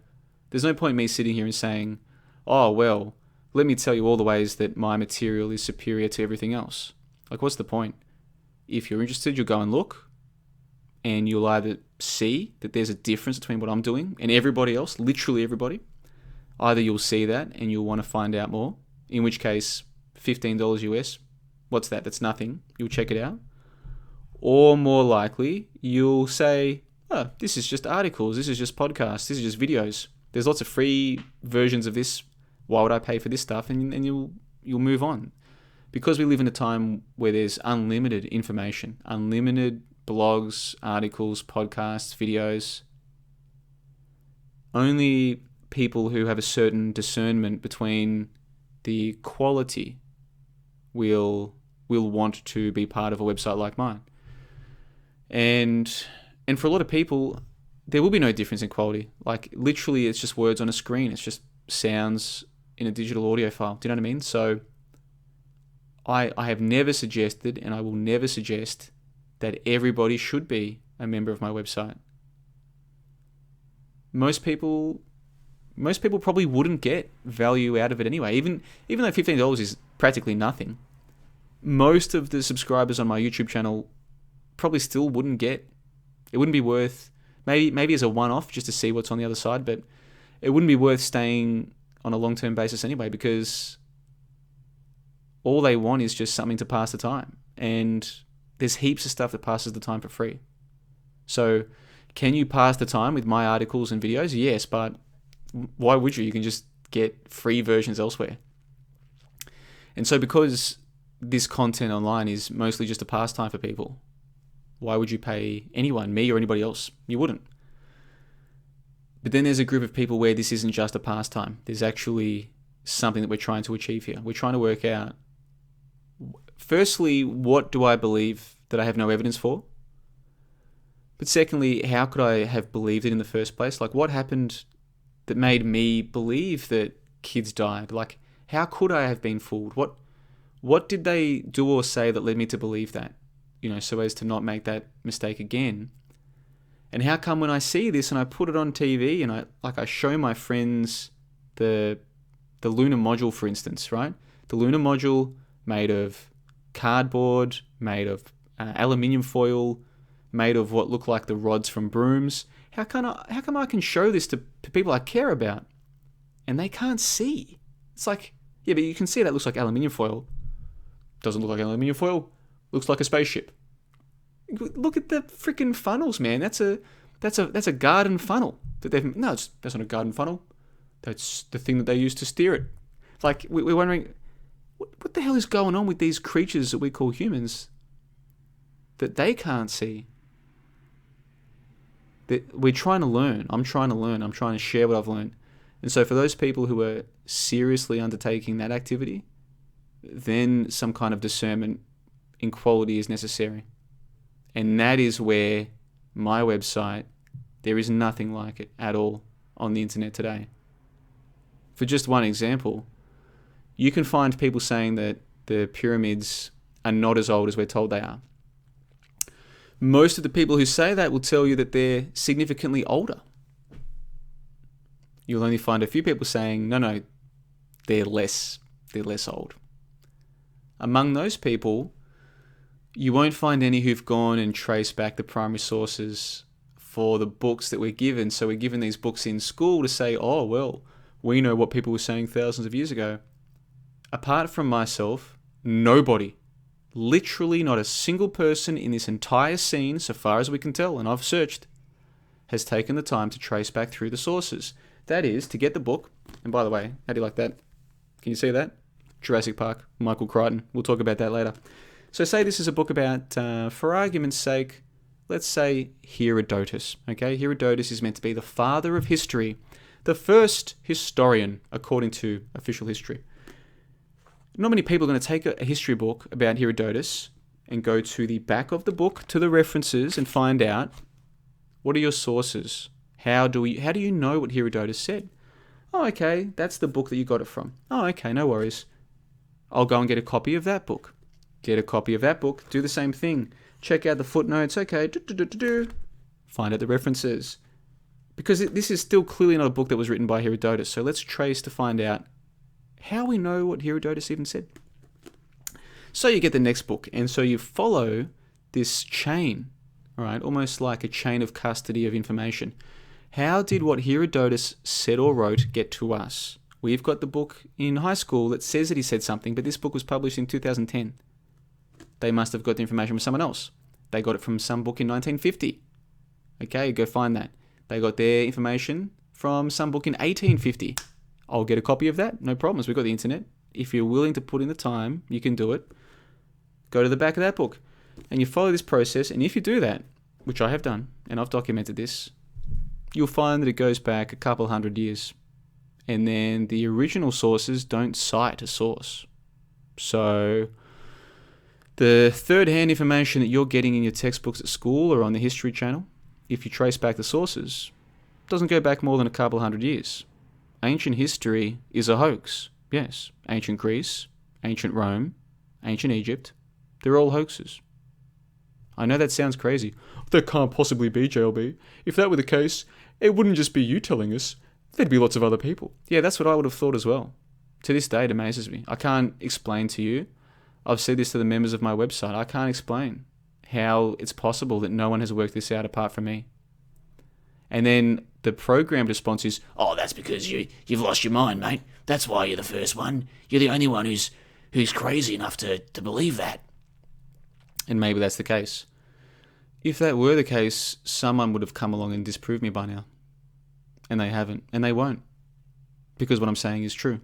there's no point in me sitting here and saying, oh, well, let me tell you all the ways that my material is superior to everything else. Like, what's the point? If you're interested, you'll go and look, and you'll either see that there's a difference between what I'm doing and everybody else, literally everybody. Either you'll see that and you'll want to find out more, in which case $15 US, what's that? That's nothing. You'll check it out. Or more likely, you'll say, oh, this is just articles, this is just podcasts, this is just videos. There's lots of free versions of this. Why would I pay for this stuff? And you'll move on. Because we live in a time where there's unlimited information, unlimited blogs, articles, podcasts, videos. Only people who have a certain discernment between the quality will want to be part of a website like mine. And for a lot of people, there will be no difference in quality. Like, literally, it's just words on a screen. It's just sounds in a digital audio file. Do you know what I mean? So I have never suggested, and I will never suggest, that everybody should be a member of my website. Most people probably wouldn't get value out of it anyway. Even though $15 is practically nothing, most of the subscribers on my YouTube channel probably still wouldn't get. It wouldn't be worth, maybe as a one-off just to see what's on the other side, but it wouldn't be worth staying on a long-term basis anyway, because all they want is just something to pass the time. And there's heaps of stuff that passes the time for free. So can you pass the time with my articles and videos? Yes, but why would you? You can just get free versions elsewhere. And so because this content online is mostly just a pastime for people, why would you pay anyone, me or anybody else? You wouldn't. But then there's a group of people where this isn't just a pastime. There's actually something that we're trying to achieve here. We're trying to work out, firstly, what do I believe that I have no evidence for? But secondly, how could I have believed it in the first place? Like, what happened that made me believe that kids died? Like, how could I have been fooled? What did they do or say that led me to believe that? So as to not make that mistake again. And how come when I see this and I put it on TV and I show my friends the lunar module, for instance, right? The lunar module made of cardboard, made of aluminium foil, made of what look like the rods from brooms. How come I can show this to people I care about and they can't see? It's like, yeah, but you can see that looks like aluminium foil. Doesn't look like aluminium foil. Looks like a spaceship. Look at the freaking funnels, man. That's a garden funnel that they've. No, that's not a garden funnel. That's the thing that they use to steer it. Like, we're wondering, what the hell is going on with these creatures that we call humans that they can't see? That we're trying to learn. I'm trying to learn. I'm trying to share what I've learned. And so for those people who are seriously undertaking that activity, then some kind of discernment in quality is necessary. And that is where my website, there is nothing like it at all on the internet today. For just one example, you can find people saying that the pyramids are not as old as we're told they are. Most of the people who say that will tell you that they're significantly older. You'll only find a few people saying, no, they're less old. Among those people, you won't find any who've gone and traced back the primary sources for the books that we're given. So we're given these books in school to say, oh, well, we know what people were saying thousands of years ago. Apart from myself, nobody, literally not a single person in this entire scene, so far as we can tell, and I've searched, has taken the time to trace back through the sources. That is, to get the book, and by the way, how do you like that? Can you see that? Jurassic Park, Michael Crichton. We'll talk about that later. So say this is a book about, for argument's sake, let's say Herodotus. Okay, Herodotus is meant to be the father of history, the first historian according to official history. Not many people are going to take a history book about Herodotus and go to the back of the book to the references and find out, what are your sources? How do you know what Herodotus said? Oh, okay, that's the book that you got it from. Oh, okay, no worries. I'll go and get a copy of that book. Get a copy of that book, do the same thing. Check out the footnotes, okay, find out the references. Because this is still clearly not a book that was written by Herodotus, so let's trace to find out how we know what Herodotus even said. So you get the next book, and so you follow this chain, all right, almost like a chain of custody of information. How did what Herodotus said or wrote get to us? We've got the book in high school that says that he said something, but this book was published in 2010. They must have got the information from someone else. They got it from some book in 1950. Okay, go find that. They got their information from some book in 1850. I'll get a copy of that. No problems. We've got the internet. If you're willing to put in the time, you can do it. Go to the back of that book and you follow this process. And if you do that, which I have done, and I've documented this, you'll find that it goes back a couple hundred years. And then the original sources don't cite a source. So the third-hand information that you're getting in your textbooks at school or on the History Channel, if you trace back the sources, doesn't go back more than a couple hundred years. Ancient history is a hoax. Yes, ancient Greece, ancient Rome, ancient Egypt, they're all hoaxes. I know that sounds crazy. That can't possibly be, JLB. If that were the case, it wouldn't just be you telling us. There'd be lots of other people. Yeah, that's what I would have thought as well. To this day, it amazes me. I can't explain to you. I've said this to the members of my website. I can't explain how it's possible that no one has worked this out apart from me. And then the programmed response is, oh, that's because you've lost your mind, mate. That's why you're the first one. You're the only one who's crazy enough to believe that. And maybe that's the case. If that were the case, someone would have come along and disproved me by now. And they haven't. And they won't. Because what I'm saying is true.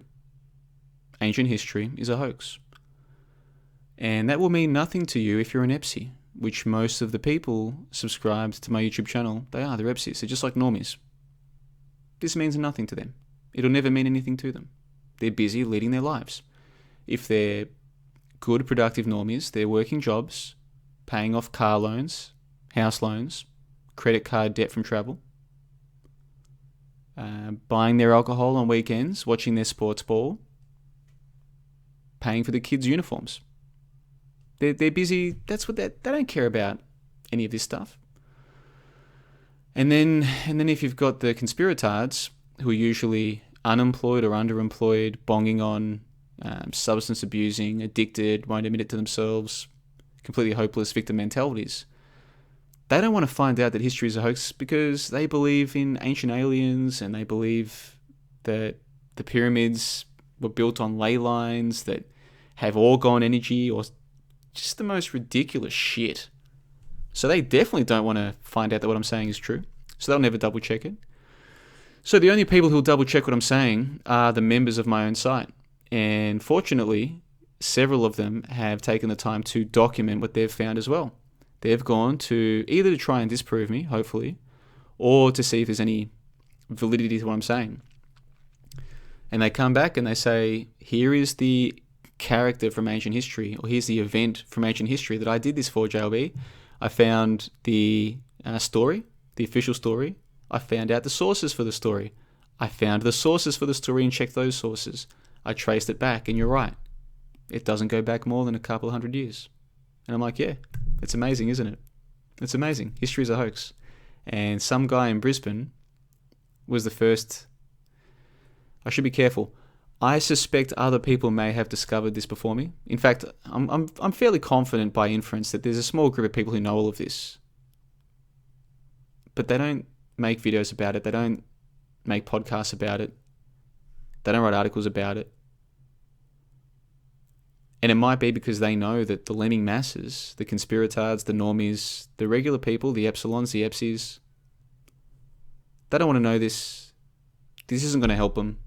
Ancient history is a hoax. And that will mean nothing to you if you're an EPSI, which most of the people subscribed to my YouTube channel, they're EPSIs. They're just like normies. This means nothing to them. It'll never mean anything to them. They're busy leading their lives. If they're good, productive normies, they're working jobs, paying off car loans, house loans, credit card debt from travel, buying their alcohol on weekends, watching their sports ball, paying for the kids' uniforms. They're busy. That's what they don't care about any of this stuff. And then if you've got the conspiratards who are usually unemployed or underemployed, bonging on, substance abusing, addicted, won't admit it to themselves, completely hopeless victim mentalities. They don't want to find out that history is a hoax because they believe in ancient aliens and they believe that the pyramids were built on ley lines that have orgone energy or just the most ridiculous shit. So they definitely don't want to find out that what I'm saying is true. So they'll never double check it. So the only people who'll double check what I'm saying are the members of my own site. And fortunately, several of them have taken the time to document what they've found as well. They've gone to either to try and disprove me, hopefully, or to see if there's any validity to what I'm saying. And they come back and they say, here is the character from ancient history, or here's the event from ancient history that I did this for, JLB. I found the story, the official story. I found out the sources for the story. I found the sources for the story and checked those sources. I traced it back, and you're right. It doesn't go back more than a couple hundred years. And I'm like, yeah, it's amazing, isn't it? It's amazing. History is a hoax. And some guy in Brisbane was the first. I should be careful. I suspect other people may have discovered this before me. In fact, I'm fairly confident by inference that there's a small group of people who know all of this. But they don't make videos about it. They don't make podcasts about it. They don't write articles about it. And it might be because they know that the lemming masses, the conspiratards, the normies, the regular people, the epsilons, the epsies, they don't want to know this. This isn't going to help them.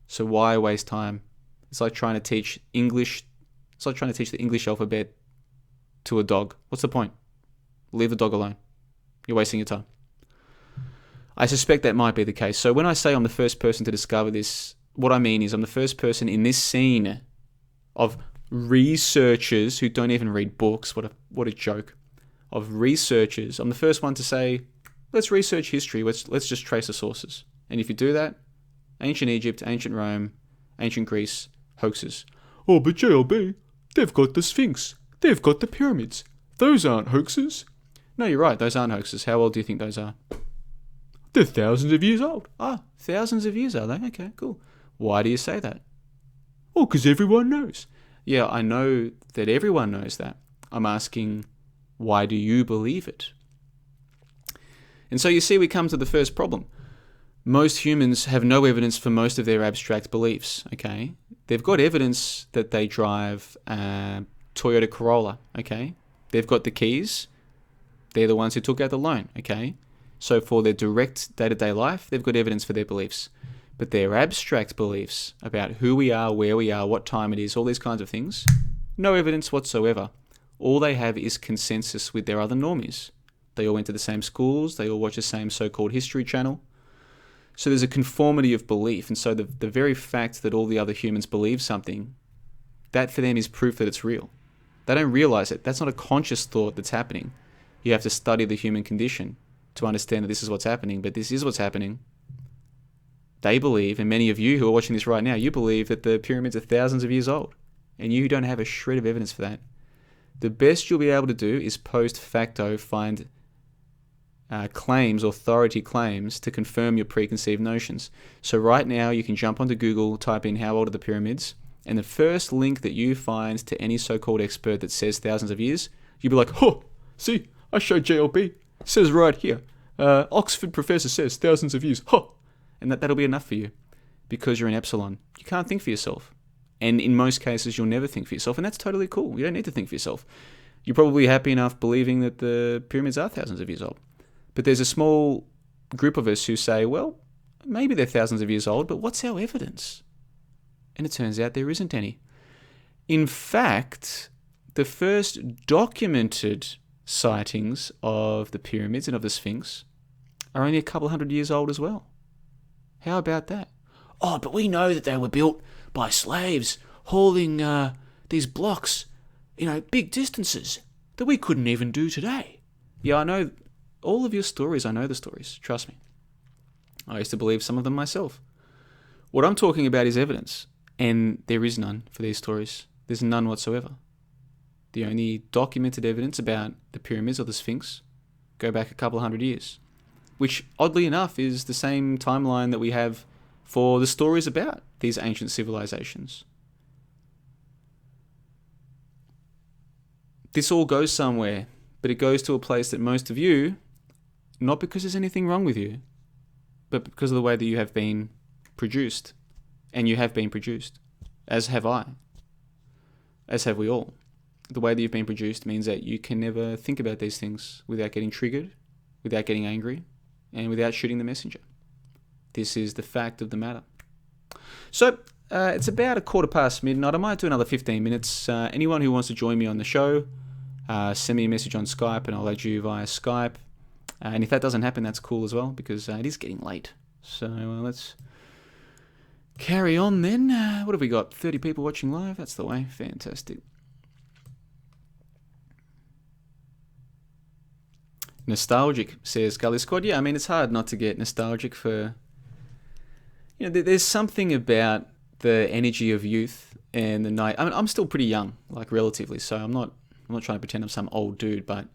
So why waste time? It's like trying to teach English. It's like trying to teach the English alphabet to a dog. What's the point? Leave the dog alone. You're wasting your time. I suspect that might be the case. So when I say I'm the first person to discover this, what I mean is I'm the first person in this scene of researchers who don't even read books. What a joke. Of researchers. I'm the first one to say, let's research history. Let's just trace the sources. And if you do that, ancient Egypt, ancient Rome, ancient Greece, hoaxes. Oh, but JLB, they've got the Sphinx. They've got the pyramids. Those aren't hoaxes. No, you're right. Those aren't hoaxes. How old do you think those are? They're thousands of years old. Ah, thousands of years, are they? Okay, cool. Why do you say that? Oh, because everyone knows. Yeah, I know that everyone knows that. I'm asking, why do you believe it? And so you see, we come to the first problem. Most humans have no evidence for most of their abstract beliefs, okay? They've got evidence that they drive a Toyota Corolla, okay? They've got the keys. They're the ones who took out the loan, okay? So for their direct day-to-day life, they've got evidence for their beliefs. But their abstract beliefs about who we are, where we are, what time it is, all these kinds of things, no evidence whatsoever. All they have is consensus with their other normies. They all went to the same schools. They all watch the same so-called history channel. So there's a conformity of belief. And so the very fact that all the other humans believe something, that for them is proof that it's real. They don't realize it. That's not a conscious thought that's happening. You have to study the human condition to understand that this is what's happening, but this is what's happening. They believe, and many of you who are watching this right now, you believe that the pyramids are thousands of years old, and you don't have a shred of evidence for that. The best you'll be able to do is post facto find claims, authority claims, to confirm your preconceived notions. So right now you can jump onto Google, type in how old are the pyramids, and the first link that you find to any so-called expert that says thousands of years, you'll be like, oh, see, I showed JLB. It says right here, Oxford professor says thousands of years. Huh. And that'll be enough for you because you're an epsilon. You can't think for yourself. And in most cases, you'll never think for yourself. And that's totally cool. You don't need to think for yourself. You're probably happy enough believing that the pyramids are thousands of years old. But there's a small group of us who say, well, maybe they're thousands of years old, but what's our evidence? And it turns out there isn't any. In fact, the first documented sightings of the pyramids and of the Sphinx are only a couple hundred years old as well. How about that? Oh, but we know that they were built by slaves hauling these blocks, big distances that we couldn't even do today. Yeah, I know all of your stories. I know the stories. Trust me. I used to believe some of them myself. What I'm talking about is evidence, and there is none for these stories. There's none whatsoever. The only documented evidence about the pyramids or the Sphinx go back a couple of hundred years, which oddly enough is the same timeline that we have for the stories about these ancient civilizations. This all goes somewhere, but it goes to a place that most of you, not because there's anything wrong with you, but because of the way that you have been produced. And you have been produced, as have I, as have we all. The way that you've been produced means that you can never think about these things without getting triggered, without getting angry, and without shooting the messenger. This is the fact of the matter. So, it's about midquarter midnight. I might do another 15 minutes. Anyone who wants to join me on the show, send me a message on Skype and I'll add you via Skype. And if that doesn't happen, that's cool as well, because it is getting late. So let's carry on then. What have we got? 30 people watching live? That's the way. Fantastic. Nostalgic, says Gully Squad. Yeah, I mean, it's hard not to get nostalgic for... there's something about the energy of youth and the night. I mean, I'm still pretty young, like relatively, so I'm not trying to pretend I'm some old dude, but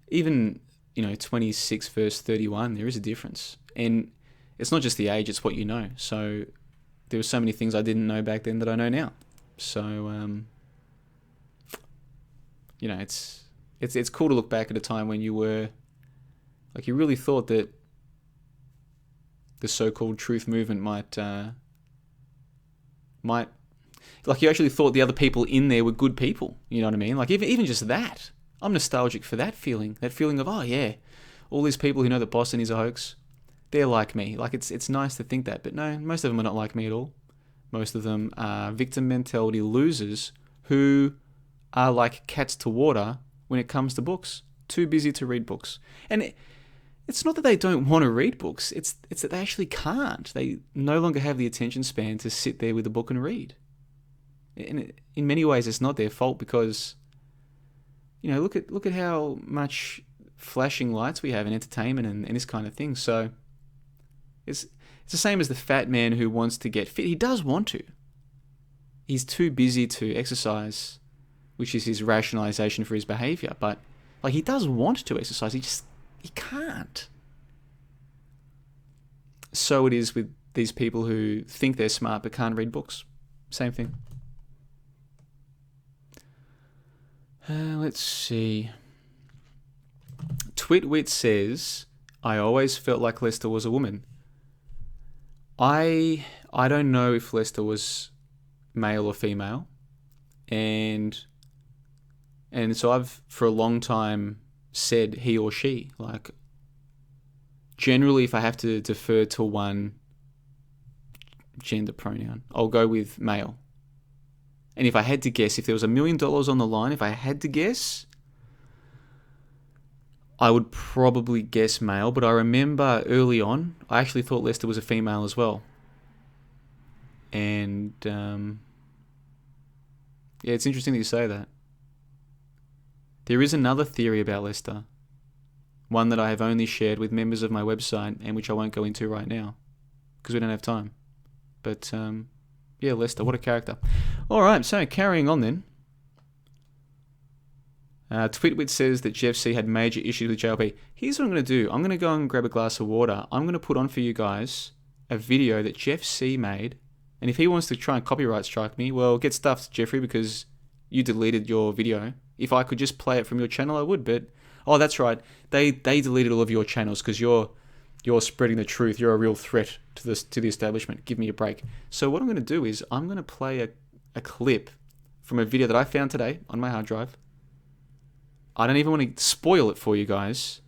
even, 26 versus 31, there is a difference. And it's not just the age, it's what you know. So there were so many things I didn't know back then that I know now. So, it's cool to look back at a time when you were, like, you really thought that the so-called truth movement might, like, you actually thought the other people in there were good people. You know what I mean? Like, even just that. I'm nostalgic for that feeling of, oh yeah, all these people who know that Boston is a hoax, they're like me. Like, it's nice to think that, but no, most of them are not like me at all. Most of them are victim mentality losers who are like cats to water when it comes to books. Too busy to read books. And It's not that they don't want to read books. It's that they actually can't. They no longer have the attention span to sit there with a book and read. And in many ways, it's not their fault because, look at how much flashing lights we have in entertainment and this kind of thing. So it's the same as the fat man who wants to get fit. He does want to. He's too busy to exercise, which is his rationalization for his behavior. But he does want to exercise. He can't. So it is with these people who think they're smart but can't read books. Same thing. Let's see. Twitwit says, I always felt like Lester was a woman. I don't know if Lester was male or female. And so I've, for a long time, said he or she. Generally, if I have to defer to one gender pronoun, I'll go with male. And if I had to guess, if there was $1 million on the line, if I had to guess, I would probably guess male. But I remember early on, I actually thought Lester was a female as well. And it's interesting that you say that. There is another theory about Lester, one that I have only shared with members of my website and which I won't go into right now because we don't have time. But Lester, what a character. All right, so carrying on then. Twitwit says that Jeff C had major issues with JLP. Here's what I'm going to do. I'm going to go and grab a glass of water. I'm going to put on for you guys a video that Jeff C made. And if he wants to try and copyright strike me, well, get stuffed, Jeffrey, because you deleted your video. If I could just play it from your channel, I would. But, that's right. They deleted all of your channels because you're spreading the truth. You're a real threat to the establishment. Give me a break. So what I'm going to do is I'm going to play a clip from a video that I found today on my hard drive. I don't even want to spoil it for you guys.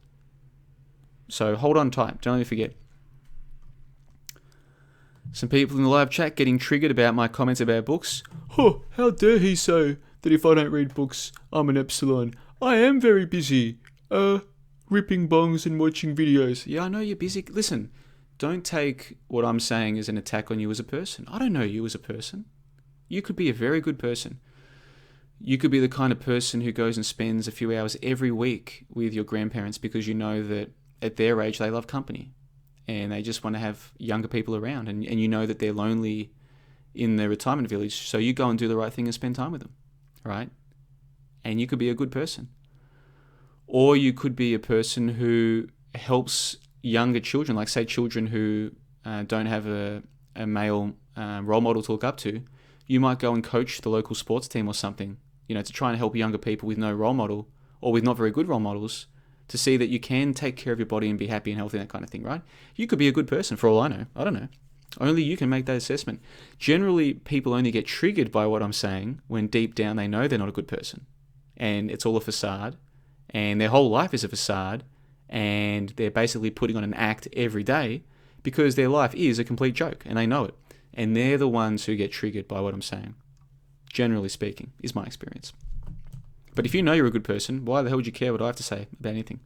So hold on tight. Don't let me forget. Some people in the live chat getting triggered about my comments about books. Oh, how dare he say that if I don't read books, I'm an epsilon. I am very busy. Ripping bongs and watching videos. Yeah, I know you're busy. Listen, don't take what I'm saying as an attack on you as a person. I don't know you as a person. You could be a very good person. You could be the kind of person who goes and spends a few hours every week with your grandparents because you know that at their age they love company and they just want to have younger people around and you know that they're lonely in their retirement village. So you go and do the right thing and spend time with them, right? And you could be a good person. Or you could be a person who helps younger children, like say children who don't have a male role model to look up to. You might go and coach the local sports team or something, to try and help younger people with no role model or with not very good role models to see that you can take care of your body and be happy and healthy and that kind of thing, right? You could be a good person for all I know. I don't know. Only you can make that assessment. Generally, people only get triggered by what I'm saying when deep down they know they're not a good person and it's all a facade. And their whole life is a facade, and they're basically putting on an act every day because their life is a complete joke, and they know it. And they're the ones who get triggered by what I'm saying, generally speaking, is my experience. But if you know you're a good person, why the hell would you care what I have to say about anything?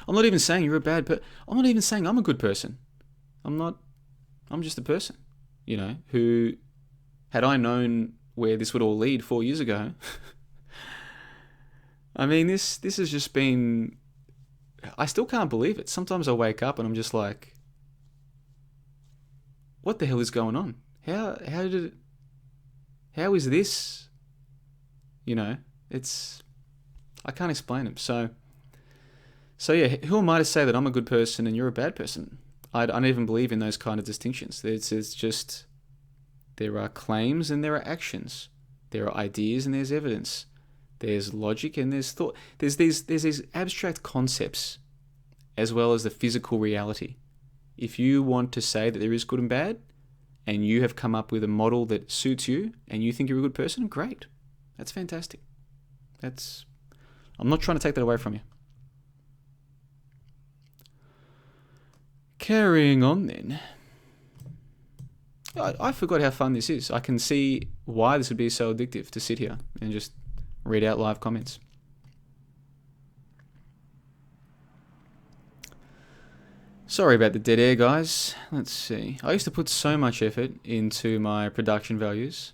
I'm not even saying you're a bad person. I'm not even saying I'm a good person. I'm just a person, who, had I known where this would all lead 4 years ago... I mean, this has just been... I still can't believe it. Sometimes I wake up and I'm just like, what the hell is going on? How is this? It's... I can't explain it. So yeah, who am I to say that I'm a good person and you're a bad person? I don't even believe in those kind of distinctions. It's just... There are claims and there are actions. There are ideas and there's evidence. There's logic and there's thought. There's these abstract concepts as well as the physical reality. If you want to say that there is good and bad and you have come up with a model that suits you and you think you're a good person, great. That's fantastic. I'm not trying to take that away from you. Carrying on then. I forgot how fun this is. I can see why this would be so addictive to sit here and just read out live comments. Sorry about the dead air, guys. Let's see. I used to put so much effort into my production values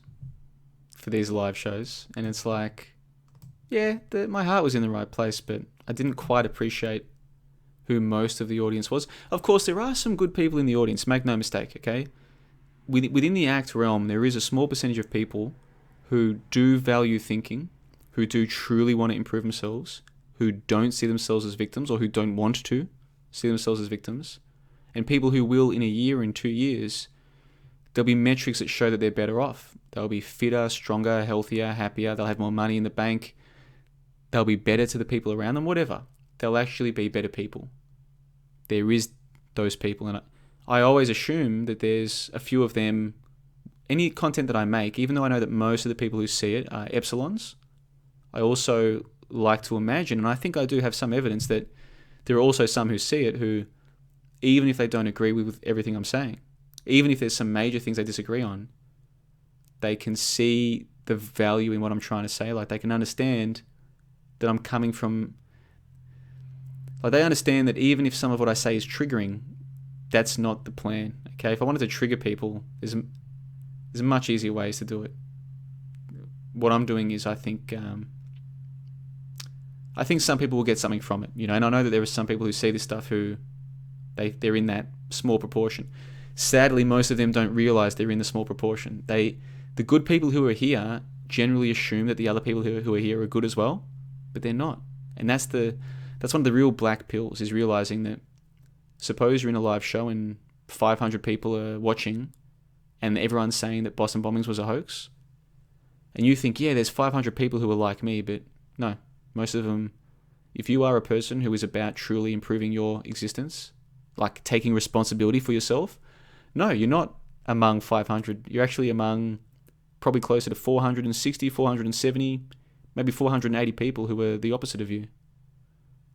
for these live shows, and it's like, yeah, my heart was in the right place, but I didn't quite appreciate who most of the audience was. Of course, there are some good people in the audience, make no mistake, okay? Within the act realm, there is a small percentage of people who do value thinking, who do truly want to improve themselves, who don't see themselves as victims, or who don't want to see themselves as victims, and people who will in a year, in 2 years. There'll be metrics that show that they're better off. They'll be fitter, stronger, healthier, happier. They'll have more money in the bank. They'll be better to the people around them, whatever. They'll actually be better people. There is those people, and I always assume that there's a few of them. Any content that I make, even though I know that most of the people who see it are epsilons, I also like to imagine, and I think I do have some evidence that there are also some who see it who, even if they don't agree with everything I'm saying, even if there's some major things they disagree on, they can see the value in what I'm trying to say. Like, they can understand that I'm coming from... Like, they understand that even if some of what I say is triggering, that's not the plan. Okay, if I wanted to trigger people, there's much easier ways to do it. What I'm doing is, I think some people will get something from it, you know. And I know that there are some people who see this stuff who they're in that small proportion. Sadly, most of them don't realize they're in the small proportion. The good people who are here generally assume that the other people who are here are good as well, but they're not. And that's one of the real black pills, is realizing that suppose you're in a live show and 500 people are watching and everyone's saying that Boston bombings was a hoax. And you think, yeah, there's 500 people who are like me, but no, most of them, if you are a person who is about truly improving your existence, like taking responsibility for yourself, no, you're not among 500. You're actually among probably closer to 460, 470, maybe 480 people who are the opposite of you.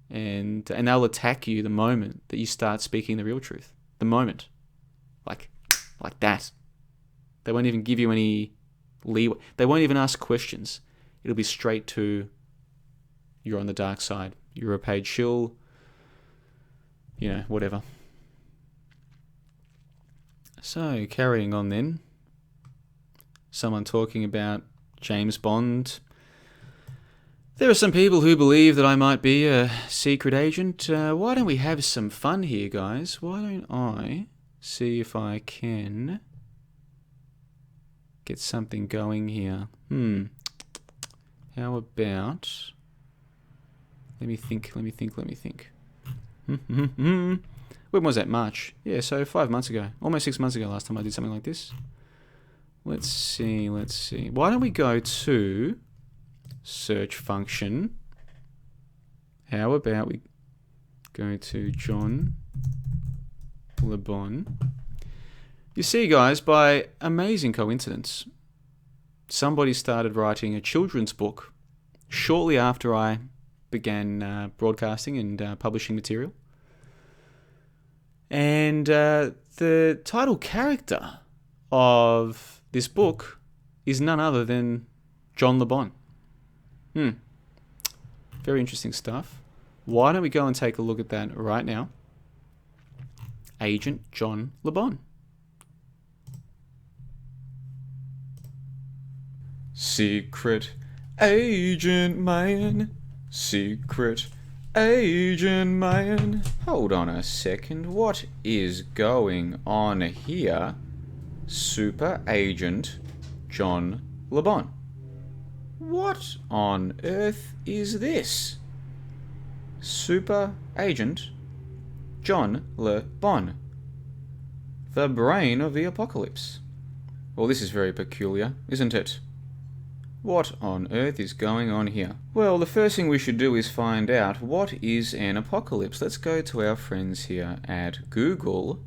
And they'll attack you the moment that you start speaking the real truth. The moment. Like that. They won't even give you any leeway. They won't even ask questions. It'll be straight to, you're on the dark side. You're a paid shill. You know, whatever. So, carrying on then. Someone talking about James Bond. There are some people who believe that I might be a secret agent. Why don't we have some fun here, guys? Why don't I see if I can get something going here? How about... Let me think. When was that? March? Yeah, so 5 months ago. Almost 6 months ago last time I did something like this. Let's see. Why don't we go to search function? How about we go to John Le Bon? You see, guys, by amazing coincidence, somebody started writing a children's book shortly after I began broadcasting and publishing material. And the title character of this book is none other than John Le Bon. Very interesting stuff. Why don't we go and take a look at that right now? Agent John Le Bon. Secret agent man. Secret agent man. Hold on a second. What is going on here? Super agent John Le Bon. What on earth is this? Super agent John Le Bon. The brain of the apocalypse. Well, this is very peculiar, isn't it? What on earth is going on here? Well, the first thing we should do is find out what is an apocalypse. Let's go to our friends here at Google,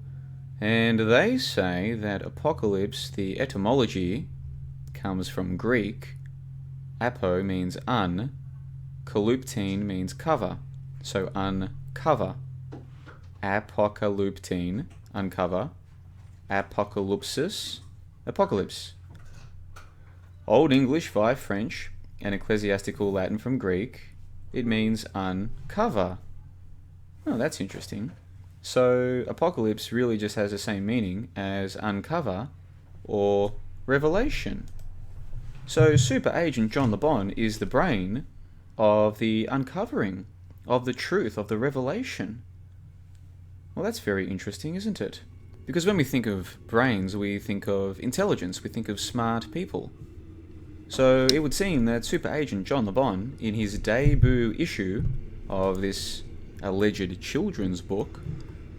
and they say that apocalypse, the etymology, comes from Greek. Apo means un, kalyptine means cover, so uncover. Apocalyptine, uncover. Apocalypsis, apocalypse. Old English via French and ecclesiastical Latin from Greek, it means uncover. Oh, that's interesting. So apocalypse really just has the same meaning as uncover or revelation. So Super Agent John LeBon is the brain of the uncovering of the truth, of the revelation. Well, that's very interesting, isn't it? Because when we think of brains, we think of intelligence, we think of smart people. So it would seem that Super Agent John LeBon, in his debut issue of this alleged children's book,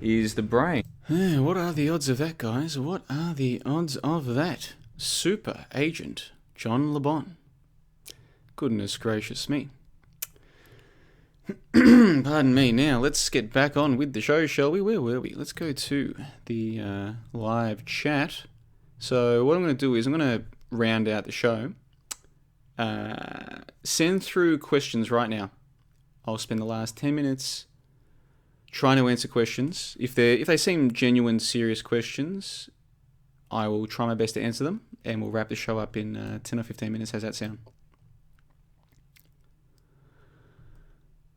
is the brain. What are the odds of that, guys? What are the odds of that? Super Agent John LeBon. Goodness gracious me. Pardon me. Now, let's get back on with the show, shall we? Where were we? Let's go to the live chat. So what I'm going to do is I'm going to round out the show. Send through questions right now. I'll spend the last 10 minutes trying to answer questions. If they seem genuine, serious questions, I will try my best to answer them, and we'll wrap the show up in 10 or 15 minutes. How's that sound?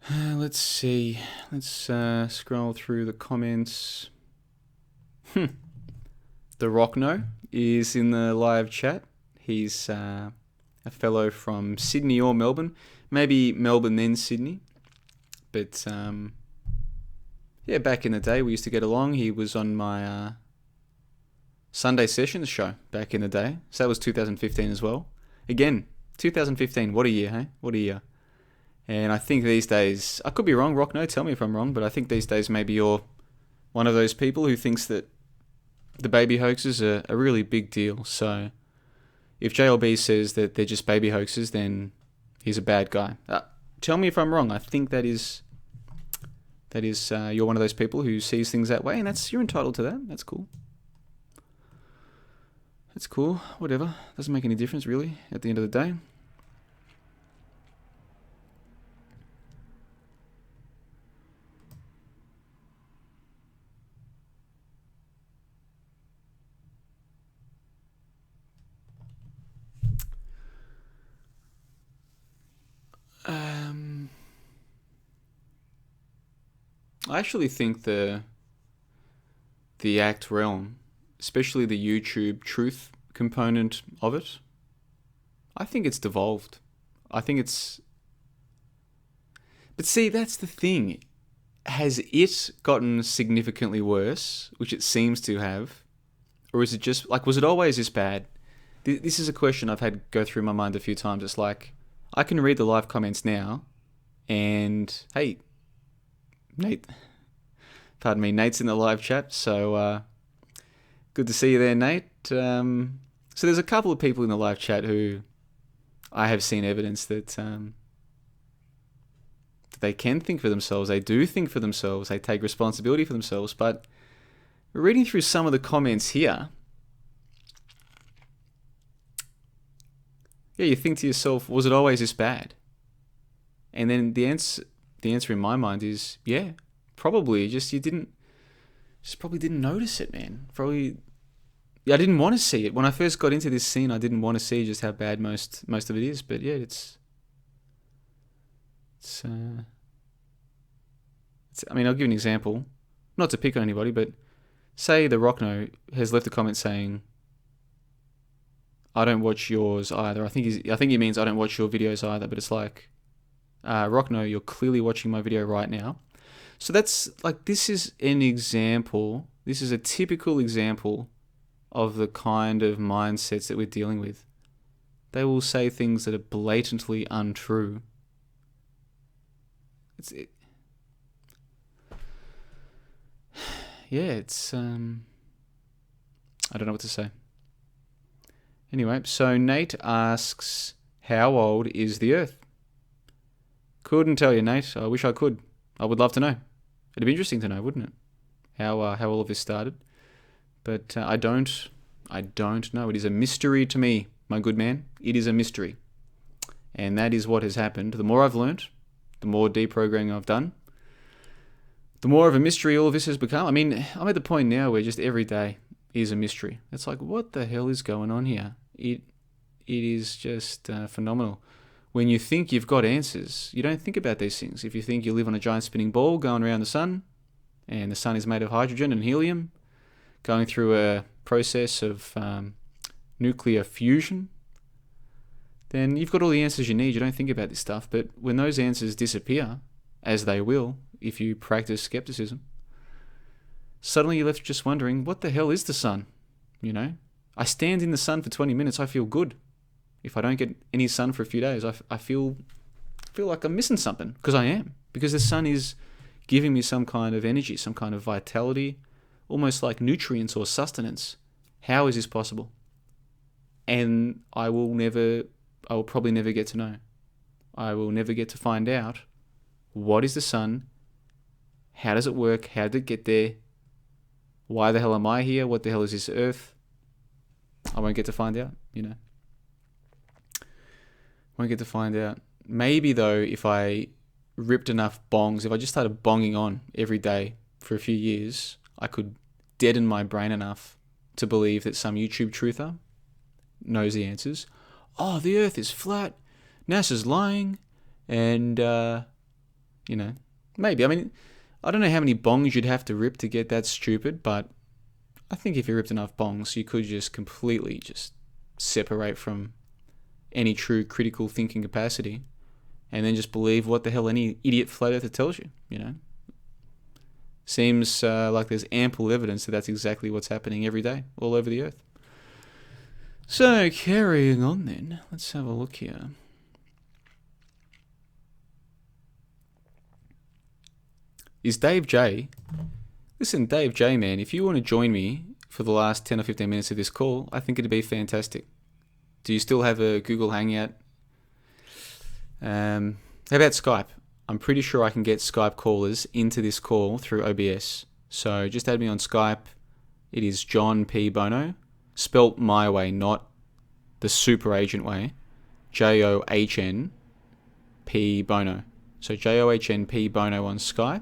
Let's see. Let's scroll through the comments. The Rockno is in the live chat. He's a fellow from Sydney or Melbourne. Maybe Melbourne then Sydney. But yeah, back in the day we used to get along. He was on my Sunday Sessions show back in the day. So that was 2015 as well. Again, 2015. What a year, hey? What a year. And I think these days, I could be wrong, Rockno, tell me if I'm wrong, but I think these days maybe you're one of those people who thinks that the baby hoaxes are a really big deal. So if JLB says that they're just baby hoaxes, then he's a bad guy. Tell me if I'm wrong. I think that is you're one of those people who sees things that way, and you're entitled to that. That's cool. That's cool. Whatever. Doesn't make any difference, really, at the end of the day. I actually think the act realm, especially the YouTube truth component of it, I think it's devolved. I think it's... But see, that's the thing. Has it gotten significantly worse, which it seems to have? Or is it just... Like, was it always this bad? This is a question I've had go through my mind a few times. It's like, I can read the live comments now, and... Hey, Nate... Pardon me, Nate's in the live chat, so good to see you there, Nate. So there's a couple of people in the live chat who I have seen evidence that they can think for themselves. They do think for themselves. They take responsibility for themselves. But reading through some of the comments here, yeah, you think to yourself, was it always this bad? And then the answer in my mind is, yeah, probably. You probably didn't notice it, man. Probably, yeah, I didn't want to see it. When I first got into this scene, I didn't want to see just how bad most of it is. But yeah, it's I mean, I'll give you an example. Not to pick on anybody, but say the Rockno has left a comment saying, I don't watch yours either. I think he means I don't watch your videos either, but it's like, Rockno, you're clearly watching my video right now. So that's like, this is an example. This is a typical example of the kind of mindsets that we're dealing with. They will say things that are blatantly untrue. Yeah, it's I don't know what to say. Anyway, so Nate asks, how old is the Earth? Couldn't tell you, Nate. I wish I could. I would love to know. It'd be interesting to know, wouldn't it? How all of this started. But I don't know. It is a mystery to me, my good man. It is a mystery. And that is what has happened. The more I've learnt, the more deprogramming I've done, the more of a mystery all of this has become. I mean, I'm at the point now where just every day is a mystery. It's like, what the hell is going on here? It is just phenomenal. When you think you've got answers, you don't think about these things. If you think you live on a giant spinning ball going around the sun, and the sun is made of hydrogen and helium, going through a process of nuclear fusion, then you've got all the answers you need. You don't think about this stuff. But when those answers disappear, as they will if you practice skepticism, suddenly you're left just wondering, what the hell is the sun? You know, I stand in the sun for 20 minutes, I feel good. If I don't get any sun for a few days, I feel like I'm missing something, because I am. Because the sun is giving me some kind of energy, some kind of vitality, almost like nutrients or sustenance. How is this possible? And I will probably never get to know. I will never get to find out, what is the sun? How does it work? How did it get there? Why the hell am I here? What the hell is this earth? I won't get to find out, you know. Won't get to find out. Maybe though, if I ripped enough bongs, if I just started bonging on every day for a few years, I could deaden my brain enough to believe that some YouTube truther knows the answers. Oh, the earth is flat, NASA's lying, and, you know, maybe. I mean, I don't know how many bongs you'd have to rip to get that stupid, but I think if you ripped enough bongs, you could just completely just separate from any true critical thinking capacity, and then just believe what the hell any idiot flat earther tells you, you know. Seems like there's ample evidence that that's exactly what's happening every day, all over the earth. So, carrying on then, let's have a look here. Is Dave J... Listen, Dave J, man, if you want to join me for the last 10 or 15 minutes of this call, I think it'd be fantastic. Do you still have a Google Hangout? How about Skype? I'm pretty sure I can get Skype callers into this call through OBS. So just add me on Skype. It is John P. Bono, spelt my way, not the super agent way. John P. Bono. So John P. Bono on Skype.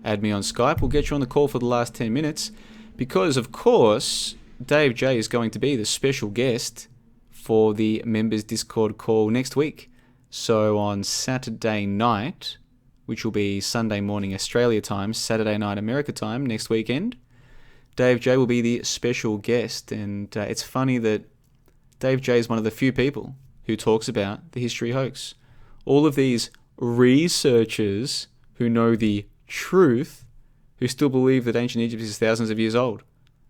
Add me on Skype. We'll get you on the call for the last 10 minutes because, of course, Dave J is going to be the special guest for the members Discord call next week. So on Saturday night, which will be Sunday morning Australia time, Saturday night America time, next weekend, Dave J will be the special guest. And it's funny that Dave J is one of the few people who talks about the history hoax. All of these researchers who know the truth, who still believe that ancient Egypt is thousands of years old.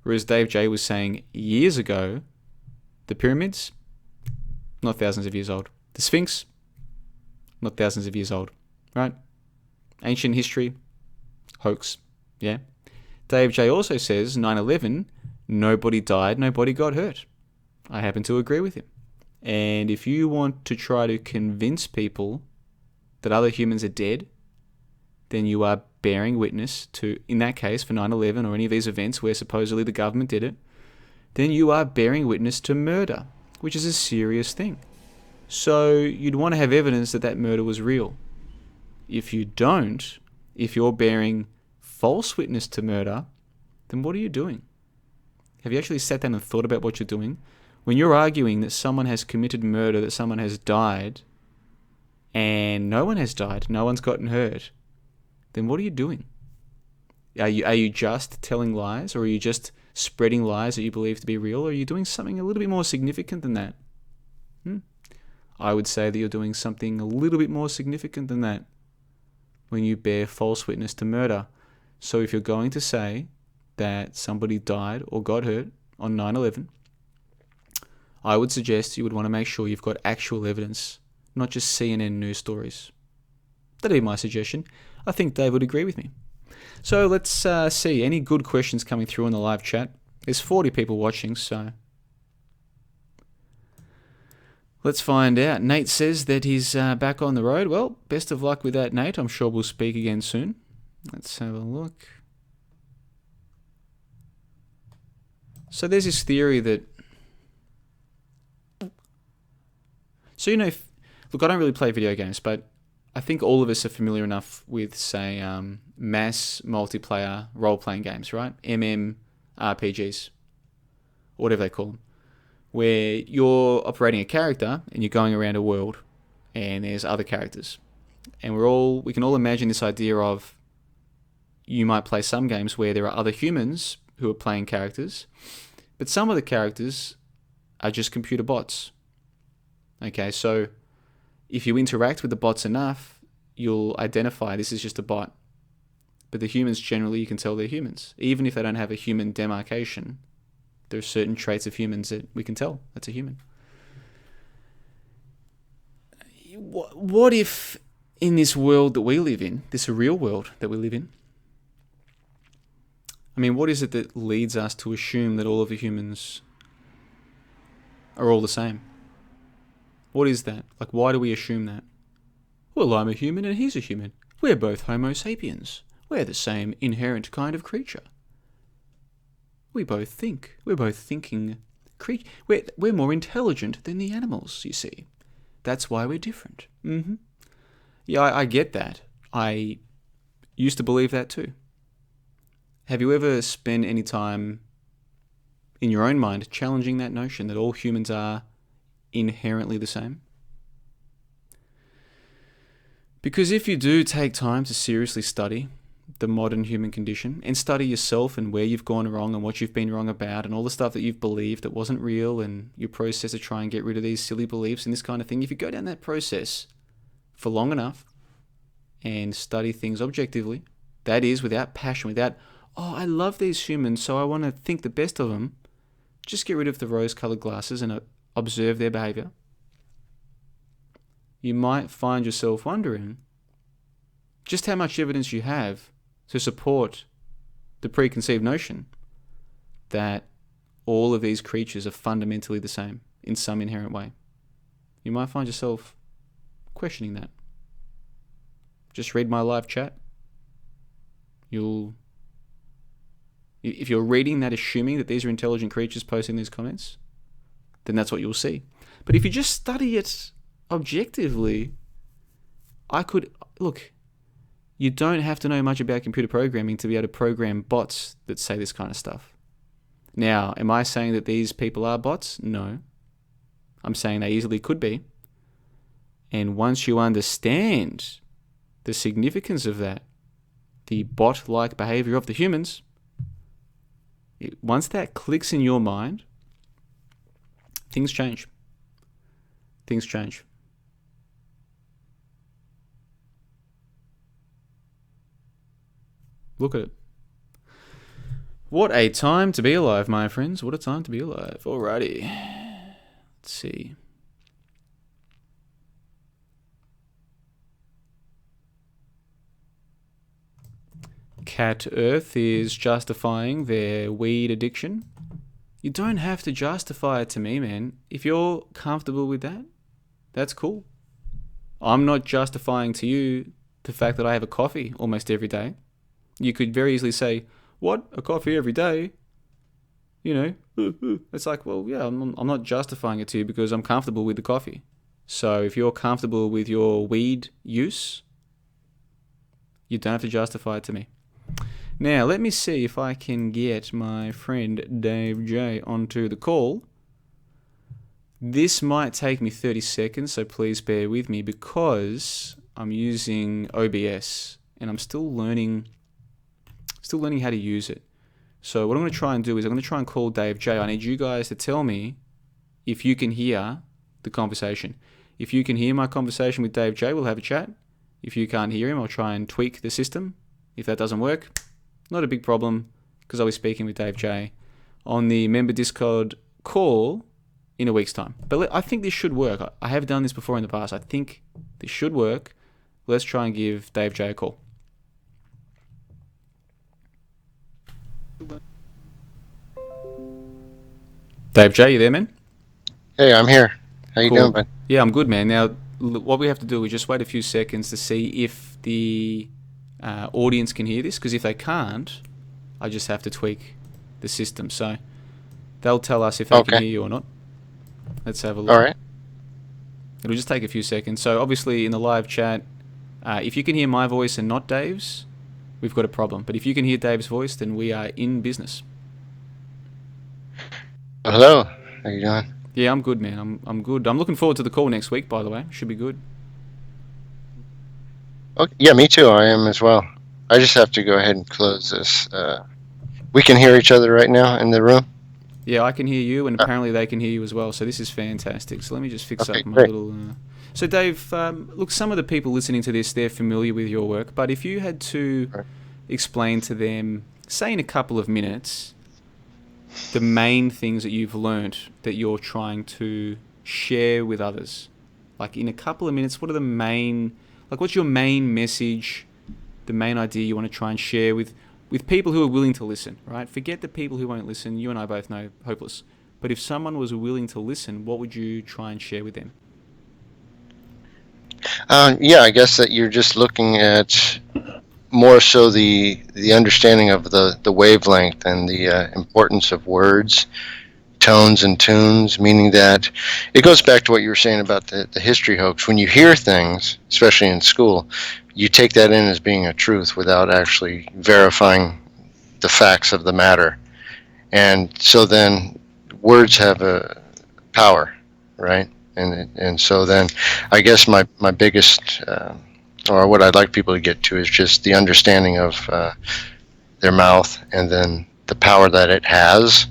Whereas Dave J was saying years ago, the pyramids, not thousands of years old. The Sphinx, not thousands of years old, right? Ancient history, hoax, yeah? Dave J also says 9/11, nobody died, nobody got hurt. I happen to agree with him. And if you want to try to convince people that other humans are dead, then you are bearing witness to, in that case, for 9/11 or any of these events where supposedly the government did it, then you are bearing witness to murder, which is a serious thing. So you'd want to have evidence that that murder was real. If you don't, if you're bearing false witness to murder, then what are you doing? Have you actually sat down and thought about what you're doing? When you're arguing that someone has committed murder, that someone has died, and no one has died, no one's gotten hurt, then what are you doing? Are you just telling lies, or are you just spreading lies that you believe to be real, or are you doing something a little bit more significant than that? I would say that you're doing something a little bit more significant than that when you bear false witness to murder. So if you're going to say that somebody died or got hurt on 9/11, I would suggest you would want to make sure you've got actual evidence, not just CNN news stories. That'd be my suggestion. I think Dave would agree with me. So let's see. Any good questions coming through in the live chat? There's 40 people watching, so let's find out. Nate says that he's back on the road. Well, best of luck with that, Nate. I'm sure we'll speak again soon. Let's have a look. So there's this theory that... So, you know, look, I don't really play video games, but I think all of us are familiar enough with, say, mass multiplayer role-playing games, right? MMRPGs, or whatever they call them, where you're operating a character and you're going around a world and there's other characters. And we can all imagine this idea of you might play some games where there are other humans who are playing characters, but some of the characters are just computer bots. Okay, so if you interact with the bots enough, you'll identify this is just a bot. But the humans, generally, you can tell they're humans. Even if they don't have a human demarcation, there are certain traits of humans that we can tell that's a human. What if in this world that we live in, this real world that we live in, I mean, what is it that leads us to assume that all of the humans are all the same? What is that? Like, why do we assume that? Well, I'm a human and he's a human. We're both Homo sapiens. We're the same inherent kind of creature. We both think. We're both thinking creatures. We're more intelligent than the animals, you see. That's why we're different. Yeah, I get that. I used to believe that too. Have you ever spent any time in your own mind challenging that notion that all humans are inherently the same? Because if you do take time to seriously study the modern human condition and study yourself and where you've gone wrong and what you've been wrong about and all the stuff that you've believed that wasn't real and your process to try and get rid of these silly beliefs and this kind of thing, if you go down that process for long enough and study things objectively, that is, without passion, without, oh, I love these humans, so I want to think the best of them, just get rid of the rose-colored glasses and observe their behavior, you might find yourself wondering just how much evidence you have to support the preconceived notion that all of these creatures are fundamentally the same in some inherent way. You might find yourself questioning that. Just read my live chat. If you're reading that assuming that these are intelligent creatures posting these comments, then that's what you'll see. But if you just study it objectively, you don't have to know much about computer programming to be able to program bots that say this kind of stuff. Now, am I saying that these people are bots? No. I'm saying they easily could be. And once you understand the significance of that, the bot-like behavior of the humans, once that clicks in your mind, things change. Things change. Look at it. What a time to be alive, my friends. What a time to be alive. Alrighty. Let's see. Cat Earth is justifying their weed addiction. You don't have to justify it to me, man. If you're comfortable with that, that's cool. I'm not justifying to you the fact that I have a coffee almost every day. You could very easily say, what? A coffee every day? You know, it's like, well, yeah, I'm not justifying it to you because I'm comfortable with the coffee. So if you're comfortable with your weed use, you don't have to justify it to me. Now, let me see if I can get my friend Dave J onto the call. This might take me 30 seconds, so please bear with me because I'm using OBS and I'm still learning how to use it. So what I'm going to try and do is I'm going to try and call Dave J. I need you guys to tell me if you can hear the conversation. If you can hear my conversation with Dave J, we'll have a chat. If you can't hear him, I'll try and tweak the system. If that doesn't work, not a big problem because I'll be speaking with Dave J on the member Discord call in a week's time. But I think this should work. I have done this before in the past. I think this should work. Let's try and give Dave J a call. Dave J, you there, man? Hey, I'm here. How you Cool. doing, bud? Yeah, I'm good, man. Now, what we have to do is just wait a few seconds to see if the audience can hear this, because if they can't, I just have to tweak the system. So they'll tell us if they can hear you or not. Let's have a look. All right. It'll just take a few seconds. So obviously in the live chat, if you can hear my voice and not Dave's, we've got a problem. But if you can hear Dave's voice, then we are in business. Hello. How you doing? Yeah, I'm good, man. I'm good. I'm looking forward to the call next week, by the way. Should be good. Okay. Yeah, me too. I am as well. I just have to go ahead and close this. We can hear each other right now in the room. Yeah, I can hear you, and apparently they can hear you as well. So this is fantastic. So let me just fix Okay, up my great. little. So Dave, look, some of the people listening to this, they're familiar with your work, but if you had to Right. explain to them, say in a couple of minutes, the main things that you've learned that you're trying to share with others, like in a couple of minutes, what are the main, like what's your main message, the main idea you want to try and share with people who are willing to listen, right? Forget the people who won't listen. You and I both know, hopeless. But if someone was willing to listen, what would you try and share with them? Yeah, I guess that you're just looking at more so the understanding of the wavelength and the importance of words, tones, and tunes, meaning that it goes back to what you were saying about the history hoax. When you hear things, especially in school, you take that in as being a truth without actually verifying the facts of the matter. And so then words have a power, right? And so then I guess my biggest or what I'd like people to get to is just the understanding of their mouth and then the power that it has.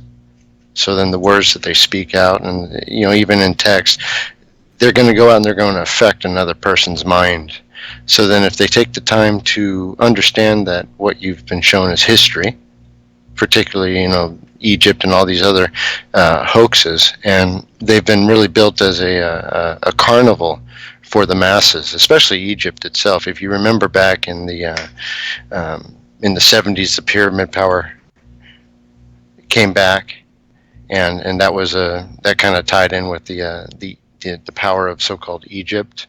So then the words that they speak out, and even in text, they're going to go out and they're going to affect another person's mind. So then if they take the time to understand that what you've been shown is history, particularly Egypt and all these other hoaxes, and they've been really built as a carnival for the masses, especially Egypt itself. If you remember back in the 70s, the pyramid power came back, and that was that kind of tied in with the power of so-called Egypt,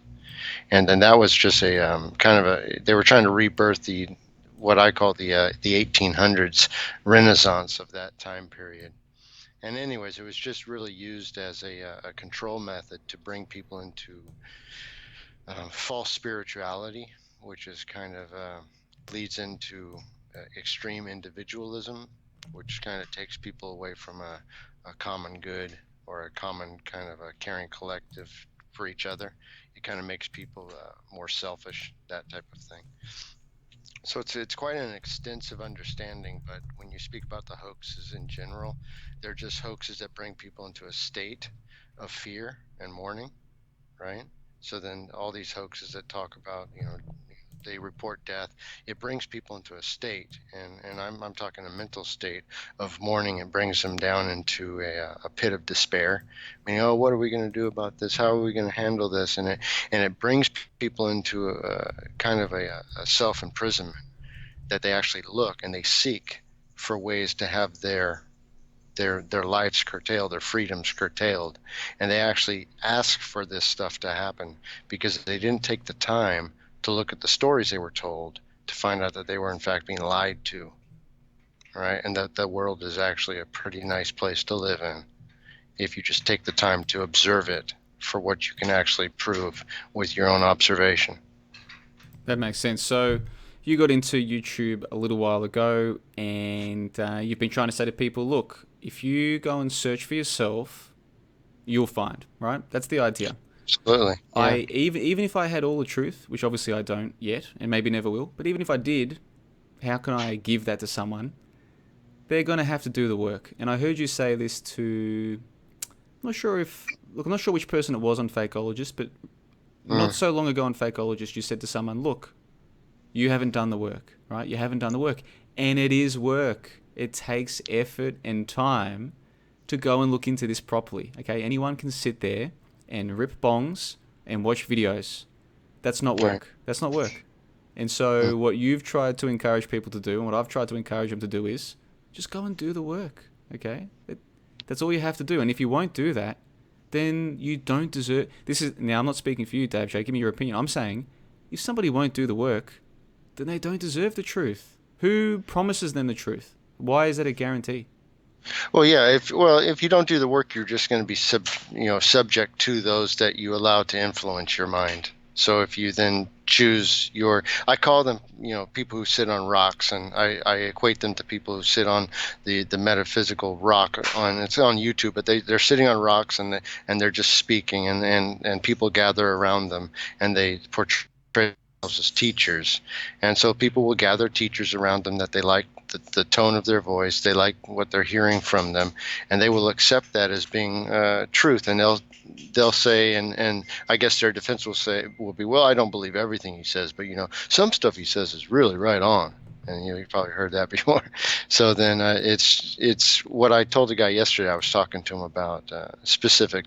and then that was just a kind of they were trying to rebirth what I call the 1800s Renaissance of that time period. And anyways, it was just really used as a control method to bring people into false spirituality, which is kind of leads into extreme individualism, which kind of takes people away from a common good or a common kind of a caring collective for each other. It kind of makes people more selfish, that type of thing. So it's quite an extensive understanding, but when you speak about the hoaxes in general, they're just hoaxes that bring people into a state of fear and mourning, right? So then all these hoaxes that talk about, they report death, it brings people into a state, and I'm talking a mental state of mourning. It brings them down into a pit of despair. I mean, oh, what are we going to do about this? How are we going to handle this? And it brings people into a kind of a self-imprisonment, that they actually look and they seek for ways to have their lives curtailed, their freedoms curtailed, and they actually ask for this stuff to happen because they didn't take the time to look at the stories they were told to find out that they were in fact being lied to, right? And that the world is actually a pretty nice place to live in if you just take the time to observe it for what you can actually prove with your own observation. That makes sense. So you got into YouTube a little while ago, and you've been trying to say to people, look, if you go and search for yourself, you'll find, right? That's the idea. Absolutely. Yeah. I even if I had all the truth, which obviously I don't yet, and maybe never will, but even if I did, how can I give that to someone? They're going to have to do the work. And I heard you say this to, I'm not sure which person it was on Fakeologist, but not so long ago on Fakeologist, you said to someone, look, you haven't done the work, right? You haven't done the work. And it is work. It takes effort and time to go and look into this properly, okay? Anyone can sit there and rip bongs and watch videos. That's not work. That's not work. And so what you've tried to encourage people to do, and what I've tried to encourage them to do, is just go and do the work, okay? That's all you have to do. And if you won't do that, then you don't deserve... Now, I'm not speaking for you, Dave J. Give me your opinion. I'm saying, if somebody won't do the work, then they don't deserve the truth. Who promises them the truth? Why is that a guarantee? Well, yeah. If you don't do the work, you're just going to be subject to those that you allow to influence your mind. So if you then choose I call them, people who sit on rocks, and I equate them to people who sit on the metaphysical rock it's on YouTube, but they're sitting on rocks and they're just speaking, and people gather around them and they portray as teachers. And so people will gather teachers around them that they like the tone of their voice, they like what they're hearing from them, and they will accept that as being truth. And they'll say, and I guess their defense will be, well, I don't believe everything he says, but some stuff he says is really right on. And you've probably heard that before. So then it's what I told the guy yesterday. I was talking to him about specific,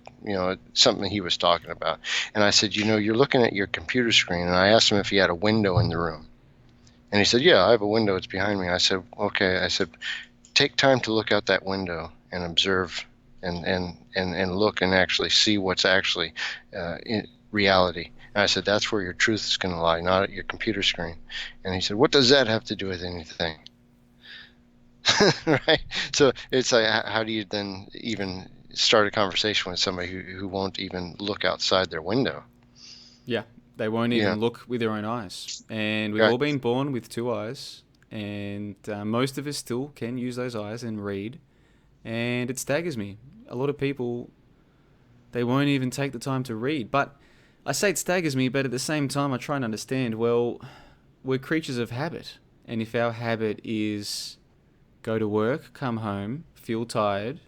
something he was talking about. And I said, you're looking at your computer screen. And I asked him if he had a window in the room. And he said, yeah, I have a window. It's behind me. I said, okay. I said, take time to look out that window and observe and look and actually see what's actually in reality. And I said, that's where your truth is going to lie, not at your computer screen. And he said, what does that have to do with anything? Right? So it's like, how do you then even start a conversation with somebody who won't even look outside their window? Yeah, they won't even look with their own eyes. And we've all been born with two eyes, and most of us still can use those eyes and read. And it staggers me. A lot of people, they won't even take the time to read. But I say it staggers me, but at the same time, I try and understand, well, we're creatures of habit. And if our habit is go to work, come home, feel tired,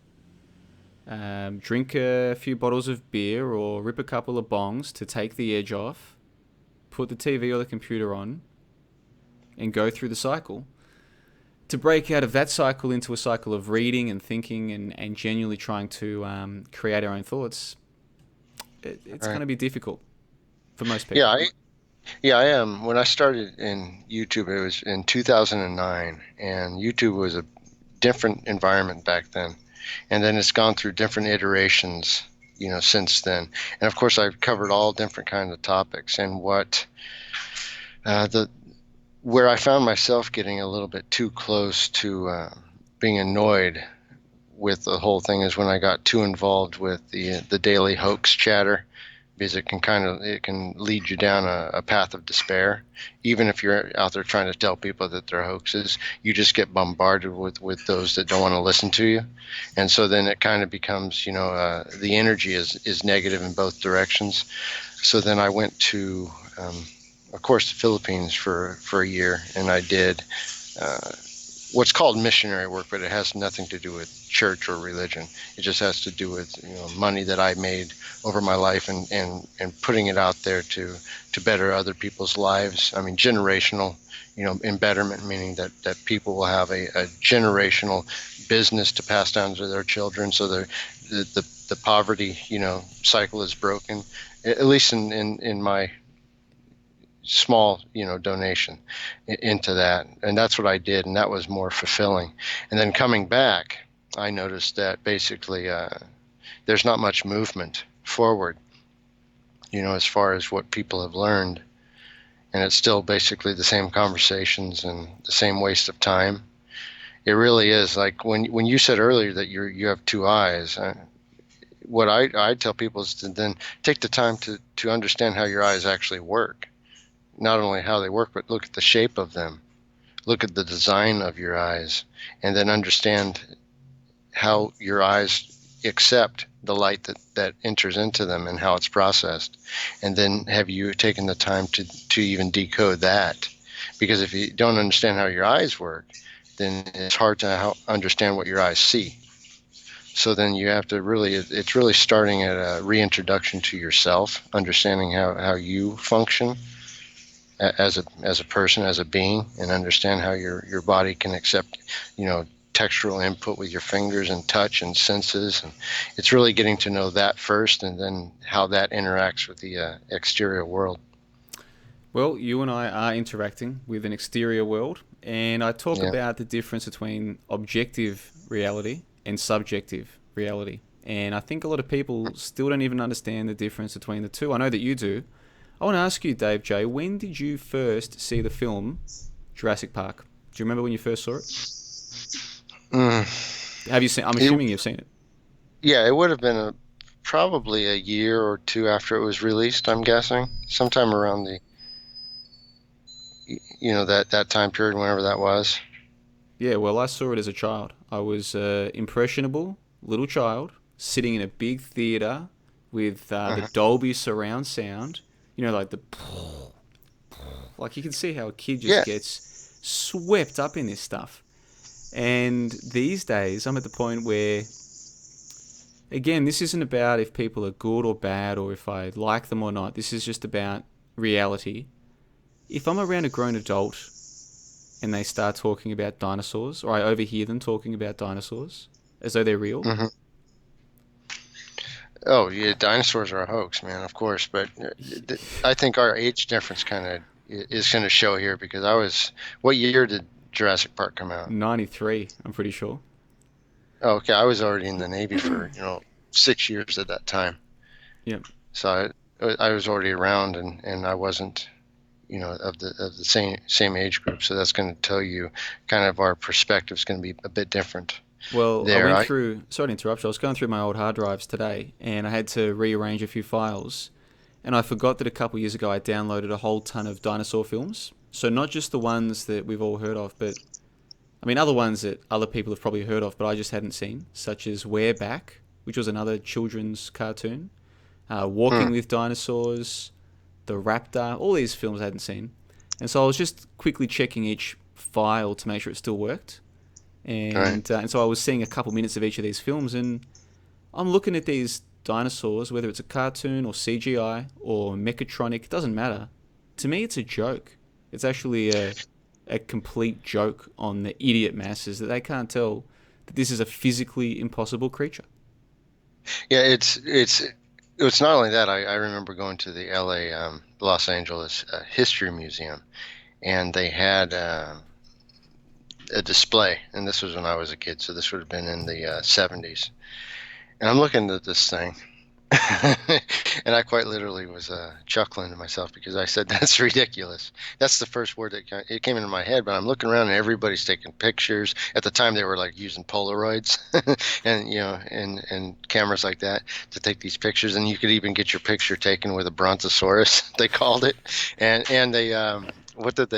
drink a few bottles of beer or rip a couple of bongs to take the edge off, put the TV or the computer on, and go through the cycle, to break out of that cycle into a cycle of reading and thinking and genuinely trying to create our own thoughts, it's going to be difficult for most people. I am. When I started in YouTube, it was in 2009, and YouTube was a different environment back then. And then it's gone through different iterations, since then. And of course, I've covered all different kinds of topics. And where I found myself getting a little bit too close to being annoyed with the whole thing is when I got too involved with the daily hoax chatter, because it can lead you down a path of despair. Even if you're out there trying to tell people that they're hoaxes, you just get bombarded with those that don't want to listen to you. And so then it kind of becomes, the energy is negative in both directions. So then I went to, of course, the Philippines for a year, and I did what's called missionary work, but it has nothing to do with church or religion. It just has to do with money that I made over my life and putting it out there to better other people's lives. I mean, generational, embetterment, meaning that people will have a generational business to pass down to their children, so the poverty cycle is broken, at least in my small donation into that. And that's what I did, and that was more fulfilling. And then coming back, I noticed that basically there's not much movement forward as far as what people have learned, and it's still basically the same conversations and the same waste of time. It really is. Like when you said earlier that you have two eyes, what I tell people is to then take the time to understand how your eyes actually work. Not only how they work, but look at the shape of them. Look at the design of your eyes, and then understand how your eyes accept the light that enters into them and how it's processed. And then have you taken the time to even decode that? Because if you don't understand how your eyes work, then it's hard to understand what your eyes see. So then you have to it's really starting at a reintroduction to yourself, understanding how you function as a person, as a being, and understand how your body can accept, textural input with your fingers and touch and senses. And it's really getting to know that first, and then how that interacts with the exterior world. Well, you and I are interacting with an exterior world, and I talk about the difference between objective reality and subjective reality. And I think a lot of people still don't even understand the difference between the two. I know that you do. I want to ask you, Dave J., when did you first see the film Jurassic Park? Do you remember when you first saw it? Have you seen? I'm assuming you've seen it. Yeah, it would have been probably a year or two after it was released. I'm guessing sometime around that time period, whenever that was. Yeah, well, I saw it as a child. I was impressionable little child sitting in a big theater with the Dolby surround sound. Like the Like, you can see how a kid just Yeah. gets swept up in this stuff. And these days, I'm at the point where, again, this isn't about if people are good or bad or if I like them or not. This is just about reality. If I'm around a grown adult and they start talking about dinosaurs, or I overhear them talking about dinosaurs as though they're real. Hmm. Oh, yeah, dinosaurs are a hoax, man, of course. But I think our age difference kind of is going to show here because what year did Jurassic Park come out? 93, I'm pretty sure. Oh, okay, I was already in the Navy for, 6 years at that time. Yep. So I was already around and I wasn't, of the same age group. So that's going to tell you kind of our perspective is going to be a bit different Well, I there. went through, sorry to interrupt you, I was going through my old hard drives today and I had to rearrange a few files. And I forgot that a couple years ago I downloaded a whole ton of dinosaur films. So not just the ones that we've all heard of, but I mean other ones that other people have probably heard of, but I just hadn't seen, such as We're Back, which was another children's cartoon, Walking with Dinosaurs, The Raptor, all these films I hadn't seen. And so I was just quickly checking each file to make sure it still worked. And so I was seeing a couple minutes of each of these films, and I'm looking at these dinosaurs, whether it's a cartoon or CGI or mechatronic, it doesn't matter. To me, it's a joke. It's actually a complete joke on the idiot masses that they can't tell that this is a physically impossible creature. Yeah, it's not only that. I remember going to the LA, Los Angeles History Museum, and they had a display, and this was when I was a kid, so this would have been in the 70s. And I'm looking at this thing, and I quite literally was chuckling to myself because I said, "That's ridiculous." That's the first word that it came into my head. But I'm looking around, and everybody's taking pictures. At the time, they were like using Polaroids, and cameras like that to take these pictures. And you could even get your picture taken with a brontosaurus, they called it, and they. What did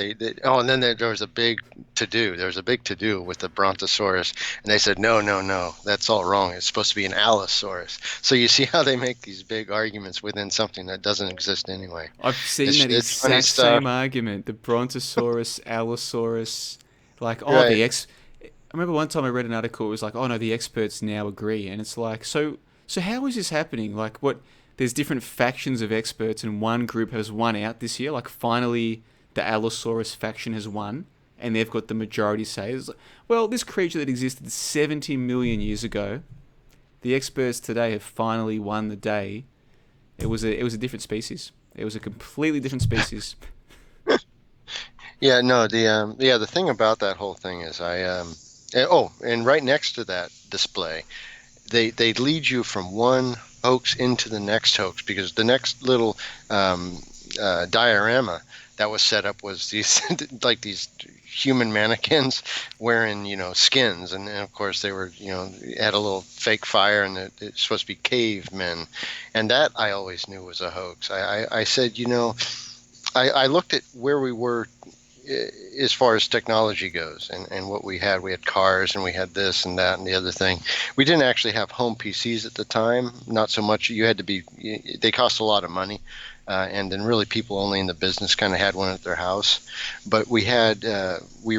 oh, and then there was a big to do. There was a big to do with the brontosaurus, and they said, no, no, no, that's all wrong. It's supposed to be an allosaurus. So you see how they make these big arguments within something that doesn't exist anyway. I've seen that It's funny exact stuff. same argument. The Brontosaurus, Allosaurus, like, oh, Right. I remember one time I read an article. It was like, oh no, the experts now agree, and it's like, so how is this happening? Like, what? There's different factions of experts, and one group has won out this year. Like, finally, the Allosaurus faction has won, and they've got the majority say. It's like, well, this creature that existed 70 million years ago, the experts today have finally won the day. It was a different species. It was a completely different species. Yeah, no, the thing about that whole thing is and right next to that display, they lead you from one hoax into the next hoax because the next little diorama that was set up was these like these human mannequins wearing skins, and of course they were had a little fake fire, and it's supposed to be cavemen, and that I always knew was a hoax. I said I looked at where we were as far as technology goes and what we had cars and we had this and that and the other thing. We didn't actually have home PCs at the time, not so much. They cost a lot of money, and then really people only in the business kind of had one at their house. But we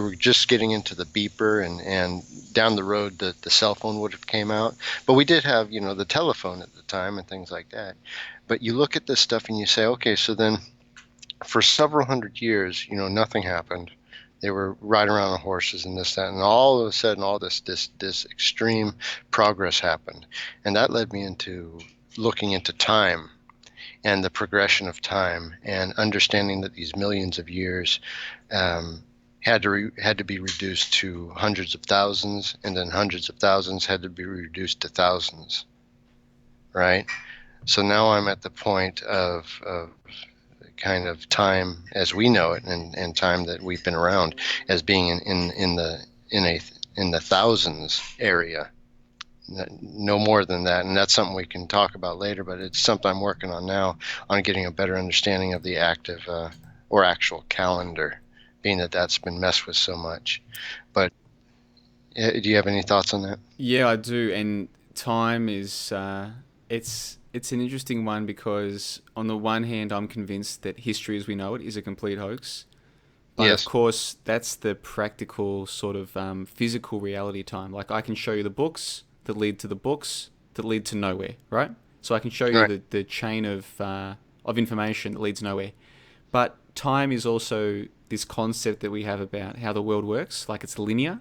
were just getting into the beeper, and down the road the cell phone would have came out. But we did have the telephone at the time and things like that. But you look at this stuff and you say, okay, so then for several hundred years, nothing happened. They were riding around on horses and this, that, and all of a sudden, all this extreme progress happened, and that led me into looking into time and the progression of time and understanding that these millions of years had to be reduced to hundreds of thousands, and then hundreds of thousands had to be reduced to thousands, right? So now I'm at the point of kind of time as we know it, and time that we've been around as being in the thousands area, no more than that. And that's something we can talk about later, but it's something I'm working on now, on getting a better understanding of the active or actual calendar, being that that's been messed with so much. But do you have any thoughts on that? Yeah, I do. And time is it's an interesting one because on the one hand, I'm convinced that history as we know it is a complete hoax. But of Yes. course, that's the practical sort of physical reality time. Like I can show you the books that lead to the books that lead to nowhere, right? So I can show you Right. the chain of information that leads nowhere. But time is also this concept that we have about how the world works, like it's linear.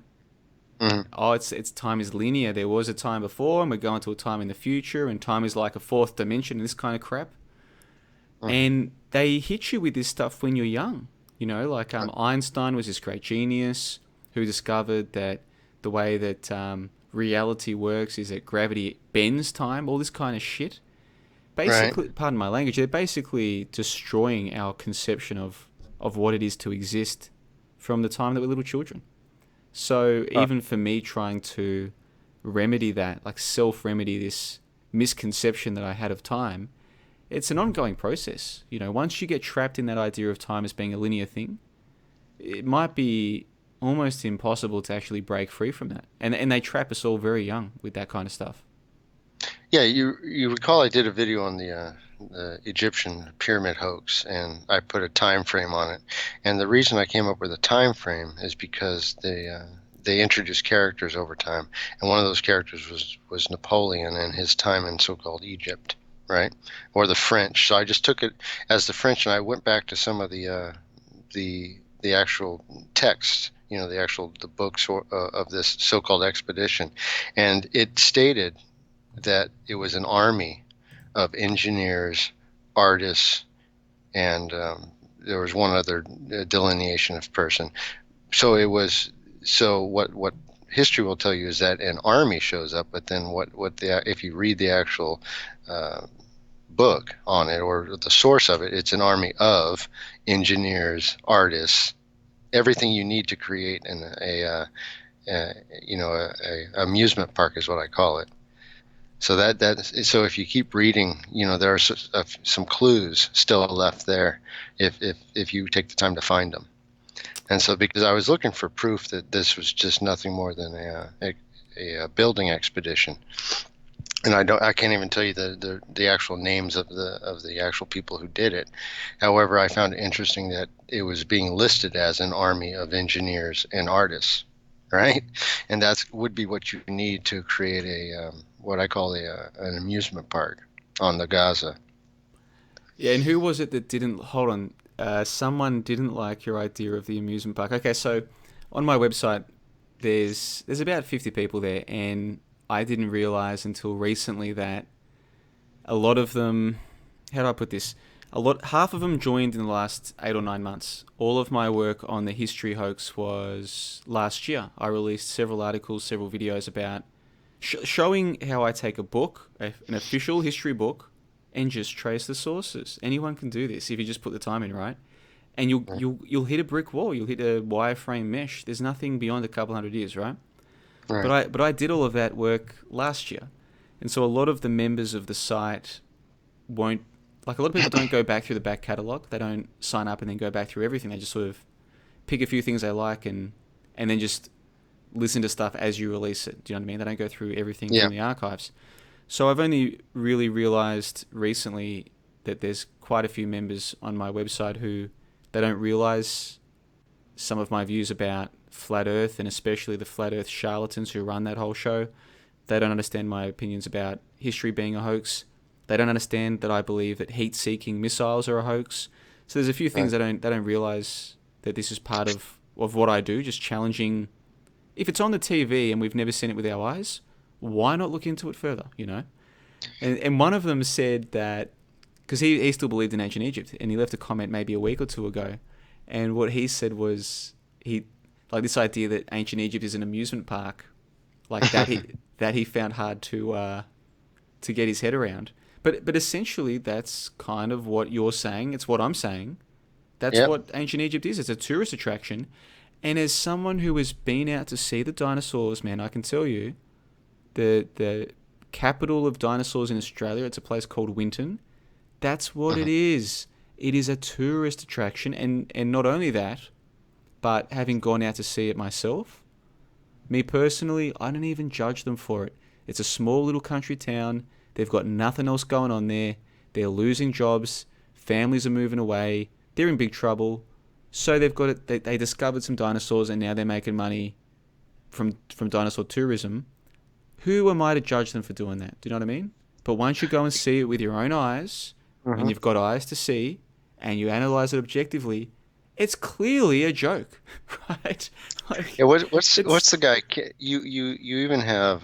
Hmm. Oh, it's time is linear. There was a time before, and we're going to a time in the future, and time is like a fourth dimension, and this kind of crap. Hmm. And they hit you with this stuff when you're young. You know, like Right. Einstein was this great genius who discovered that the way that reality works is that gravity bends time. All this kind of shit. Right. Basically, pardon my language, they're basically destroying our conception of what it is to exist from the time that we're little children. So Uh, even for me trying to remedy that, like self-remedy this misconception that I had of time, it's an ongoing process. You know, once you get trapped in that idea of time as being a linear thing, it might be almost impossible to actually break free from that. And they trap us all very young with that kind of stuff. Yeah, you recall I did a video on the Egyptian pyramid hoax, and I put a time frame on it. And the reason I came up with a time frame is because they introduced characters over time, and one of those characters was Napoleon and his time in so-called Egypt, right? Or the French. So I just took it as the French, and I went back to some of the actual text, the books of this so-called expedition, and it stated that it was an army of engineers, artists, and there was one other delineation of person. So it was. So what history will tell you is that an army shows up, but then if you read the actual uh, book on it or the source of it, it's an army of engineers, artists, everything you need to create a amusement park is what I call it. So so if you keep reading, there are some clues still left there if you take the time to find them. And so because I was looking for proof that this was just nothing more than a building expedition, and I can't even tell you the actual names of the actual people who did it. However, I found it interesting that it was being listed as an army of engineers and artists, right? And that would be what you need to create what I call an amusement park on the Gaza. Yeah, and who was it that didn't? Hold on. Someone didn't like your idea of the amusement park. Okay, so on my website, there's about 50 people there, and I didn't realize until recently that a lot of them. How do I put this? Half of them joined in the last 8 or 9 months. All of my work on the history hoax was last year. I released several articles, several videos about showing how I take a book, an official history book, and just trace the sources. Anyone can do this if you just put the time in, right? And you'll hit a brick wall. You'll hit a wireframe mesh. There's nothing beyond a couple hundred years, right? Right. But I did all of that work last year, and so a lot of the members of the site won't, like, a lot of people don't go back through the back catalog. They don't sign up and then go back through everything. They just sort of pick a few things they like and then just listen to stuff as you release it. Do you know what I mean? They don't go through everything Yeah. from the archives. So I've only really realized recently that there's quite a few members on my website who they don't realize some of my views about flat Earth, and especially the flat Earth charlatans who run that whole show. They don't understand my opinions about history being a hoax. They don't understand that I believe that heat-seeking missiles are a hoax. So there's a few things Right. they don't realize that this is part of what I do, just challenging. If it's on the TV and we've never seen it with our eyes, why not look into it further, you know? And one of them said that, because he still believed in ancient Egypt, and he left a comment maybe a week or two ago, and what he said was, he like this idea that ancient Egypt is an amusement park, like that he found hard to get his head around. But essentially, that's kind of what you're saying. It's what I'm saying. That's Yep. what ancient Egypt is. It's a tourist attraction. And as someone who has been out to see the dinosaurs, man, I can tell you, the capital of dinosaurs in Australia, it's a place called Winton. That's what it Mhm. is. It is a tourist attraction, and not only that, but having gone out to see it myself, me personally, I don't even judge them for it. It's a small little country town. They've got nothing else going on there. They're losing jobs. Families are moving away. They're in big trouble. So they've got it. They discovered some dinosaurs, and now they're making money from dinosaur tourism. Who am I to judge them for doing that? Do you know what I mean? But once you go and see it with your own eyes, Mm-hmm. and you've got eyes to see, and you analyze it objectively, it's clearly a joke, right? Like, Yeah, what's it's the guy? You even have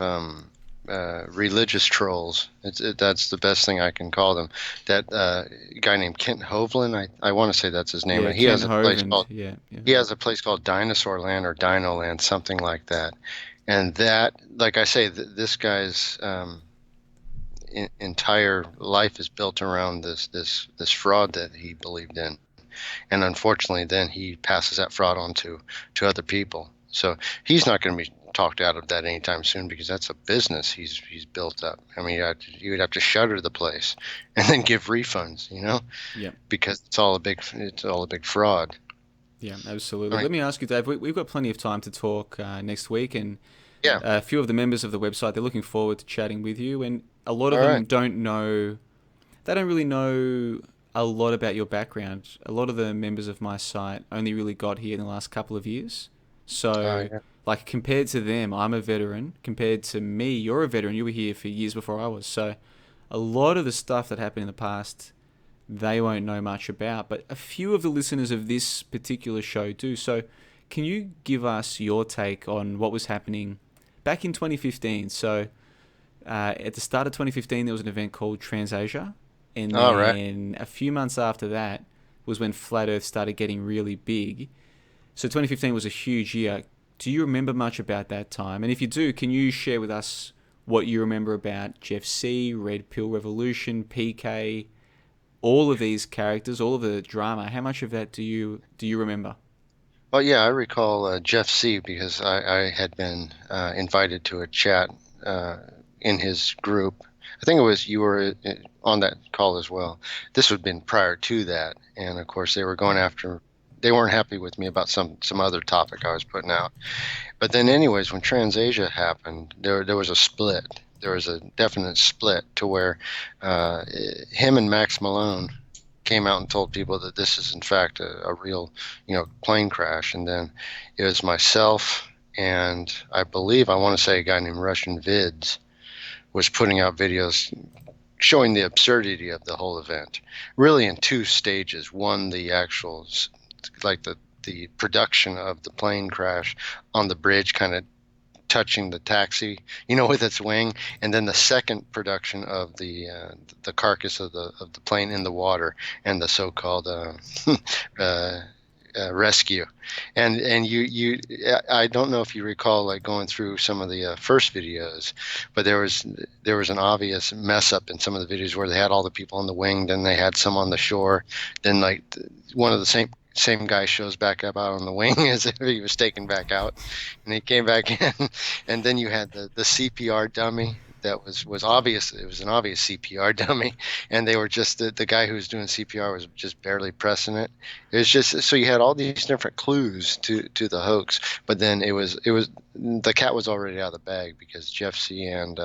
religious trolls. That's the best thing I can call them. That guy named Kent Hovland. I want to say that's his name. yeah, He Kent has a place Hovind. called Yeah, yeah, he has a place called Dinosaur Land or Dino Land, something like that. And that, like I say, this guy's entire life is built around this fraud that he believed in, and unfortunately, then he passes that fraud on to other people. So he's not going to be talked out of that anytime soon because that's a business he's built up. I mean, you would have to shutter the place and then give refunds, yeah, because it's all a big fraud. yeah, absolutely. All right. Let me ask you, Dave. We've got plenty of time to talk next week, and Yeah. a few of the members of the website, they're looking forward to chatting with you, and a lot of All them right. don't know. They don't really know a lot about your background. A lot of the members of my site only really got here in the last couple of years. So, Yeah. like, compared to them, I'm a veteran. Compared to me, you're a veteran. You were here for years before I was. So, a lot of the stuff that happened in the past, they won't know much about. But a few of the listeners of this particular show do. So, can you give us your take on what was happening back in 2015? So, at the start of 2015, there was an event called TransAsia, and All right. then a few months after that was when Flat Earth started getting really big. So 2015 was a huge year. Do you remember much about that time? And if you do, can you share with us what you remember about Jeff C, Red Pill Revolution, PK, all of these characters, all of the drama? How much of that do you remember? Well, yeah, I recall Jeff C because I had been invited to a chat uh, in his group. I think it was you were on that call as well. This would have been prior to that, and of course they were going after. They weren't happy with me about some other topic I was putting out. But then, anyways, when TransAsia happened, there was a split. There was a definite split to where uh, him and Max Malone came out and told people that this is in fact a real, plane crash. And then it was myself and I want to say a guy named Russian Vids was putting out videos showing the absurdity of the whole event, really in two stages. One, the actual, like the production of the plane crash on the bridge, kind of touching the taxi, with its wing, and then the second production of the carcass of the plane in the water and the so-called uh, rescue. And I don't know if you recall like going through some of the first videos, but there was an obvious mess up in some of the videos where they had all the people on the wing, then they had some on the shore, then like one of the same guy shows back up out on the wing as if he was taken back out, and he came back in, and then you had the CPR dummy that was obvious. It was an obvious CPR dummy, and they were just the guy who was doing CPR was just barely pressing it. It was just so you had all these different clues to the hoax, but then it was the cat was already out of the bag because Jeff C and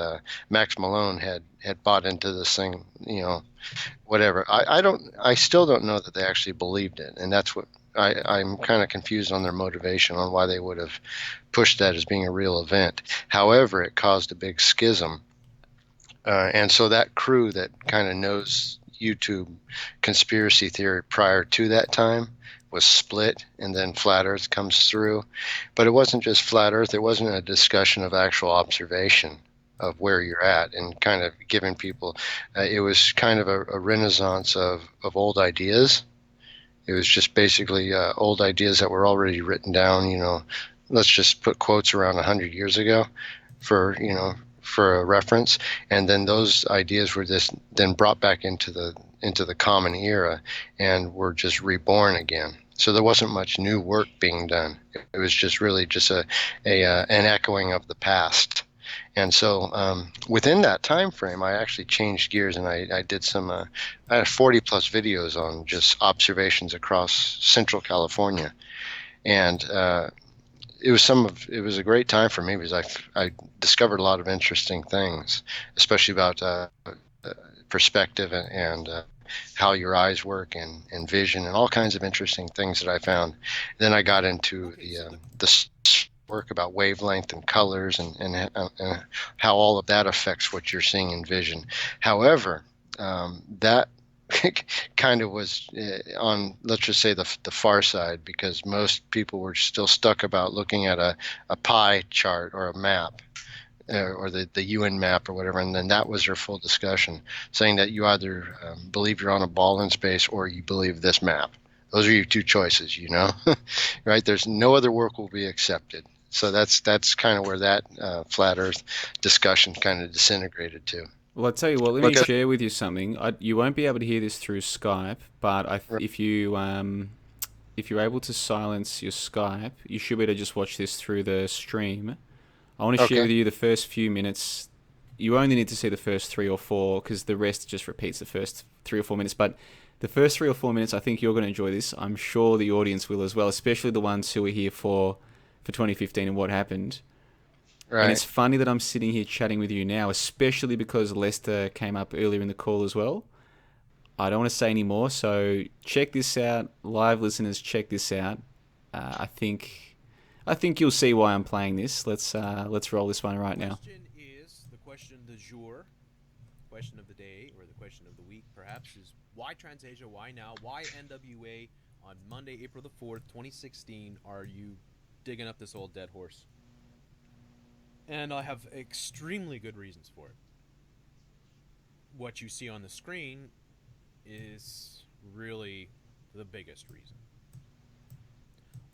Max Malone had bought into this thing, whatever. I still don't know that they actually believed it, and that's what I'm kind of confused on their motivation on why they would have pushed that as being a real event. However, it caused a big schism, and so that crew that kind of knows YouTube conspiracy theory prior to that time was split, and then Flat Earth comes through. But it wasn't just Flat Earth. It wasn't a discussion of actual observation of where you're at and kind of giving people it was kind of a renaissance of old ideas. It was just basically old ideas that were already written down, let's just put quotes around 100 years ago for a reference, and then those ideas were just then brought back into the common era and were just reborn again. So there wasn't much new work being done. It was just really just an echoing of the past. And so within that time frame, I actually changed gears and I did I had 40 plus videos on just observations across Central California. And it was a great time for me because I discovered a lot of interesting things, especially about perspective and how your eyes work and vision and all kinds of interesting things that I found. Then I got into the work about wavelength and colors and how all of that affects what you're seeing in vision. However, that kind of was on, let's just say, the far side, because most people were still stuck about looking at a pie chart or a map, or the UN map or whatever, and then that was their full discussion, saying that you either believe you're on a ball in space or you believe this map. Those are your two choices, right? There's no other work will be accepted. So that's kind of where that flat Earth discussion kind of disintegrated to. Well, I'll tell you what, let me share with you something. You won't be able to hear this through Skype, but if you're able to silence your Skype, you should be able to just watch this through the stream. I want to share with you the first few minutes. You only need to see the first 3 or 4, because the rest just repeats the first 3 or 4 minutes. But the first 3 or 4 minutes, I think you're going to enjoy this. I'm sure the audience will as well, especially the ones who are here for 2015 and what happened. Right. And it's funny that I'm sitting here chatting with you now, especially because Lester came up earlier in the call as well. I don't want to say any more, so check this out. Live listeners, check this out. I think you'll see why I'm playing this. Let's roll this one right now. The question du jour, question of the day, or the question of the week, perhaps, is why TransAsia? Why now? Why NWA on Monday, April the 4th, 2016? Are you digging up this old dead horse? And I have extremely good reasons for it. What you see on the screen is really the biggest reason.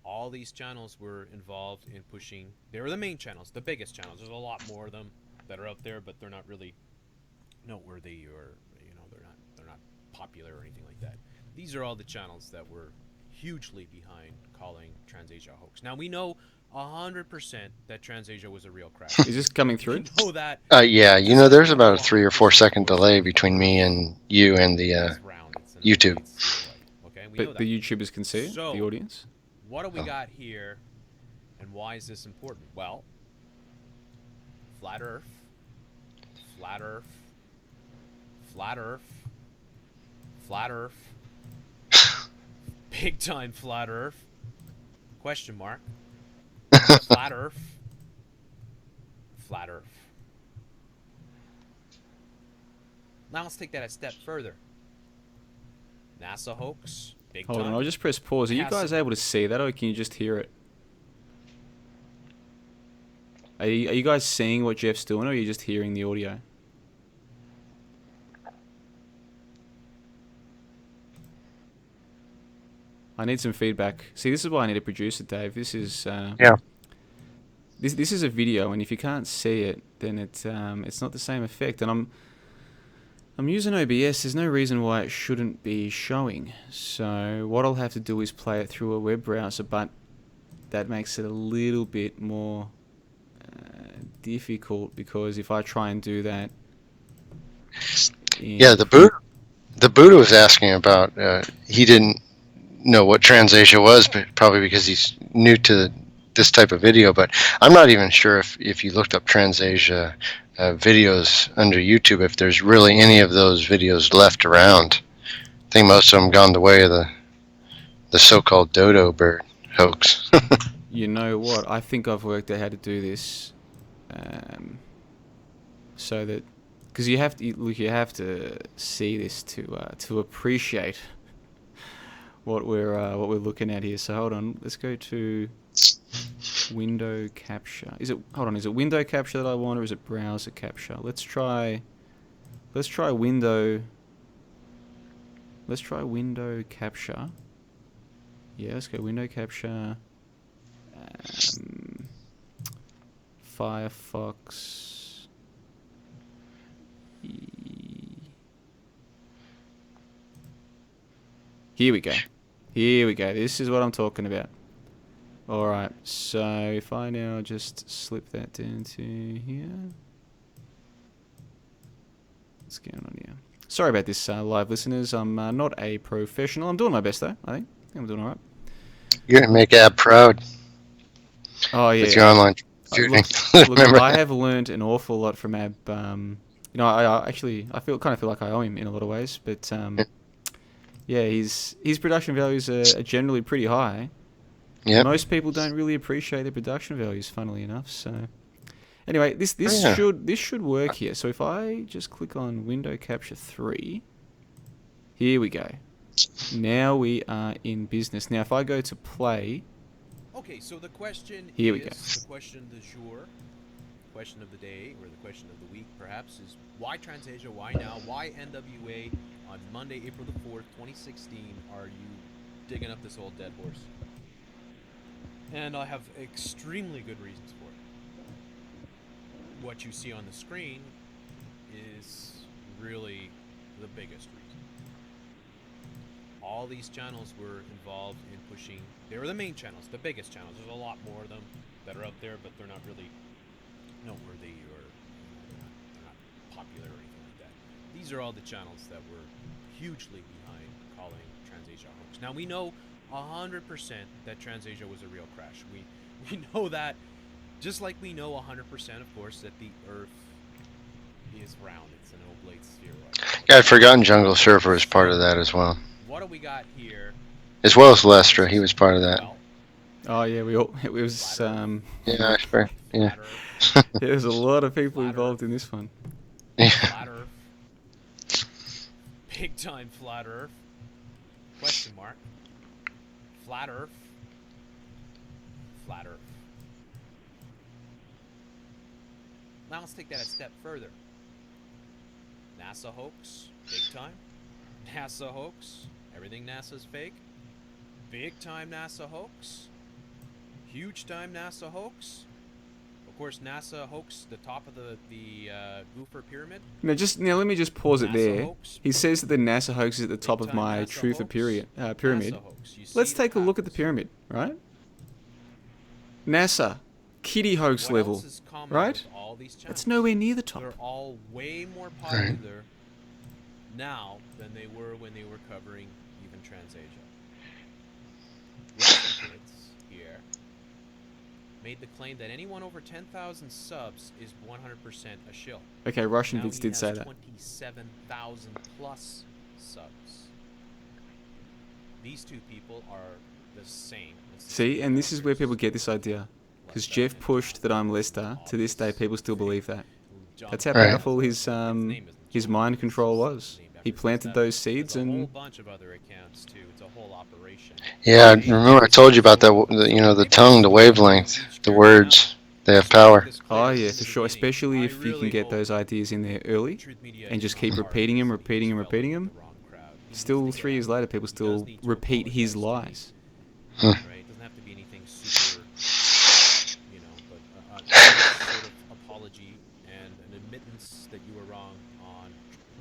All these channels were involved in pushing. They were the main channels, the biggest channels. There's a lot more of them that are out there, but they're not really noteworthy, or they're not popular or anything like that. These are all the channels that were hugely behind calling TransAsia a hoax. Now we know 100% that TransAsia was a real crash. Is this coming through? We know that. Yeah, there's about a 3 or 4 second delay between me and you and the YouTube. Okay, but the YouTubers can see it, so, the audience. What do we got here, and why is this important? Well, flat Earth, flat Earth, flat Earth, flat Earth, big time flat Earth, question mark, flat Earth, flat Earth. Now let's take that a step further. NASA hoax, big time. Hold on, I'll just press pause. Are you guys able to see that, or can you just hear it? Are you guys seeing what Jeff's doing, or are you just hearing the audio? I need some feedback. See, this is why I need a producer, Dave. This is This is a video, and if you can't see it, then it's not the same effect. And I'm using OBS. There's no reason why it shouldn't be showing. So what I'll have to do is play it through a web browser, but that makes it a little bit more difficult, because if I try and do that, the Buddha was asking about. He didn't know what TransAsia was, but probably because he's new to this type of video. But I'm not even sure if you looked up TransAsia videos under YouTube, if there's really any of those videos left around. I think most of them gone the way of the so-called dodo bird hoax. You know what? I think I've worked out how to do this, so that, because you have to see this to appreciate what we're looking at here. So hold on, let's go to window capture. Is it window capture that I want, or is it browser capture? Let's try window capture. Yeah, let's go window capture. Firefox. Here we go. This is what I'm talking about. Alright, so if I now just slip that down to here. What's going on here? Sorry about this, live listeners. I'm not a professional. I'm doing my best, though, I think I'm doing alright. You're going to make Ab proud. Oh, yeah. With your online shooting. Look, I have learned an awful lot from Ab. I kind of feel like I owe him in a lot of ways, but Yeah, his production values are generally pretty high. Yep. Most people don't really appreciate the production values, funnily enough. So, anyway, this Yeah. should work here. So if I just click on Window Capture 3, here we go. Now we are in business. Now if I go to play, Okay, so the question Here we go. the question du jour, question of the day, or the question of the week, perhaps, is why Transasia? Why now? Why NWA on Monday, April the 4th, 2016? Are you digging up this old dead horse? And I have extremely good reasons for it. What you see on the screen is really the biggest reason. All these channels were involved in pushing. They were the main channels, the biggest channels. There's a lot more of them that are out there, but they're not really noteworthy or they're not popular or anything like that. These are all the channels that were hugely behind calling Transasia a hoax. Now we know 100% that Transasia was a real crash. We know that, just like we know 100%, of course, that the Earth is round. It's an oblate sphere. Yeah, I'd forgotten Jungle Surfer was part of that as well. What do we got here? As well as Lestra, he was part of that. Well, oh yeah, it was Yeah, I swear. Yeah. Flat Earth, there's a lot of people Flat involved Earth. in this one. Yeah. Flat Earth. Big time Flat Earth. Question mark. Flat Earth. Flat Earth. Now let's take that a step further. NASA hoax, big time. NASA hoax, everything NASA's fake. Big time NASA hoax. Huge time NASA hoax. Of course, NASA hoax the top of the Goofer pyramid. Now let me just pause it NASA there. hoax. He says that the NASA hoax is at the top of Big-time my NASA Truth of hoax. pyramid. NASA hoax. You see Let's the take a look at the patterns. pyramid, right? NASA, kitty hoax What level, else is common right? with all these channels? That's nowhere near the top. They're all way more popular now than they were when they were covering even Transasia. Russian kids here made the claim that anyone over 10,000 subs is 100% a shill. Okay, Russian Now vids he did has say that. 27,000 plus subs. These two people are the same. as the See, and this is where characters. people get this idea. Because Lester Jeff and pushed that I'm John Lester. To this day, Obvious people still fake. believe that. John That's how Right. powerful His name isn't his John, mind it's control just was. named after He his planted dad. those seeds, There's a whole and bunch of other accounts too. It's a whole operation. Yeah, remember I told you about that, the tongue, the wavelength, the words, they have power. oh yeah, for sure. Especially if you can get those ideas in there early, and just keep repeating them. Still, 3 years later, people still repeat his lies. Hmm. Right? It doesn't have to be anything super, but a sort of apology and an admittance that you were wrong on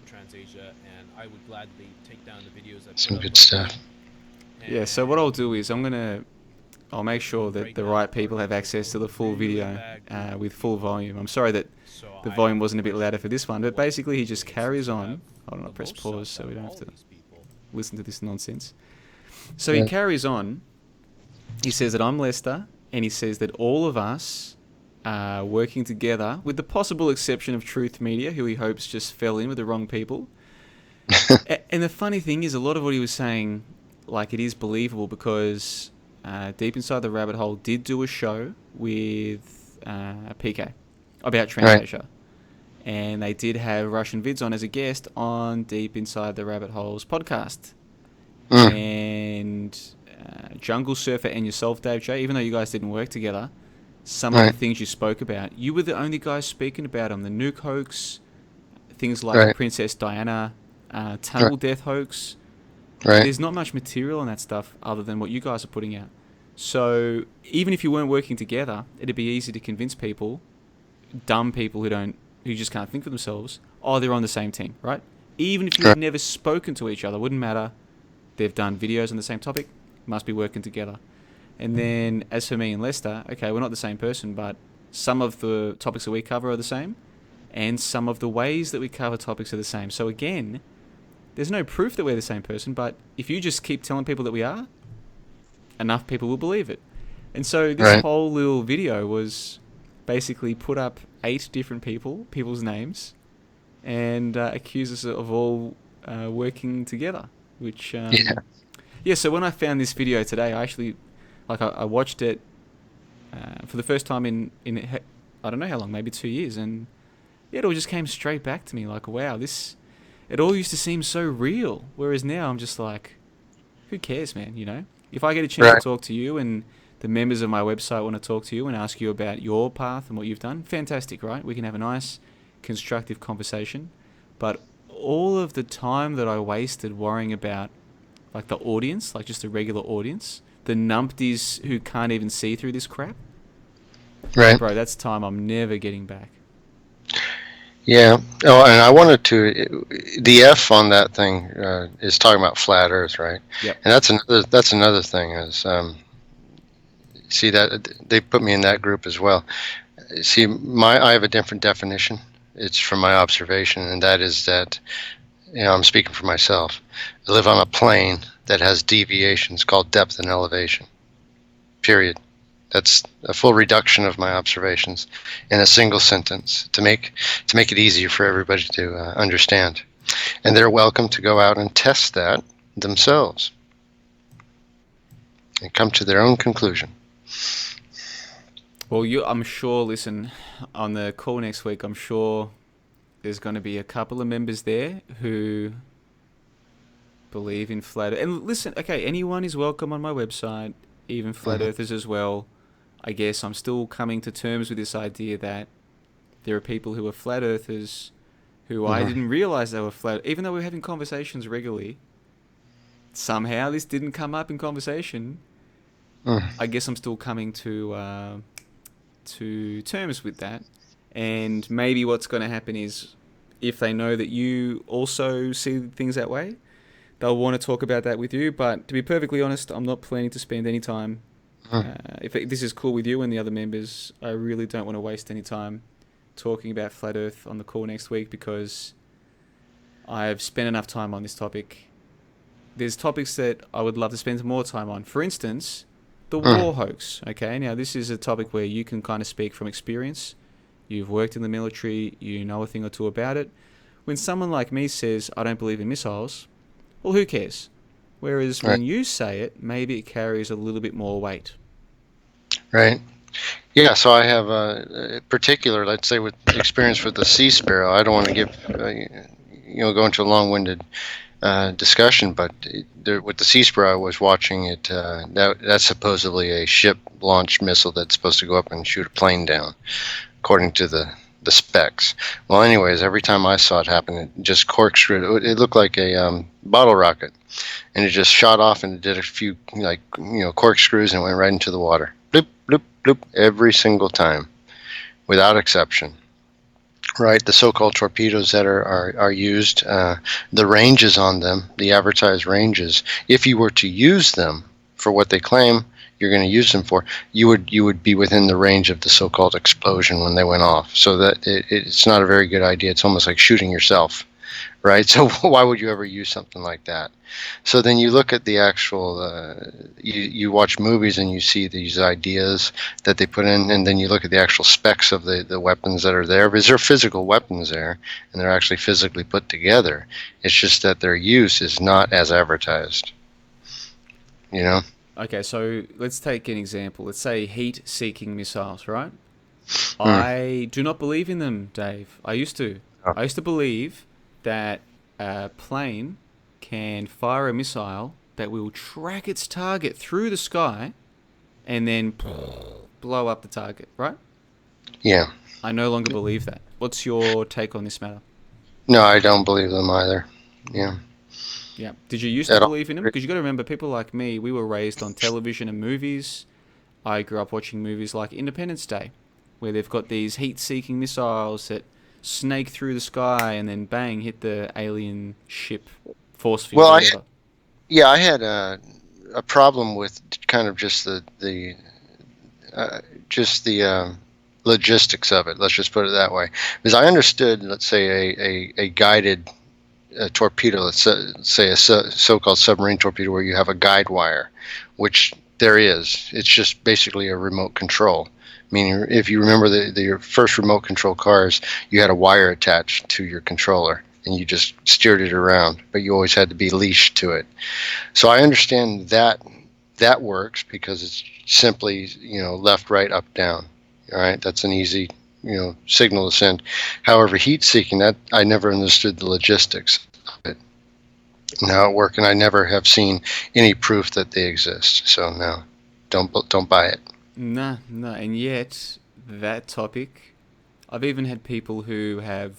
Transasia, and I would gladly take down the videos. Some good stuff. Yeah. So what I'll do is I'll make sure that the right people have access to the full video with full volume. I'm sorry that the volume wasn't a bit louder for this one, but basically he just carries on. Hold on, I'll press pause so we don't have to listen to this nonsense. So he carries on. He says that I'm Lester, and he says that all of us are working together, with the possible exception of Truth Media, who he hopes just fell in with the wrong people. And the funny thing is, a lot of what he was saying, like, it is believable because Deep Inside the Rabbit Hole did do a show with PK about Transasia. Right. And they did have Russian Vids on as a guest on Deep Inside the Rabbit Hole's podcast. And Jungle Surfer and yourself, Dave J, even though you guys didn't work together, some of the things you spoke about, you were the only guys speaking about them. The nuke hoax, things like Princess Diana, Tunnel Death hoax. Right. There's not much material on that stuff other than what you guys are putting out. So even if you weren't working together, it'd be easy to convince people, dumb people who just can't think for themselves, oh, they're on the same team, right? Even if you've never spoken to each other, wouldn't matter. They've done videos on the same topic, must be working together. And then as for me and Lester, okay, we're not the same person, but some of the topics that we cover are the same, and some of the ways that we cover topics are the same. So again, there's no proof that we're the same person, but if you just keep telling people that we are, enough people will believe it. And so this whole little video was basically put up 8 different people's names, and accuse us of all working together. which Yeah. yeah. So when I found this video today, I actually I watched it for the first time in I don't know how long, maybe 2 years, and yeah, it all just came straight back to me. Like, wow, this it all used to seem so real, whereas now I'm just like, who cares, man? You know, if I get a chance to Right. talk to you and the members of my website want to talk to you and ask you about your path and what you've done, fantastic, right? We can have a nice, constructive conversation. But all of the time that I wasted worrying about, like the audience, like just the regular audience, the numpties who can't even see through this crap, Right. bro, that's time I'm never getting back. Yeah. Oh, and I wanted to. The F on that thing is talking about flat Earth, right? Yep. And that's another thing is see that they put me in that group as well. See, I have a different definition. It's from my observation, and that is that I'm speaking for myself. I live on a plane that has deviations called depth and elevation. Period. That's a full reduction of my observations in a single sentence to make it easier for everybody to understand. And they're welcome to go out and test that themselves and come to their own conclusion. Well, I'm sure, listen, on the call next week, I'm sure there's going to be a couple of members there who believe in flat Earth. And listen, okay, anyone is welcome on my website, even flat earthers as well. I guess I'm still coming to terms with this idea that there are people who are flat earthers who I didn't realize they were flat, even though we're having conversations regularly. Somehow this didn't come up in conversation. I guess I'm still coming to terms with that. And maybe what's going to happen is, if they know that you also see things that way, they'll want to talk about that with you. But to be perfectly honest, I'm not planning to spend any time. If this is cool with you and the other members, I really don't want to waste any time talking about flat Earth on the call next week, because I've spent enough time on this topic. There's topics that I would love to spend more time on. For instance, the war hoax. Okay, now this is a topic where you can kind of speak from experience. You've worked in the military, you know a thing or two about it. When someone like me says, I don't believe in missiles, well, who cares? Whereas when you say it, maybe it carries a little bit more weight. Right. Yeah, so I have a particular, let's say, with experience with the sea sparrow. I don't want to give, go into a long-winded discussion, but with the sea sparrow, I was watching it. That's supposedly a ship-launched missile that's supposed to go up and shoot a plane down, according to the specs. Well, anyways, every time I saw it happen, it just corkscrewed. It looked like a bottle rocket, and it just shot off and did a few corkscrews and went right into the water. Bloop, bloop, bloop, every single time, without exception. Right, the so-called torpedoes that are used, the ranges on them, the advertised ranges, if you were to use them for what they claim you're going to use them for, you would be within the range of the so-called explosion when they went off. So that it's not a very good idea. It's almost like shooting yourself, right? So why would you ever use something like that? So then you look at the actual, you watch movies and you see these ideas that they put in, and then you look at the actual specs of the weapons that are there, because they're physical weapons there, and they're actually physically put together. It's just that their use is not as advertised, you know? Okay, so let's take an example. Let's say heat-seeking missiles, right? I do not believe in them, Dave. I used to. I used to believe that a plane can fire a missile that will track its target through the sky and then blow up the target, right? Yeah. I no longer believe that. What's your take on this matter? No, I don't believe them either. Yeah. Yeah. Did you used to believe in them? Because you got to remember, people like me, we were raised on television and movies. I grew up watching movies like Independence Day, where they've got these heat-seeking missiles that snake through the sky and then bang, hit the alien ship force field. Well, I had a problem with kind of just the logistics of it. Let's just put it that way, because I understood, let's say, a guided torpedo, let's say a so-called submarine torpedo, where you have a guide wire, which there is. It's just basically a remote control. Meaning, if you remember your first remote control cars, you had a wire attached to your controller, and you just steered it around, but you always had to be leashed to it. So I understand that works because it's simply, left, right, up, down. All right, that's an easy, signal to send. However, heat seeking, that I never understood the logistics of it and how it worked, and I never have seen any proof that they exist. So no, don't buy it. No, and yet that topic, I've even had people who have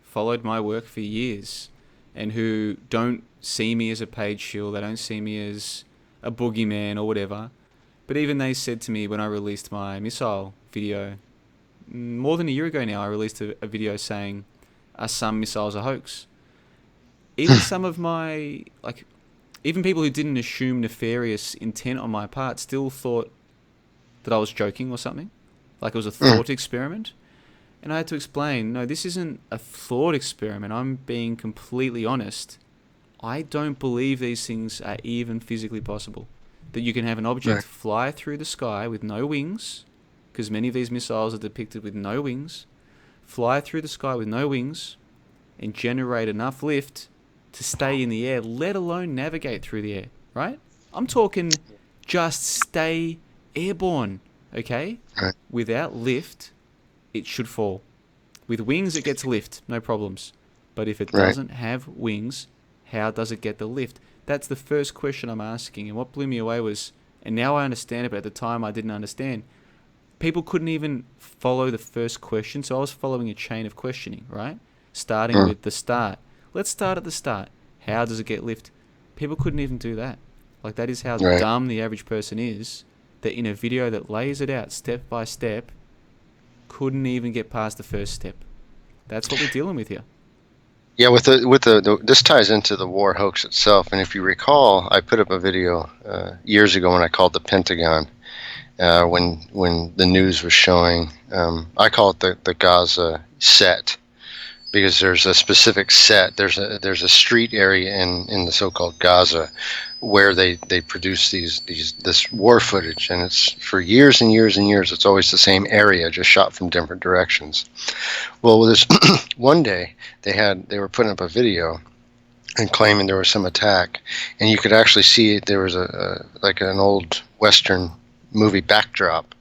followed my work for years and who don't see me as a paid shill, they don't see me as a boogeyman or whatever, but even they said to me when I released my missile video, more than a year ago now, I released a video saying some missiles are hoax. Even some of my, even people who didn't assume nefarious intent on my part still thought that I was joking or something, like it was a thought experiment. And I had to explain, no, this isn't a thought experiment. I'm being completely honest. I don't believe these things are even physically possible. That you can have an object fly through the sky with no wings, because many of these missiles are depicted with no wings, fly through the sky with no wings, and generate enough lift to stay in the air, let alone navigate through the air, right? I'm talking just stay airborne, okay? Right. Without lift, it should fall. With wings, it gets lift, no problems. But if it doesn't have wings, how does it get the lift? That's the first question I'm asking. And what blew me away was, and now I understand it, but at the time I didn't understand, people couldn't even follow the first question. So I was following a chain of questioning, right? Starting with the start. Let's start at the start. How does it get lift? People couldn't even do that. Like, that is how dumb the average person is, that in a video that lays it out step by step, couldn't even get past the first step. That's what we're dealing with here. Yeah, with the this ties into the war hoax itself. And if you recall, I put up a video years ago when I called the Pentagon, when the news was showing. I call it the Gaza set, because there's a specific set. There's a street area in the so-called Gaza where they produce this war footage, and it's for years and years and years. It's always the same area, just shot from different directions. Well, this one day they were putting up a video and claiming there was some attack, and you could actually see there was like an old Western movie backdrop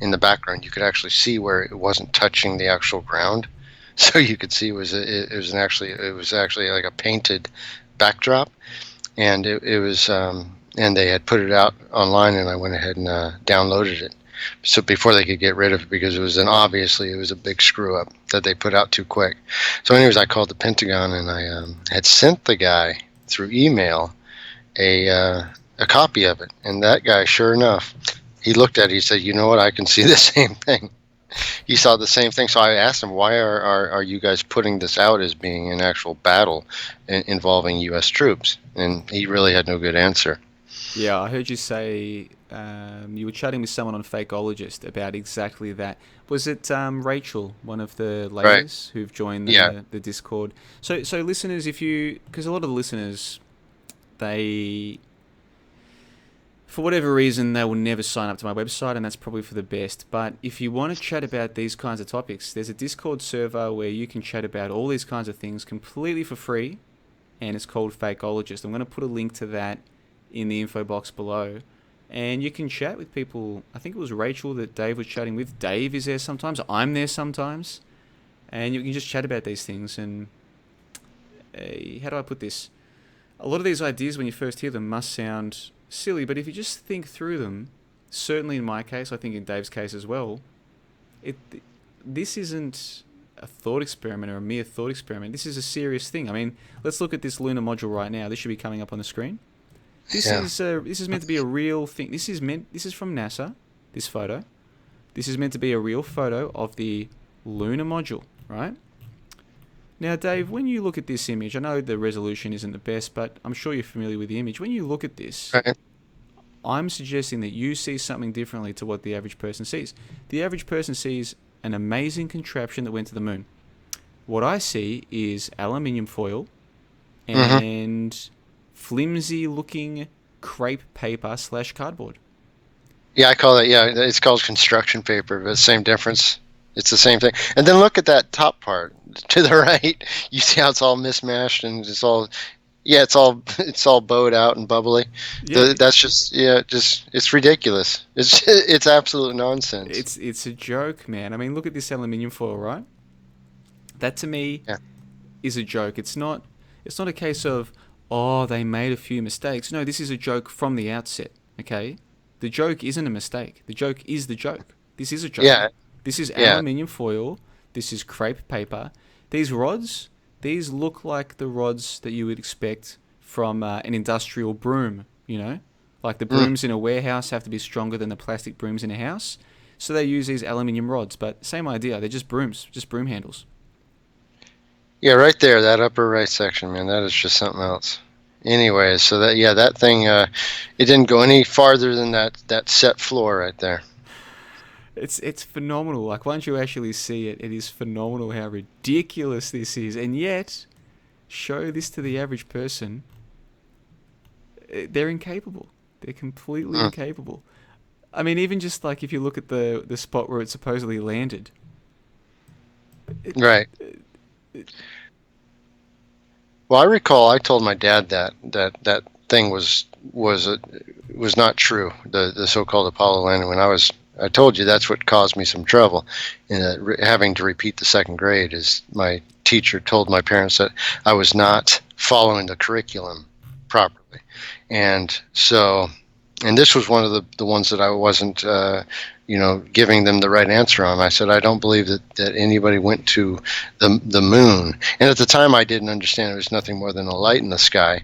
in the background. You could actually see where it wasn't touching the actual ground. So you could see it was actually like a painted backdrop, and it was and they had put it out online, and I went ahead and downloaded it. So before they could get rid of it, because it was a big screw up that they put out too quick. So anyways, I called the Pentagon, and I had sent the guy through email a copy of it, and that guy, sure enough, he looked at it. He said, "You know what? I can see the same thing." He saw the same thing. So I asked him, why are you guys putting this out as being an actual battle involving U.S. troops? And he really had no good answer. Yeah, I heard you say you were chatting with someone on Fakeologist about exactly that. Was it Rachel, one of the ladies who've joined the Discord? So listeners, because a lot of the listeners, they, for whatever reason, they will never sign up to my website, and that's probably for the best. But if you want to chat about these kinds of topics, there's a Discord server where you can chat about all these kinds of things completely for free, and it's called Fakeologist. I'm going to put a link to that in the info box below, and you can chat with people. I think it was Rachel that Dave was chatting with. Dave is there sometimes. I'm there sometimes, and you can just chat about these things. And how do I put this? A lot of these ideas, when you first hear them, must sound silly, but if you just think through them, certainly in my case, I think in Dave's case as well, this isn't a thought experiment or a mere thought experiment. This is a serious thing. I mean, let's look at this lunar module right now. This should be coming up on the screen. This is meant to be a real thing. This is from NASA, this photo. This is meant to be a real photo of the lunar module, right? Now, Dave, when you look at this image, I know the resolution isn't the best, but I'm sure you're familiar with the image. When you look at this, I'm suggesting that you see something differently to what the average person sees. The average person sees an amazing contraption that went to the moon. What I see is aluminium foil and flimsy-looking crepe paper / cardboard. Yeah, I call that. Yeah, it's called construction paper, but same difference. It's the same thing. And then look at that top part to the right. You see how it's all mismatched and it's all, yeah, it's all bowed out and bubbly. Yeah, That's just, yeah, just it's ridiculous. It's absolute nonsense. it's a joke, man. I mean, look at this aluminium foil, right? That to me Yeah. is a joke. It's not a case of, oh, they made a few mistakes. No, this is a joke from the outset. Okay, the joke isn't a mistake. The joke is the joke. This is a joke. Yeah. This is Yeah. aluminium foil. This is crepe paper. These rods, these look like the rods that you would expect from an industrial broom. You know, like the brooms in a warehouse have to be stronger than the plastic brooms in a house. So they use these aluminium rods, but same idea. They're just brooms, just broom handles. Yeah, right there, that upper right section, man, that is just something else. Anyways, so that, yeah, that thing, it didn't go any farther than that set floor right there. It's phenomenal. Like once you actually see it, it is phenomenal how ridiculous this is. And yet, show this to the average person, they're incapable. They're completely incapable. I mean, even just like if you look at the spot where it supposedly landed. Right. Well, I recall I told my dad that thing was not true. The so-called Apollo landing. I told you that's what caused me some trouble in having to repeat the second grade. Is my teacher told my parents that I was not following the curriculum properly, and so. And this was one of the ones that I wasn't, giving them the right answer on. I said, I don't believe that anybody went to the moon. And at the time, I didn't understand it was nothing more than a light in the sky.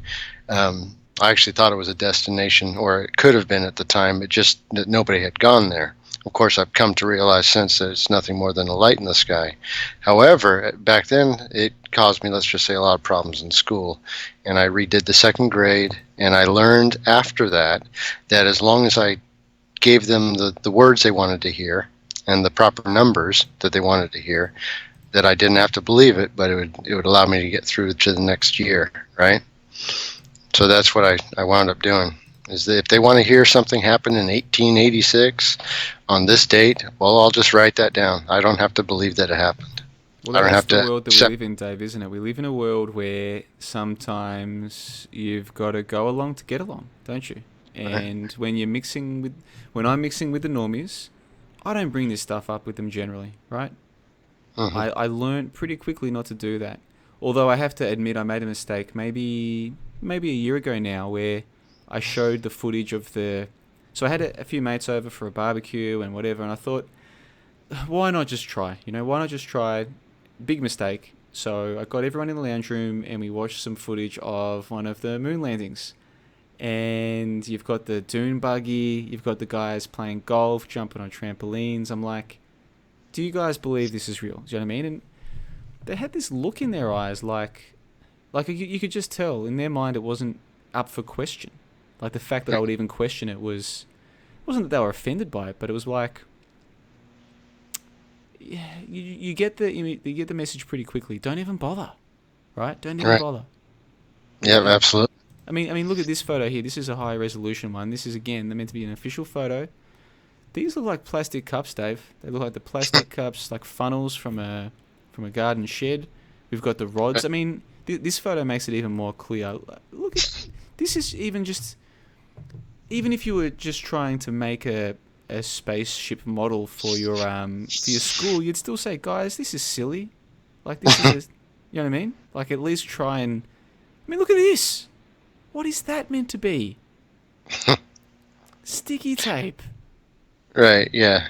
I actually thought it was a destination, or it could have been at the time. It just that nobody had gone there. Of course, I've come to realize since that it's nothing more than a light in the sky. However, back then, it caused me, let's just say, a lot of problems in school. And I redid the second grade, and I learned after that as long as I gave them the words they wanted to hear and the proper numbers that they wanted to hear, that I didn't have to believe it, but it would allow me to get through to the next year, right? So that's what I wound up doing. Is that if they want to hear something happen in 1886 on this date, well, I'll just write that down. I don't have to believe that it happened. Well, I don't that's have the to world that accept- we live in, Dave, isn't it? We live in a world where sometimes you've got to go along to get along, don't you? And when I'm mixing with the normies, I don't bring this stuff up with them generally, right? I learned pretty quickly not to do that. Although I have to admit I made a mistake maybe a year ago now where I showed the footage of so I had a few mates over for a barbecue and whatever, and I thought, why not just try? Why not just try? Big mistake. So I got everyone in the lounge room and we watched some footage of one of the moon landings. And you've got the dune buggy, you've got the guys playing golf, jumping on trampolines. I'm like, do you guys believe this is real? Do you know what I mean? And they had this look in their eyes like you could just tell in their mind it wasn't up for question. Like the fact that I would even question it wasn't that they were offended by it, but it was like, yeah, you get the message pretty quickly. Don't even bother, right? Don't even bother. Yeah, absolutely. I mean, look at this photo here. This is a high resolution one. This is again they're meant to be an official photo. These look like plastic cups, Dave. They look like the plastic cups, like funnels from a garden shed. We've got the rods. I mean, this photo makes it even more clear. Look at this is even if you were just trying to make a spaceship model for your school, you'd still say, guys, this is silly. Like this is, you know what I mean? Like at least try and. I mean, look at this. What is that meant to be? Sticky tape. Right. Yeah.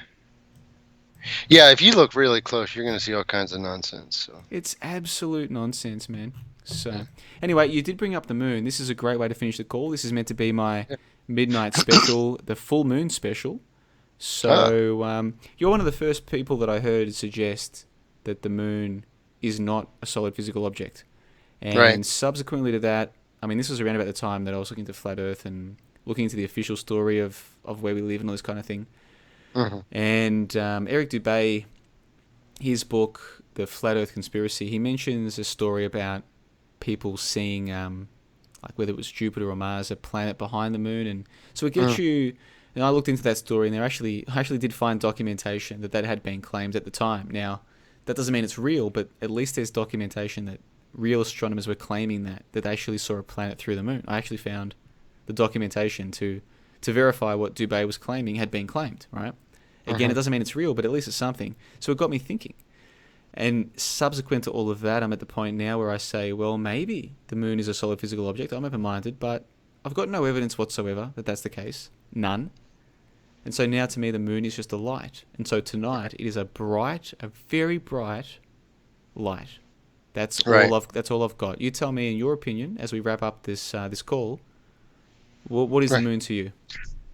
Yeah. If you look really close, you're going to see all kinds of nonsense. So. It's absolute nonsense, man. So, anyway, you did bring up the moon. This is a great way to finish the call. This is meant to be my midnight special, the full moon special. So, you're one of the first people that I heard suggest that the moon is not a solid physical object. And subsequently to that, I mean, this was around about the time that I was looking into Flat Earth and looking into the official story of where we live and all this kind of thing. Mm-hmm. And Eric Dubay, his book, The Flat Earth Conspiracy, he mentions a story about people seeing, like whether it was Jupiter or Mars, a planet behind the moon. And so it gets you And I looked into that story, and I actually did find documentation that had been claimed at the time. Now, that doesn't mean it's real, but at least there's documentation that real astronomers were claiming that they actually saw a planet through the moon. I actually found the documentation to verify what Dubé was claiming had been claimed, right? Again, it doesn't mean it's real, but at least it's something. So it got me thinking. And subsequent to all of that, I'm at the point now where I say, well, maybe the moon is a solid physical object. I'm open-minded, but I've got no evidence whatsoever that that's the case. None. And so now to me, the moon is just a light. And so tonight, it is a very bright light. That's all I've got. You tell me, in your opinion, as we wrap up this call, what is the moon to you?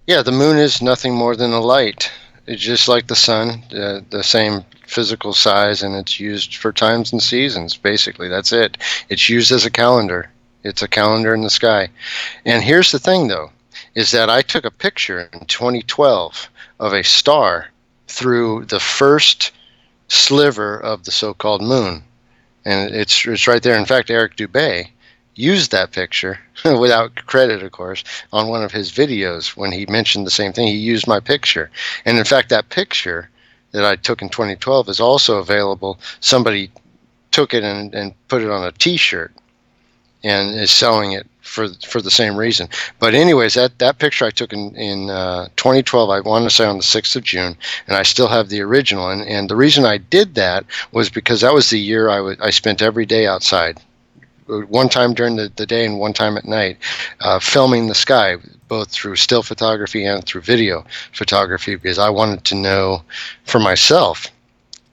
Yeah, the moon is nothing more than a light. It's just like the sun, the same physical size, and it's used for times and seasons, basically. That's it. It's used as a calendar. It's a calendar in the sky. And here's the thing, though, is that I took a picture in 2012 of a star through the first sliver of the so-called moon. And it's right there. In fact, Eric Dubé used that picture, without credit, of course, on one of his videos when he mentioned the same thing. He used my picture. And in fact, that picture that I took in 2012 is also available. Somebody took it and put it on a T-shirt and is selling it for the same reason. But anyways, that picture I took in 2012, I want to say on the 6th of June, and I still have the original. And the reason I did that was because that was the year I spent every day outside, one time during the day and one time at night, filming the sky, both through still photography and through video photography, because I wanted to know for myself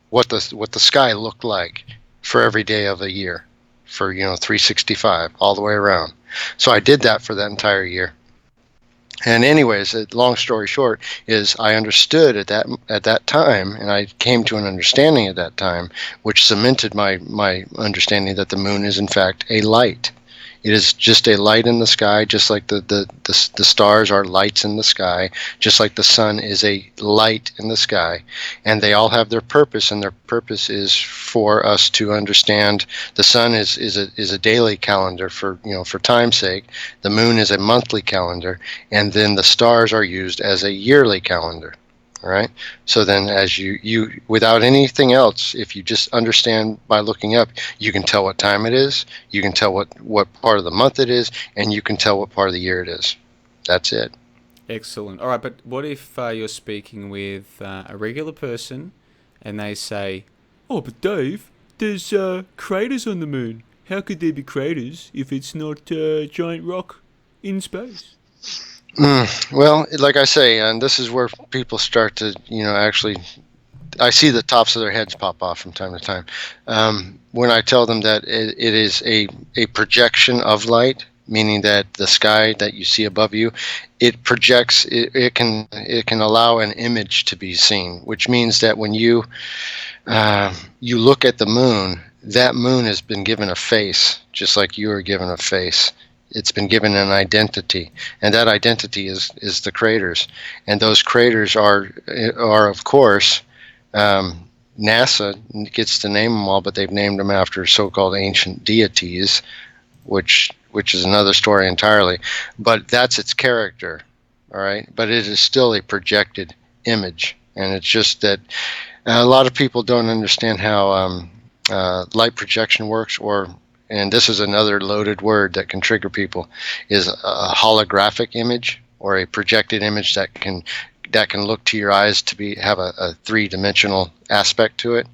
what the sky looked like for every day of a year, for 365 all the way around. So I did that for that entire year. And anyways, long story short is I understood at that time, and I came to an understanding at that time, which cemented my understanding that the moon is in fact a light. It is just a light in the sky, just like the stars are lights in the sky, just like the sun is a light in the sky. And they all have their purpose, and their purpose is for us to understand. The sun is a daily calendar for time's sake. The moon is a monthly calendar, and then the stars are used as a yearly calendar. All right. So then, as you without anything else, if you just understand by looking up, you can tell what time it is, you can tell what part of the month it is, and you can tell what part of the year it is. That's it. Excellent. All right, but what if you're speaking with a regular person, and they say, Oh, but Dave, there's craters on the moon. How could there be craters if it's not a giant rock in space? Well, like I say, and this is where people start to, actually, I see the tops of their heads pop off from time to time. When I tell them that it is a projection of light, meaning that the sky that you see above you, it projects, it can allow an image to be seen, which means that when you look at the moon, that moon has been given a face, just like you are given a face. It's been given an identity, and that identity is the craters, and those craters are of course, NASA gets to name them all, but they've named them after so-called ancient deities, which is another story entirely. But that's its character, all right. But it is still a projected image, and it's just that a lot of people don't understand how light projection works, and this is another loaded word that can trigger people, is a holographic image, or a projected image that can look to your eyes to have a three-dimensional aspect to it.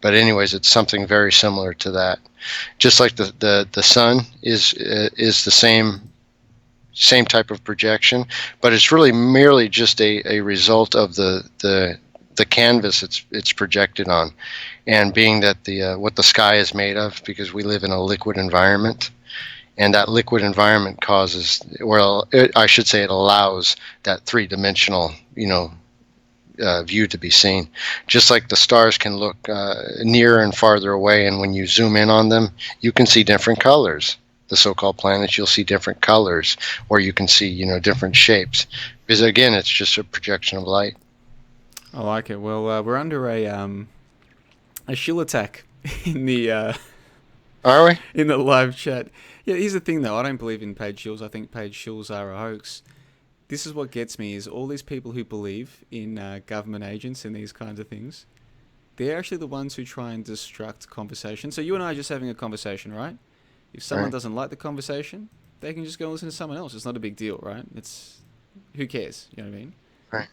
But anyways, it's something very similar to that. Just like the sun is the same type of projection, but it's really merely just a result of the canvas it's projected on. And being that what the sky is made of, because we live in a liquid environment, and that liquid environment causes, I should say, it allows that three-dimensional, view to be seen. Just like the stars can look nearer and farther away, and when you zoom in on them, you can see different colors. The so-called planets, you'll see different colors, or you can see, different shapes. Because again, it's just a projection of light. I like it. Well, we're under a shill attack in the Are we? in the live chat. Yeah, here's the thing though. I don't believe in paid shills. I think paid shills are a hoax. this is what gets me, is all these people who believe in government agents and these kinds of things. They're actually the ones who try and distract conversation. So you and I are just having a conversation, right? If someone Right. doesn't like the conversation, they can just go and listen to someone else. It's not a big deal, right? Who cares? You know what I mean? Right.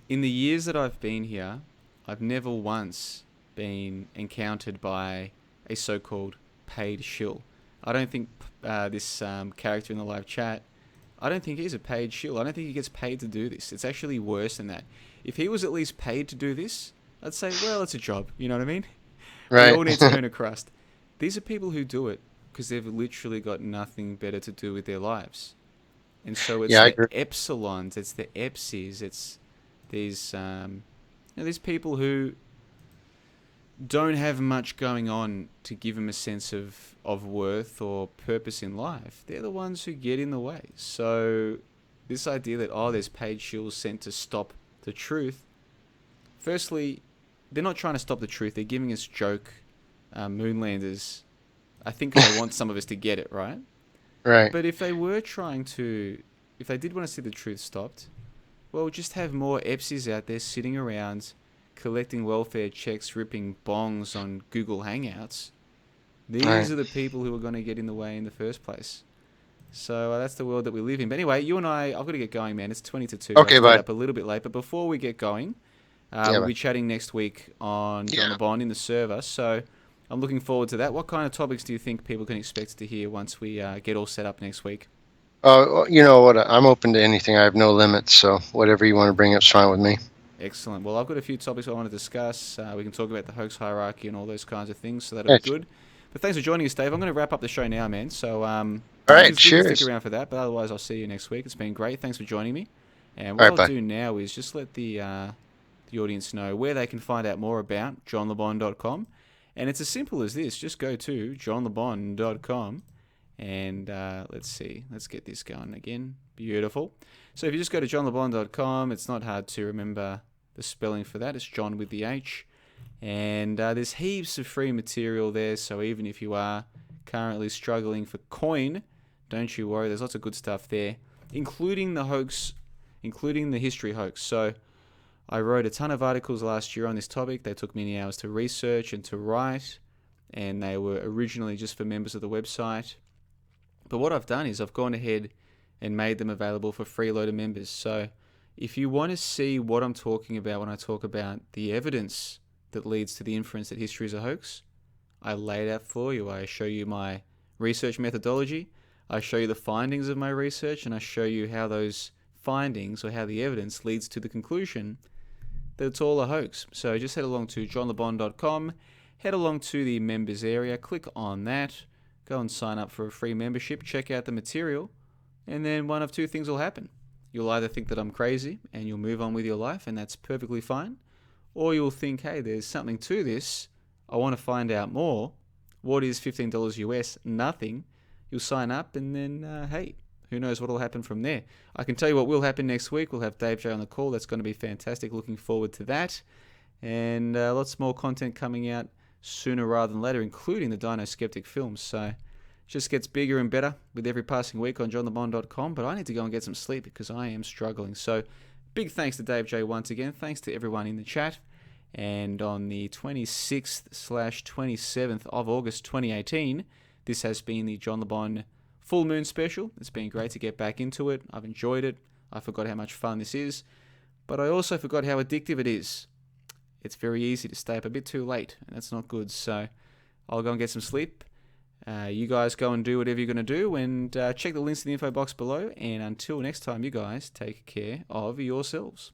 In the years that I've been here, I've never once been encountered by a so-called paid shill. I don't think this character in the live chat, I don't think he's a paid shill. I don't think he gets paid to do this. It's actually worse than that. If he was at least paid to do this, I'd say, well, it's a job. You know what I mean? We all need to Right. earn a crust. These are people who do it because they've literally got nothing better to do with their lives. And so it's Yeah, I the agree. epsilons, it's the epsies, it's these these people who don't have much going on to give them a sense of worth or purpose in life. They're the ones who get in the way. So this idea that, oh, there's paid shills sent to stop the truth, firstly, they're not trying to stop the truth. They're giving us joke moonlanders. I think they want some of us to get it, right? Right. But if they were trying to, if they did want to see the truth stopped, well, just have more Epsies out there sitting around collecting welfare checks, ripping bongs on Google Hangouts. These Right. are the people who are going to get in the way in the first place. So that's the world that we live in. But anyway, you and I, I've got to get going, man. It's 20 to 2. I have Okay, to get bud. up a little bit late. But before we get going, Yeah, we'll bud. be chatting next week on John Yeah. the Bond in the server. So I'm looking forward to that. What kind of topics do you think people can expect to hear once we get all set up next week? You know what? I'm open to anything. I have no limits, so whatever you want to bring up is fine with me. Excellent. Well, I've got a few topics I want to discuss. We can talk about the hoax hierarchy and all those kinds of things, so that'll be Right. good. But thanks for joining us, Dave. I'm going to wrap up the show now, man. So All you right. can stick Cheers. around for that, but otherwise I'll see you next week. It's been great. Thanks for joining me. And All what right, I'll bye. do now is just let the audience know where they can find out more about johnlebon.com. And it's as simple as this. Just go to johnlebon.com and let's see. Let's get this going again. Beautiful. So if you just go to johnlebon.com, it's not hard to remember the spelling for that. It's John with the H. And there's heaps of free material there. So even if you are currently struggling for coin, don't you worry. There's lots of good stuff there, including the hoax, including the history hoax. So I wrote a ton of articles last year on this topic. They took many hours to research and to write, and they were originally just for members of the website. But what I've done is I've gone ahead and made them available for freeloader members. So if you want to see what I'm talking about when I talk about the evidence that leads to the inference that history is a hoax, I lay it out for you. I show you my research methodology, I show you the findings of my research, and I show you how those findings or how the evidence leads to the conclusion that it's all a hoax. So just head along to johnlebon.com, head along to the members area, click on that, go and sign up for a free membership, check out the material, and then one of two things will happen. You'll either think that I'm crazy and you'll move on with your life, and that's perfectly fine, or you'll think, hey, there's something to this, I want to find out more. What is $15 US? Nothing. You'll sign up, and then, hey, who knows what will happen from there. I can tell you what will happen next week. We'll have Dave J on the call. That's going to be fantastic. Looking forward to that. And lots more content coming out sooner rather than later, including the Dino Skeptic films. So it just gets bigger and better with every passing week on johnthebond.com. But I need to go and get some sleep because I am struggling. So big thanks to Dave J once again. Thanks to everyone in the chat. And on the 26th/27th of August 2018, this has been the John LeBon Full Moon Special. It's been great to get back into it. I've enjoyed it. I forgot how much fun this is. But I also forgot how addictive it is. It's very easy to stay up a bit too late, and that's not good. So I'll go and get some sleep. You guys go and do whatever you're going to do, and check the links in the info box below. And until next time, you guys take care of yourselves.